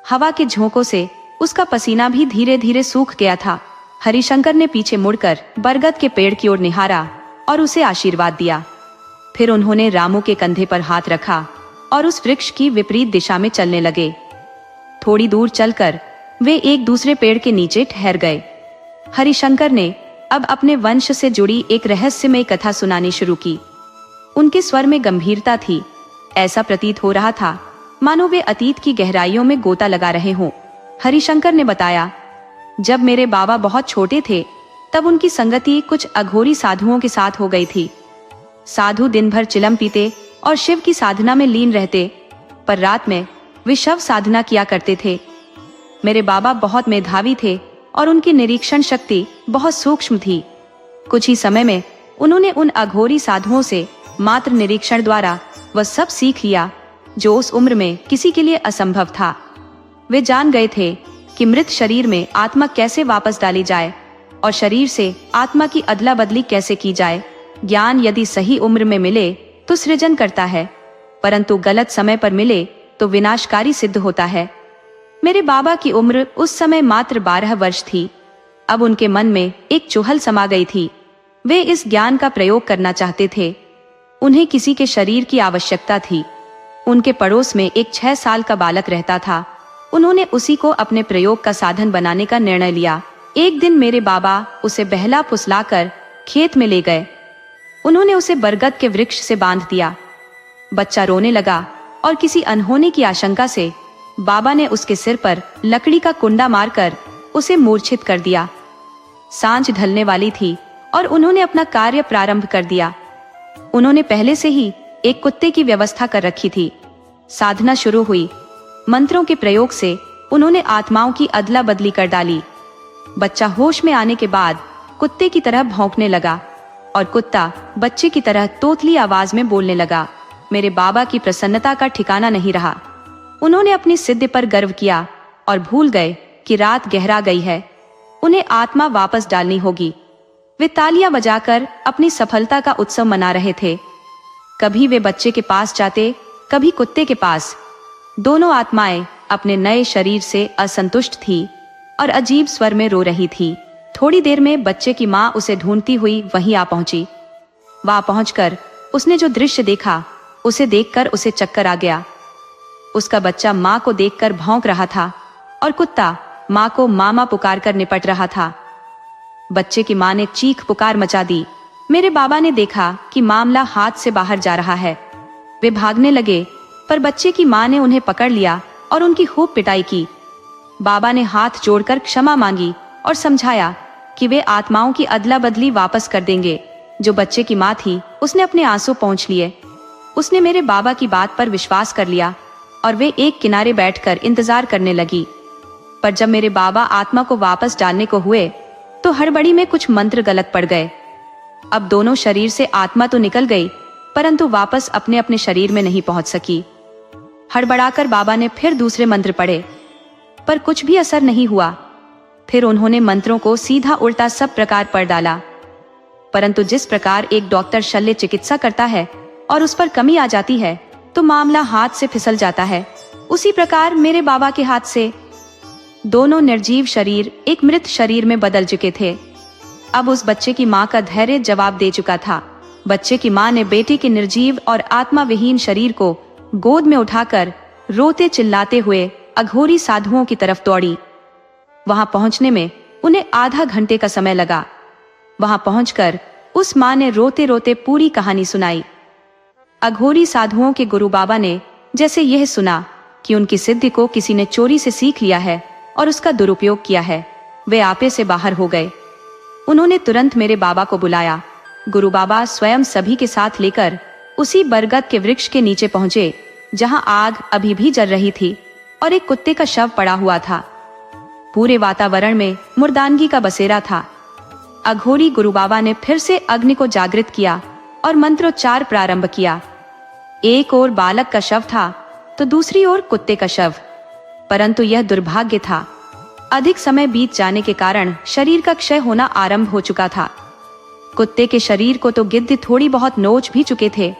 हवा के झोंकों से उसका पसीना भी धीरे धीरे सूख गया था। हरिशंकर ने पीछे मुड़कर बरगद के पेड़ की ओर निहारा और उसे आशीर्वाद दिया। फिर उन्होंने रामू के कंधे पर हाथ रखा और उस वृक्ष की विपरीत दिशा में चलने लगे। थोड़ी दूर चलकर वे एक दूसरे पेड़ के नीचे ठहर गए। हरिशंकर ने अब अपने वंश से जुड़ी एक रहस्यमय कथा सुनानी शुरू की। उनके स्वर में गंभीरता थी। ऐसा प्रतीत हो रहा था मानो वे अतीत की गहराइयों में गोता लगा रहे हों। हरिशंकर ने बताया, जब मेरे बाबा बहुत छोटे थे तब उनकी संगति कुछ अघोरी साधुओं के साथ हो गई थी। साधु दिन भर चिलम पीते और शिव की साधना में लीन रहते, पर रात में वे शव साधना किया करते थे। मेरे बाबा बहुत मेधावी थे और उनकी निरीक्षण शक्ति बहुत सूक्ष्म थी। कुछ ही समय में उन्होंने उन अघोरी साधुओं से मात्र निरीक्षण द्वारा वह सब सीख लिया जो उस उम्र में किसी के लिए असंभव था। वे जान गए थे कि मृत शरीर में आत्मा कैसे वापस डाली जाए और शरीर से आत्मा की अदला बदली कैसे की जाए। ज्ञान यदि सही उम्र में मिले तो सृजन करता है, परंतु गलत समय पर मिले तो विनाशकारी सिद्ध होता है। मेरे बाबा की उम्र उस समय मात्र 12 वर्ष थी। अब उनके मन में एक चुहल समा गई थी। वे इस ज्ञान का प्रयोग करना चाहते थे। उन्हें किसी के शरीर की आवश्यकता थी। उनके पड़ोस में एक 6 साल का बालक रहता था। उन्होंने उसी को अपने प्रयोग का साधन बनाने का निर्णय लिया। एक दिन मेरे बाबा उसे बहला फुसलाकर खेत में ले गए। उन्होंने उसे बरगद के वृक्ष से बांध दिया। बच्चा रोने लगा और किसी अनहोनी की आशंका से बाबा ने उसके सिर पर लकड़ी का कुंडा मारकर उसे मूर्छित कर दिया। सांझ ढलने वाली थी और उन्होंने अपना कार्य प्रारंभ कर दिया। उन्होंने पहले से ही एक कुत्ते की व्यवस्था कर रखी थी। साधना शुरू हुई। मंत्रों के प्रयोग से उन्होंने आत्माओं की अदला बदली कर डाली। बच्चा होश में आने के बाद कुत्ते की तरह भौंकने लगा और कुत्ता बच्चे की तरह तोतली आवाज में बोलने लगा। मेरे बाबा की प्रसन्नता का ठिकाना नहीं रहा। उन्होंने अपनी सिद्धि पर गर्व किया और भूल गए कि रात गहरा गई है। उन्हें आत्मा वापस डालनी होगी। वे तालियां बजाकर अपनी सफलता का उत्सव मना रहे थे। कभी वे बच्चे के पास जाते, कभी कुत्ते के पास। दोनों आत्माएं अपने नए शरीर से असंतुष्ट थी और अजीब स्वर में रो रही थी। थोड़ी देर में बच्चे की माँ उसे ढूंढती हुई वहीं आ पहुंची। वहां पहुंचकर उसने जो दृश्य देखा उसे देखकर उसे चक्कर आ गया। उसका बच्चा माँ को देखकर भौंक रहा था और कुत्ता माँ को मामा पुकारकर निपट रहा था। बच्चे की माँ ने चीख पुकार मचा दी। मेरे बाबा ने देखा कि मामला हाथ से बाहर जा रहा है। वे भागने लगे, पर बच्चे की माँ ने उन्हें पकड़ लिया और उनकी खूब पिटाई की। बाबा ने हाथ जोड़कर क्षमा मांगी और समझाया कि वे आत्माओं की अदला बदली वापस कर देंगे। जो बच्चे की माँ थी उसने अपने आंसू पोंछ लिए। उसने मेरे बाबा की बात पर विश्वास कर लिया और वे एक किनारे बैठकर इंतजार करने लगी। पर जब मेरे बाबा आत्मा को वापस डालने को हुए तो हड़बड़ी में कुछ मंत्र गलत पड़ गए। अब दोनों शरीर से आत्मा तो निकल गई, परंतु वापस अपने अपने शरीर में नहीं पहुंच सकी। हड़बड़ाकर बाबा ने फिर दूसरे मंत्र पढ़े, पर कुछ भी असर नहीं हुआ। फिर उन्होंने मंत्रों को सीधा उल्टा सब प्रकार पढ़ डाला। परंतु जिस प्रकार एक डॉक्टर शल्य चिकित्सा करता है और उस पर कमी आ जाती है तो मामला हाथ से फिसल जाता है, उसी प्रकार मेरे बाबा के हाथ से दोनों निर्जीव शरीर एक मृत शरीर में बदल चुके थे। अब उस बच्चे की माँ का धैर्य जवाब दे चुका था। बच्चे की माँ ने बेटे के निर्जीव और आत्मा विहीन शरीर को गोद में उठाकर रोते चिल्लाते हुए अघोरी साधुओं की तरफ दौड़ी। वहां पहुंचने में उन्हें आधा घंटे का समय लगा। वहां पहुंचकर उस माँ ने रोते रोते पूरी कहानी सुनाई। अघोरी साधुओं के गुरु बाबा ने जैसे यह सुना कि उनकी सिद्धि को किसी ने चोरी से सीख लिया है और उसका दुरुपयोग किया है, वे आपे से बाहर हो गए। उन्होंने तुरंत मेरे बाबा को बुलाया। गुरु बाबा स्वयं सभी के साथ लेकर उसी बरगद के वृक्ष के नीचे पहुंचे जहां आग अभी भी जल रही थी और एक कुत्ते का शव पड़ा हुआ था। पूरे वातावरण में मुर्दानगी का बसेरा था। अघोरी गुरु बाबा ने फिर से अग्नि को जागृत किया और मंत्रोच्चार प्रारंभ किया। एक ओर बालक का शव था तो दूसरी ओर कुत्ते का शव। परंतु यह दुर्भाग्य था, अधिक समय बीत जाने के कारण शरीर का क्षय होना आरंभ हो चुका था। कुत्ते के शरीर को तो गिद्ध थोड़ी बहुत नोच भी चुके थे।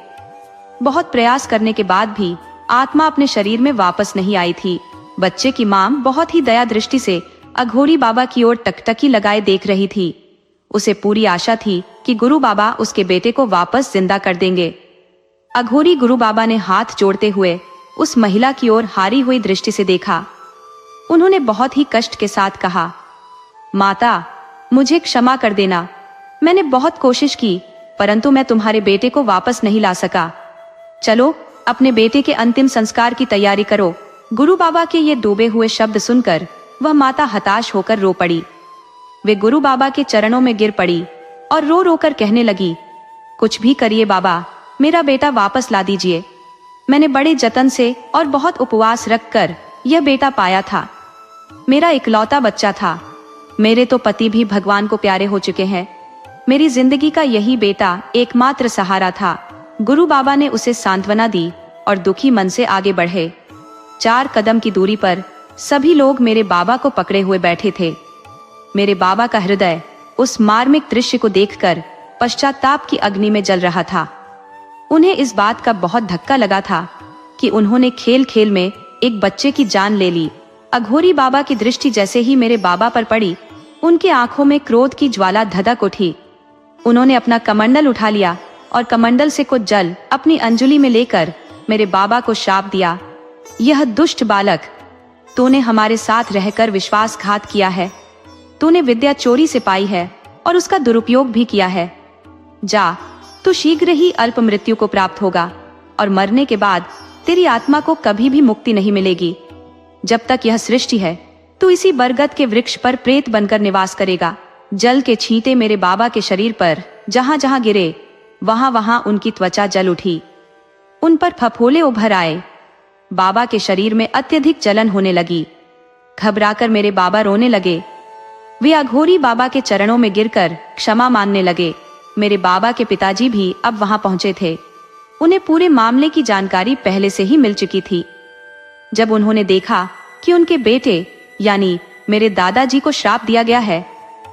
बहुत प्रयास करने के बाद भी आत्मा अपने शरीर में वापस नहीं आई थी। बच्चे की मां बहुत ही दया दृष्टि से अघोरी बाबा की ओर टकटकी लगाए देख रही थी। उसे पूरी आशा थी कि गुरु बाबा उसके बेटे को वापस जिंदा कर देंगे। अघोरी गुरु बाबा ने हाथ जोड़ते हुए उस महिला की ओर हारी हुई दृष्टि से देखा। उन्होंने बहुत ही कष्ट के साथ कहा, माता, मुझे क्षमा कर देना। मैंने बहुत कोशिश की, परंतु मैं तुम्हारे बेटे को वापस नहीं ला सका। चलो, अपने बेटे के अंतिम संस्कार की तैयारी करो। गुरु बाबा के ये डूबे हुए शब्द सुनकर वह माता हताश होकर रो पड़ी। वे गुरु बाबा के चरणों में गिर पड़ी और रो रो कर कहने लगी, कुछ भी करिए बाबा, मेरा बेटा वापस ला दीजिए। मैंने बड़े जतन से और बहुत उपवास रखकर यह बेटा पाया था। मेरा इकलौता बच्चा था। मेरे तो पति भी भगवान को प्यारे हो चुके हैं। मेरी जिंदगी का यही बेटा एकमात्र सहारा था। गुरु बाबा ने उसे सांत्वना दी और दुखी मन से आगे बढ़े। 4 कदम की दूरी पर सभी लोग मेरे बाबा को पकड़े हुए बैठे थे। मेरे बाबा का हृदय उस मार्मिक दृश्य को देखकर पश्चाताप की अग्नि में जल रहा था। उन्हें इस बात का बहुत धक्का लगा था कि उन्होंने खेल खेल में एक बच्चे की जान ले ली। अघोरी बाबा की दृष्टि जैसे ही मेरे बाबा पर पड़ी, उनके आंखों में क्रोध की ज्वाला धधक उठी। उन्होंने अपना कमंडल उठा लिया और कमंडल से कुछ जल अपनी अंजलि में लेकर मेरे बाबा को शाप दिया, यह दुष्ट बालक, तूने हमारे साथ रहकर विश्वासघात किया है। तूने विद्या चोरी से पाई है और उसका दुरुपयोग भी किया है। जा, तू शीघ्र ही अल्प मृत्यु को प्राप्त होगा और मरने के बाद तेरी आत्मा को कभी भी मुक्ति नहीं मिलेगी। जब तक यह सृष्टि है, तू इसी बरगद के वृक्ष पर प्रेत बनकर निवास करेगा। जल के छींटे मेरे बाबा के शरीर पर जहां जहां गिरे, वहां वहां उनकी त्वचा जल उठी। उन पर फफोले उभर आए। बाबा के शरीर में अत्यधिक जलन होने लगी। घबराकर मेरे बाबा रोने लगे। वे अघोरी बाबा के चरणों में गिरकर क्षमा मांगने लगे। मेरे बाबा के पिताजी भी अब वहां पहुंचे थे। उन्हें पूरे मामले की जानकारी पहले से ही मिल चुकी थी। जब उन्होंने देखा कि उनके बेटे यानी मेरे दादाजी को श्राप दिया गया है,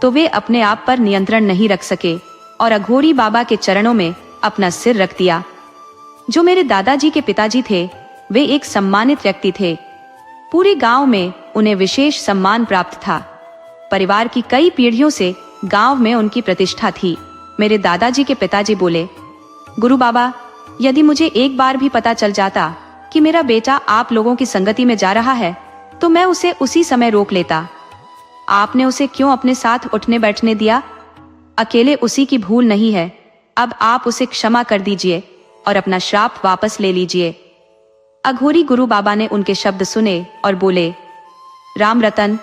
तो वे अपने आप पर नियंत्रण नहीं रख सके और अघोरी बाबा के चरणों में अपना सिर रख दिया। जो मेरे दादाजी के पिताजी थे, वे एक सम्मानित व्यक्ति थे। पूरे गांव में उन्हें विशेष सम्मान प्राप्त था। परिवार की कई पीढ़ियों से गांव में उनकी प्रतिष्ठा थी। मेरे दादाजी के पिताजी बोले, गुरु बाबा, यदि मुझे एक बार भी पता चल जाता कि मेरा बेटा आप लोगों की संगति में जा रहा है, तो मैं उसे उसी समय रोक लेता। आपने उसे क्यों अपने साथ उठने बैठने दिया? अकेले उसी की भूल नहीं है। अब आप उसे क्षमा कर दीजिए और अपना श्राप वापस ले लीजिए। अघोरी गुरु बाबा ने उनके शब्द सुने और बोले, राम रतन,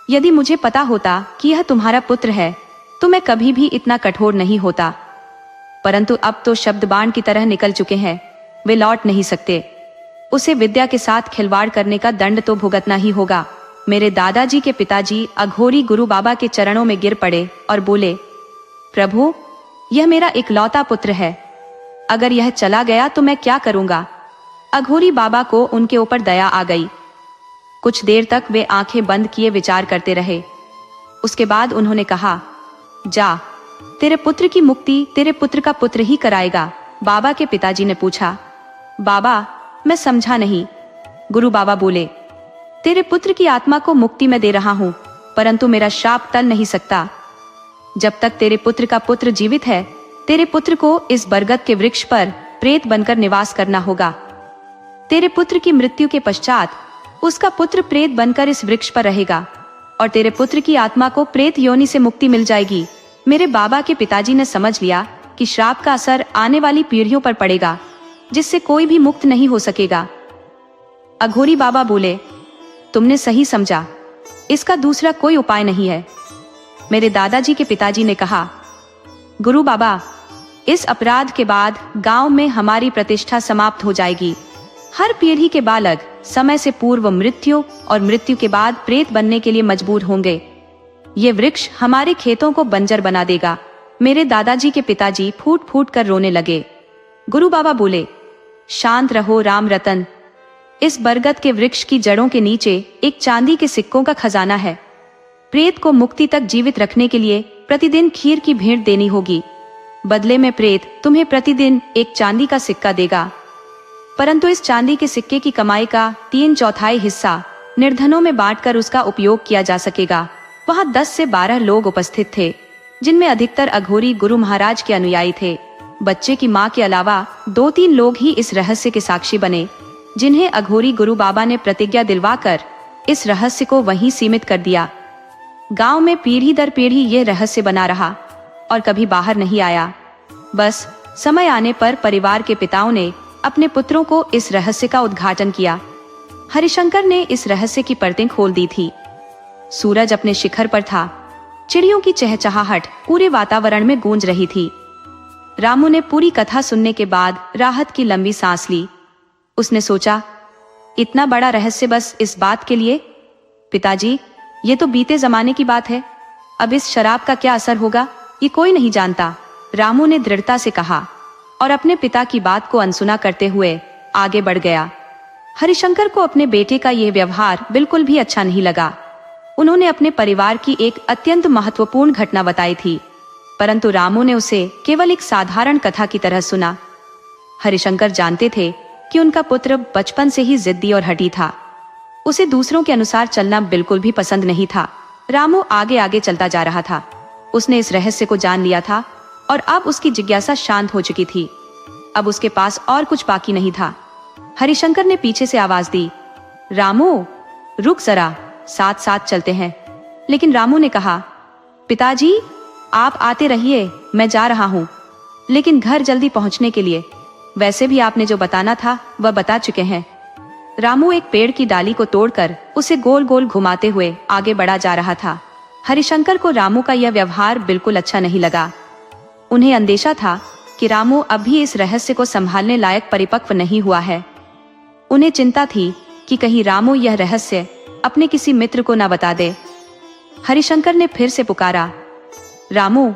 यदि मुझे पता होता कि यह तुम्हारा पुत्र है, तो मैं कभी भी इतना कठोर नहीं होता। परंतु अब तो शब्द बाण की तरह निकल चुके हैं, वे लौट नहीं सकते। उसे विद्या के साथ खिलवाड़ करने का दंड तो भुगतना ही होगा। मेरे दादाजी के पिताजी अघोरी गुरु बाबा के चरणों में गिर पड़े और बोले, प्रभु, यह मेरा इकलौता पुत्र है। अगर यह चला गया तो मैं क्या करूंगा? अघोरी बाबा को उनके ऊपर दया आ गई। कुछ देर तक वे आंखें बंद किए विचार करते रहे। उसके बाद उन्होंने कहा, जा, तेरे पुत्र की मुक्ति तेरे पुत्र का पुत्र ही कराएगा। बाबा के पिताजी ने पूछा, बाबा, मैं समझा नहीं। गुरु बाबा बोले, तेरे पुत्र की आत्मा को मुक्ति मैं दे रहा हूं, परंतु मेरा शाप टल नहीं सकता। जब तक तेरे पुत्र का पुत्र जीवित है, तेरे पुत्र को इस बरगद के वृक्ष पर प्रेत बनकर निवास करना होगा। तेरे पुत्र की मृत्यु के पश्चात उसका पुत्र प्रेत बनकर इस वृक्ष पर रहेगा और तेरे पुत्र की आत्मा को प्रेत योनि से मुक्ति मिल जाएगी। मेरे बाबा के पिताजी ने समझ लिया कि श्राप का असर आने वाली पीढ़ियों पर पड़ेगा, जिससे कोई भी मुक्त नहीं हो सकेगा। अघोरी बाबा बोले, तुमने सही समझा, इसका दूसरा कोई उपाय नहीं है। मेरे दादाजी के पिताजी ने कहा, गुरु बाबा, इस अपराध के बाद गांव में हमारी प्रतिष्ठा समाप्त हो जाएगी। हर पीढ़ी के बालक समय से पूर्व मृत्यु और मृत्यु के बाद प्रेत बनने के लिए मजबूर होंगे। ये वृक्ष हमारे खेतों को बंजर बना देगा। मेरे दादाजी के पिताजी फूट फूट कर रोने लगे। गुरु बाबा बोले, शांत रहो राम रतन, इस बरगद के वृक्ष की जड़ों के नीचे एक चांदी के सिक्कों का खजाना है। प्रेत को मुक्ति तक जीवित रखने के लिए प्रतिदिन खीर की भेंट देनी होगी। बदले में प्रेत तुम्हें प्रतिदिन एक चांदी का सिक्का देगा, परंतु इस चांदी के सिक्के की कमाई का 3/4 हिस्सा निर्धनों में बांटकर उसका उपयोग किया जा सकेगा। वहां 10 से 12 लोग उपस्थित थे, जिनमें अधिकतर अघोरी गुरु महाराज के अनुयायी थे। बच्चे की मां के अलावा 2-3 लोग ही इस रहस्य के साक्षी बने, जिन्हें अघोरी गुरु बाबा ने प्रतिज्ञा दिलवाकर इस रहस्य को वहीं सीमित कर दिया। गांव में पीढ़ी दर पीढ़ी ये रहस्य बना रहा और कभी बाहर नहीं आया। बस समय आने पर परिवार के पिताओं ने अपने पुत्रों को इस रहस्य का उद्घाटन किया। हरिशंकर ने इस रहस्य की परतें खोल दी थी। सूरज अपने शिखर पर था। चिड़ियों की चहचहाहट पूरे वातावरण में गूंज रही थी। रामू ने पूरी कथा सुनने के बाद राहत की लंबी सांस ली। उसने सोचा, इतना बड़ा रहस्य बस इस बात के लिए? पिताजी, ये तो बीते जमाने की बात है। अब इस शराब का क्या असर होगा ये कोई नहीं जानता, रामू ने दृढ़ता से कहा और अपने पिता की बात को अनसुना करते हुए आगे बढ़ गया। हरिशंकर को अपने बेटे का यह व्यवहार बिल्कुल भी अच्छा नहीं लगा। उन्होंने अपने परिवार की एक अत्यंत महत्वपूर्ण घटना बताई थी, परंतु रामू ने उसे केवल एक साधारण कथा की तरह सुना। हरिशंकर जानते थे कि उनका पुत्र बचपन से ही जिद्दी और हठी था। उसे दूसरों के अनुसार चलना बिल्कुल भी पसंद नहीं था। रामू आगे आगे चलता जा रहा था। उसने इस रहस्य को जान लिया था और अब उसकी जिज्ञासा शांत हो चुकी थी। अब उसके पास और कुछ बाकी नहीं था। हरिशंकर ने पीछे से आवाज दी, रामू रुक जरा, साथ साथ चलते हैं। लेकिन रामू ने कहा, पिताजी आप आते रहिए, मैं जा रहा हूँ, लेकिन घर जल्दी पहुँचने के लिए। वैसे भी आपने जो बताना था वह बता चुके हैं। रामू एक पेड़ की डाली को तोड़कर उसे गोल गोल घुमाते हुए आगे बढ़ा जा रहा था। हरिशंकर को रामू का यह व्यवहार बिल्कुल अच्छा नहीं लगा। उन्हें अंदेशा था कि रामू अभी इस रहस्य को संभालने लायक परिपक्व नहीं हुआ है। उन्हें चिंता थी कि कहीं रामू यह रहस्य अपने किसी मित्र को न बता दे। हरिशंकर ने फिर से पुकारा, रामू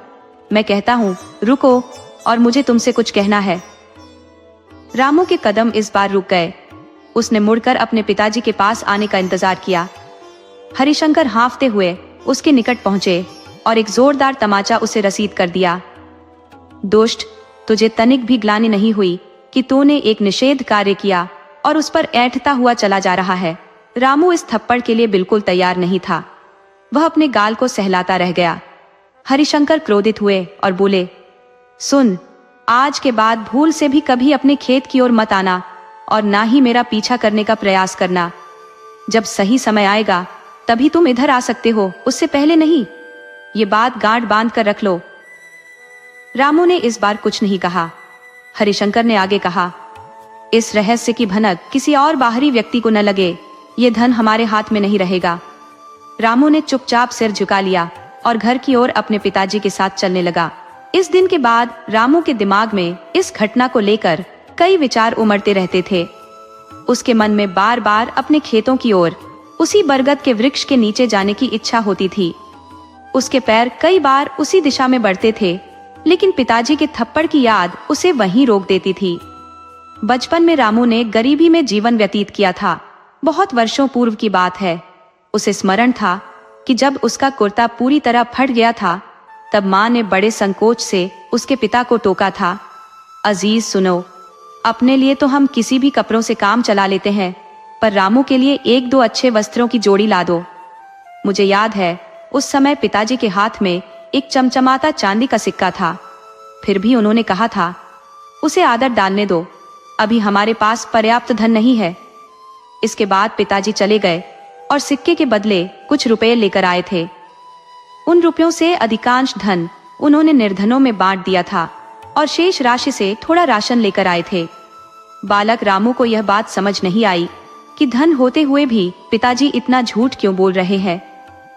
मैं कहता हूँ रुको, और मुझे तुमसे कुछ कहना है। रामू के कदम इस बार रुक गए। उसने मुड़कर अपने पिताजी के पास आने का इंतजार किया। हरिशंकर हांफते हुए उसके निकट पहुंचे और एक जोरदार तमाचा उसे रसीद कर दिया। दुष्ट, तुझे तनिक भी ग्लानि नहीं हुई कि तूने एक निषेध कार्य किया और उस पर ऐंठता हुआ चला जा रहा है। रामू इस थप्पड़ के लिए बिल्कुल तैयार नहीं था। वह अपने गाल को सहलाता रह गया। हरिशंकर क्रोधित हुए और बोले, सुन, आज के बाद भूल से भी कभी अपने खेत की ओर मत आना और ना ही मेरा पीछा करने का प्रयास करना। जब सही समय आएगा तभी तुम इधर आ सकते हो, उससे पहले नहीं। ये बात गांठ बांध कर रख लो। रामू ने इस बार कुछ नहीं कहा। हरिशंकर ने आगे कहा, इस रहस्य की भनक किसी और बाहरी व्यक्ति को न लगे, ये धन हमारे हाथ में नहीं रहेगा। रामू ने चुपचाप सिर झुका लिया और घर की ओर अपने पिताजी के साथ चलने लगा। इस दिन के बाद रामू के दिमाग में इस घटना को लेकर कई विचार उमड़ते रहते थे। उसके मन में बार बार अपने खेतों की ओर, उसी बरगद के वृक्ष के नीचे जाने की इच्छा होती थी। उसके पैर कई बार उसी दिशा में बढ़ते थे, लेकिन पिताजी के थप्पड़ की याद उसे वहीं रोक देती थी। बचपन में रामू ने गरीबी में जीवन व्यतीत किया था। बहुत वर्षों पूर्व की बात है। उसे स्मरण था कि जब उसका कुर्ता पूरी तरह फट गया था, तब माँ ने बड़े संकोच से उसके पिता को टोका था, अजीज सुनो, अपने लिए तो हम किसी भी कपड़ों से काम चला लेते हैं, पर रामू के लिए एक दो अच्छे वस्त्रों की जोड़ी ला दो। मुझे याद है उस समय पिताजी के हाथ में एक चमचमाता चांदी का सिक्का था। फिर भी उन्होंने कहा था, उसे आदत डालने दो, अभी हमारे पास पर्याप्त धन नहीं है। इसके बाद पिताजी चले गए और सिक्के के बदले कुछ रुपए लेकर आए थे। उन रुपयों से अधिकांश धन उन्होंने निर्धनों में बांट दिया था और शेष राशि से थोड़ा राशन लेकर आए थे। बालक रामू को यह बात समझ नहीं आई कि धन होते हुए भी पिताजी इतना झूठ क्यों बोल रहे हैं।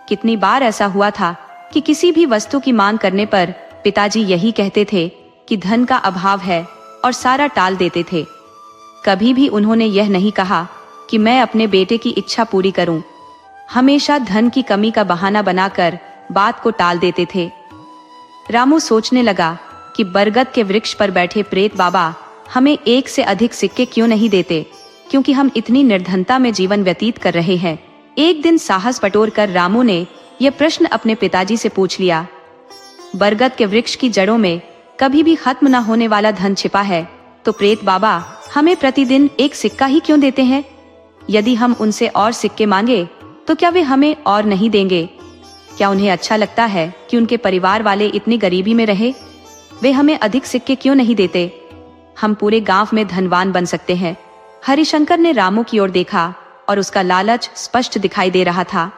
कितनी बार ऐसा हुआ था कि किसी भी वस्तु की मांग करने पर पिताजी यही कहते थे कि धन का अभाव है और सारा टाल देते थे। कभी भी उन्होंने यह नहीं कहा कि मैं अपने बेटे की इच्छा पूरी करूं। हमेशा धन की कमी का बहाना बनाकर बात को टाल देते थे। रामू सोचने लगा कि बरगद के वृक्ष पर बैठे प्रेत बाबा हमें एक से अधिक सिक्के क्यों नहीं देते, क्योंकि हम इतनी निर्धनता में जीवन व्यतीत कर रहे हैं। एक दिन साहस बटोर कर रामू ने यह प्रश्न अपने पिताजी से पूछ लिया, बरगद के वृक्ष की जड़ों में कभी भी खत्म न होने वाला धन छिपा है, तो प्रेत बाबा हमें प्रतिदिन एक सिक्का ही क्यों देते हैं? यदि हम उनसे और सिक्के मांगे तो क्या वे हमें और नहीं देंगे? क्या उन्हें अच्छा लगता है कि उनके परिवार वाले इतनी गरीबी में रहे? वे हमें अधिक सिक्के क्यों नहीं देते? हम पूरे गांव में धनवान बन सकते हैं। हरिशंकर ने रामू की ओर देखा और उसका लालच स्पष्ट दिखाई दे रहा था।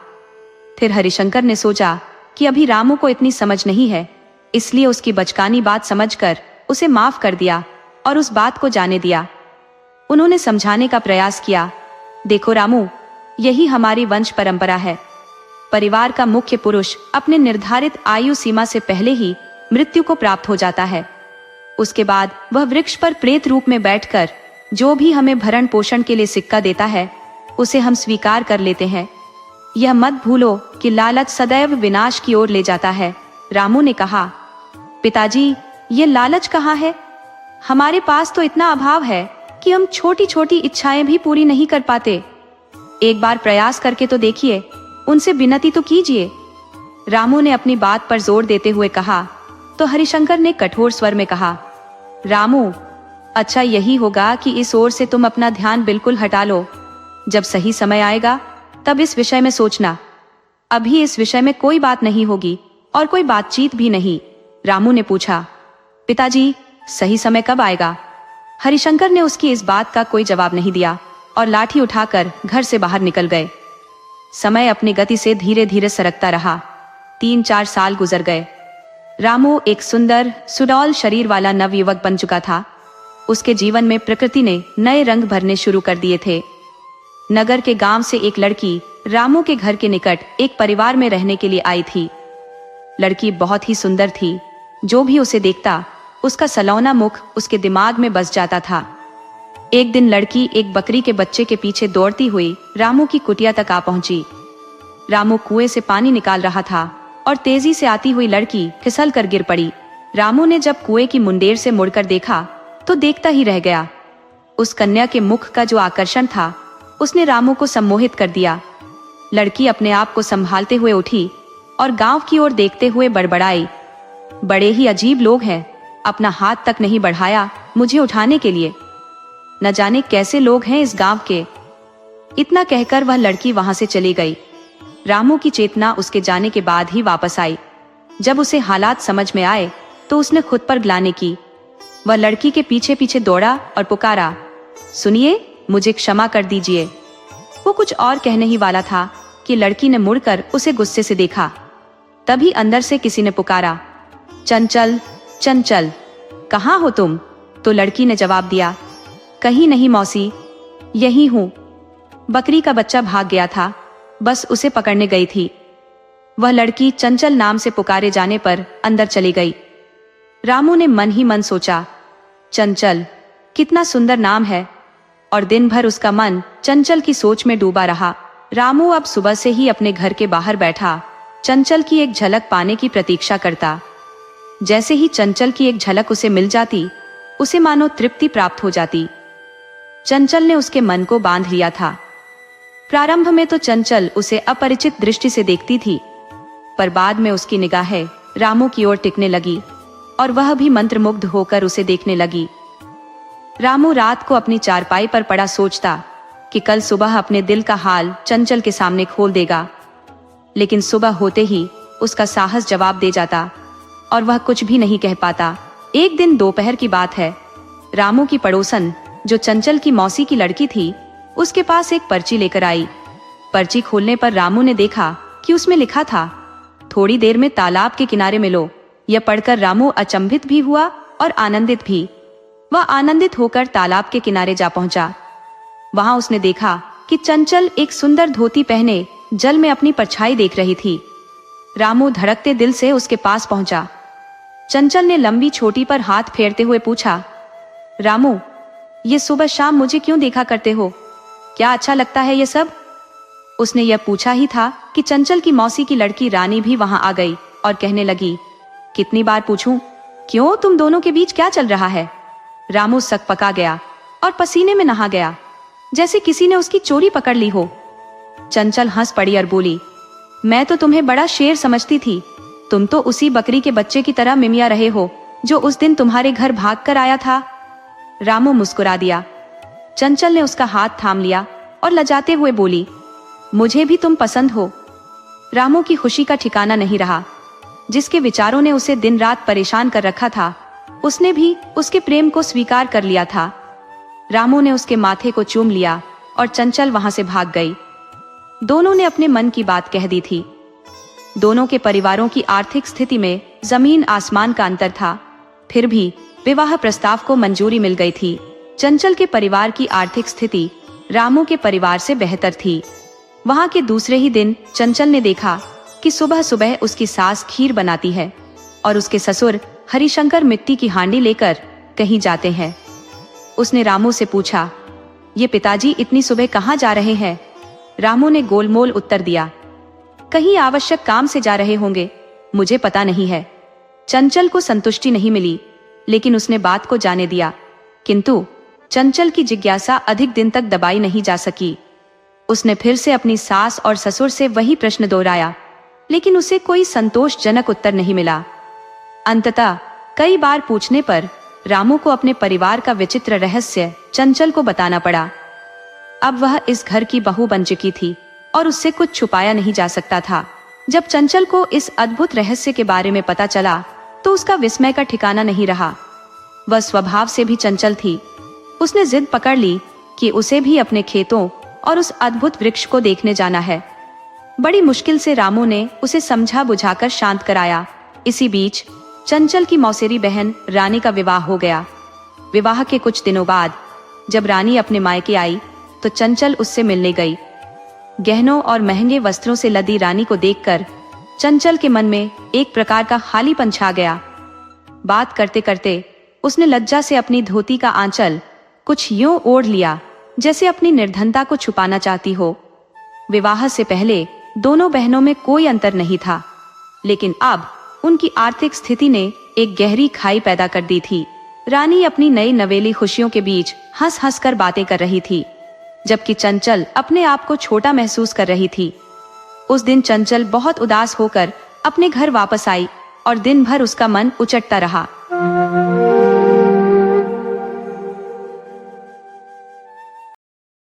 फिर हरिशंकर ने सोचा कि अभी रामू को इतनी समझ नहीं है, इसलिए उसकी बचकानी बात समझकर उसे माफ कर दिया और उस बात को जाने दिया। उन्होंने समझाने का प्रयास किया, देखो रामू, यही हमारी वंश परंपरा है। परिवार का मुख्य पुरुष अपने निर्धारित आयु सीमा से पहले ही मृत्यु को प्राप्त हो जाता है। उसके बाद वह वृक्ष पर प्रेत रूप में बैठकर जो भी हमें भरण पोषण के लिए सिक्का देता है उसे हम स्वीकार कर लेते हैं। यह मत भूलो कि लालच सदैव विनाश की ओर ले जाता है। रामू ने कहा, पिताजी, ये लालच कहाँ है? हमारे पास तो इतना अभाव है कि हम छोटी छोटी इच्छाएं भी पूरी नहीं कर पाते। एक बार प्रयास करके तो देखिए, उनसे विनती तो कीजिए। रामू ने अपनी बात पर जोर देते हुए कहा। तो हरिशंकर ने कठोर स्वर में कहा, रामू, अच्छा यही होगा कि इस ओर से तुम अपना ध्यान बिल्कुल हटा लो। जब सही समय आएगा तब इस विषय में सोचना। अभी इस विषय में कोई बात नहीं होगी और कोई बातचीत भी नहीं। रामू ने पूछा, पिताजी, सही समय कब आएगा? हरिशंकर ने उसकी इस बात का कोई जवाब नहीं दिया और लाठी उठाकर घर से बाहर निकल गए। समय अपनी गति से धीरे धीरे सरकता रहा। 3-4 साल गुजर गए। रामू एक सुंदर सुडौल शरीर वाला नवयुवक बन चुका था। उसके जीवन में प्रकृति ने नए रंग भरने शुरू कर दिए थे। नगर के गांव से एक लड़की रामू के घर के निकट एक परिवार में रहने के लिए आई थी। लड़की बहुत ही सुंदर थी। जो भी उसे देखता उसका सलौना मुख उसके दिमाग में बस जाता था। एक दिन लड़की एक बकरी के बच्चे के पीछे दौड़ती हुई रामू की कुटिया तक आ पहुंची। रामू कुएं से पानी निकाल रहा था और तेजी से आती हुई लड़की फिसल कर गिर पड़ी। रामू ने जब कुएं की मुंडेर से मुड़कर देखा तो देखता ही रह गया। उस कन्या के मुख का जो आकर्षण था उसने रामू को सम्मोहित कर दिया। लड़की अपने आप को संभालते हुए उठी और गांव की ओर देखते हुए बड़बड़ाई, बड़े ही अजीब लोग हैं, अपना हाथ तक नहीं बढ़ाया मुझे उठाने के लिए। न जाने कैसे लोग हैं इस गांव के। इतना कहकर वह लड़की वहां से चली गई। रामू की चेतना उसके जाने के बाद ही वापस आई। जब उसे हालात समझ में आए तो उसने खुद पर ग्लानि की। वह लड़की के पीछे पीछे दौड़ा और पुकारा, सुनिए, मुझे क्षमा कर दीजिए। वो कुछ और कहने ही वाला था कि लड़की ने मुड़कर उसे गुस्से से देखा। तभी अंदर से किसी ने पुकारा, चंचल, चंचल, कहाँ हो तुम? तो लड़की ने जवाब दिया, कहीं नहीं मौसी, यही हूँ। बकरी का बच्चा भाग गया था, बस उसे पकड़ने गई थी। वह लड़की चंचल नाम से पुकारे जाने पर अंदर चली गई। रामू ने मन ही मन सोचा, चंचल, कितना सुंदर नाम है। और दिन भर उसका मन चंचल की सोच में डूबा रहा। रामू अब सुबह से ही अपने घर के बाहर बैठा चंचल की एक झलक पाने की प्रतीक्षा करता। जैसे ही चंचल की एक झलक उसे मिल जाती, उसे मानो तृप्ति प्राप्त हो जाती। चंचल ने उसके मन को बांध लिया था। प्रारंभ में तो चंचल उसे अपरिचित दृष्टि से देखती थी, पर बाद में उसकी निगाहें रामू की ओर टिकने लगी और वह भी मंत्रमुग्ध होकर उसे देखने लगी। रामू रात को अपनी चारपाई पर पड़ा सोचता कि कल सुबह अपने दिल का हाल चंचल के सामने खोल देगा, लेकिन सुबह होते ही उसका साहस जवाब दे जाता और वह कुछ भी नहीं कह पाता। एक दिन दोपहर की बात है। रामू की पड़ोसन, जो चंचल की मौसी की लड़की थी, उसके पास एक पर्ची लेकर आई। पर्ची खोलने पर रामू ने देखा कि उसमें लिखा था, थोड़ी देर में तालाब के किनारे मिलो। यह पढ़कर रामू अचंभित भी हुआ और आनंदित भी। वह आनंदित होकर तालाब के किनारे जा पहुंचा। वहां उसने देखा कि चंचल एक सुंदर धोती पहने जल में अपनी परछाई देख रही थी। रामू धड़कते दिल से उसके पास पहुंचा। चंचल ने लंबी छोटी पर हाथ फेरते हुए पूछा, रामू, ये सुबह शाम मुझे क्यों देखा करते हो? क्या अच्छा लगता है ये सब? उसने यह पूछा ही था कि चंचल की मौसी की लड़की रानी भी वहां आ गई और कहने लगी, कितनी बार पूछूं, क्यों तुम दोनों के बीच क्या चल रहा है? रामू सकपका गया और पसीने में नहा गया, जैसे किसी ने उसकी चोरी पकड़ ली हो। चंचल हंस पड़ी और बोली, मैं तो तुम्हें बड़ा शेर समझती थी। तुम तो उसी बकरी के बच्चे की तरह मिमिया रहे हो जो उस दिन तुम्हारे घर भाग कर आया था। रामू मुस्कुरा दिया। चंचल ने उसका हाथ थाम लिया और लजाते हुए बोली, मुझे भी तुम पसंद हो। रामू की खुशी का ठिकाना नहीं रहा। जिसके विचारों ने उसे दिन रात परेशान कर रखा था, उसने भी उसके प्रेम को स्वीकार कर लिया था। रामू ने उसके माथे को चूम लिया और चंचल वहां से भाग गई। दोनों ने अपने मन की बात कह दी थी। दोनों के परिवारों की आर्थिक स्थिति में जमीन आसमान का अंतर था, फिर भी विवाह प्रस्ताव को मंजूरी मिल गई थी। चंचल के परिवार की आर्थिक स्थिति रामू के परिवार से बेहतर थी। वहां के दूसरे ही दिन चंचल ने देखा कि सुबह सुबह उसकी सास खीर बनाती है और उसके ससुर हरिशंकर मिट्टी की हांडी लेकर कहीं जाते हैं। उसने रामू से पूछा, ये पिताजी इतनी सुबह कहाँ जा रहे हैं? रामू ने गोलमोल उत्तर दिया, कहीं आवश्यक काम से जा रहे होंगे, मुझे पता नहीं है। चंचल को संतुष्टि नहीं मिली, लेकिन उसने बात को जाने दिया। किंतु चंचल की जिज्ञासा अधिक दिन तक दबाई नहीं जा सकी। उसने फिर से अपनी सास और ससुर से वही प्रश्न दोहराया, लेकिन उसे कोई संतोषजनक उत्तर नहीं मिला। अंततः कई बार पूछने पर रामू को अपने परिवार का विचित्र रहस्य चंचल को बताना पड़ा। अब वह इस घर की बहू बन चुकी थी और उससे कुछ छुपाया नहीं जा सकता था। जब चंचल को इस अद्भुत रहस्य के बारे में पता चला तो उसका विस्मय का ठिकाना नहीं रहा। वह स्वभाव से भी चंचल थी। उसने जिद पकड़ ली कि उसे भी अपने खेतों और उस अद्भुत वृक्ष को देखने जाना है। बड़ी मुश्किल से रामू ने उसे समझा बुझाकर शांत कराया। इसी बीच चंचल की मौसेरी बहन रानी का विवाह हो गया। विवाह के कुछ दिनों बाद जब रानी अपने मायके आई तो चंचल उससे मिलने गई। गहनों और महंगे वस्त्रों से लदी रानी को देखकर चंचल के मन में एक प्रकार का खालीपन छा गया। बात करते करते उसने लज्जा से अपनी धोती का आंचल कुछ यूं ओढ़ लिया जैसे अपनी निर्धनता को छुपाना चाहती हो। विवाह से पहले दोनों बहनों में कोई अंतर नहीं था, लेकिन अब उनकी आर्थिक स्थिति ने एक गहरी खाई पैदा कर दी थी। रानी अपनी नई नवेली खुशियों के बीच हंस हंस कर बातें कर रही थी, जबकि चंचल अपने आप को छोटा महसूस कर रही थी। उस दिन चंचल बहुत उदास होकर अपने घर वापस आई और दिन भर उसका मन उचटता रहा।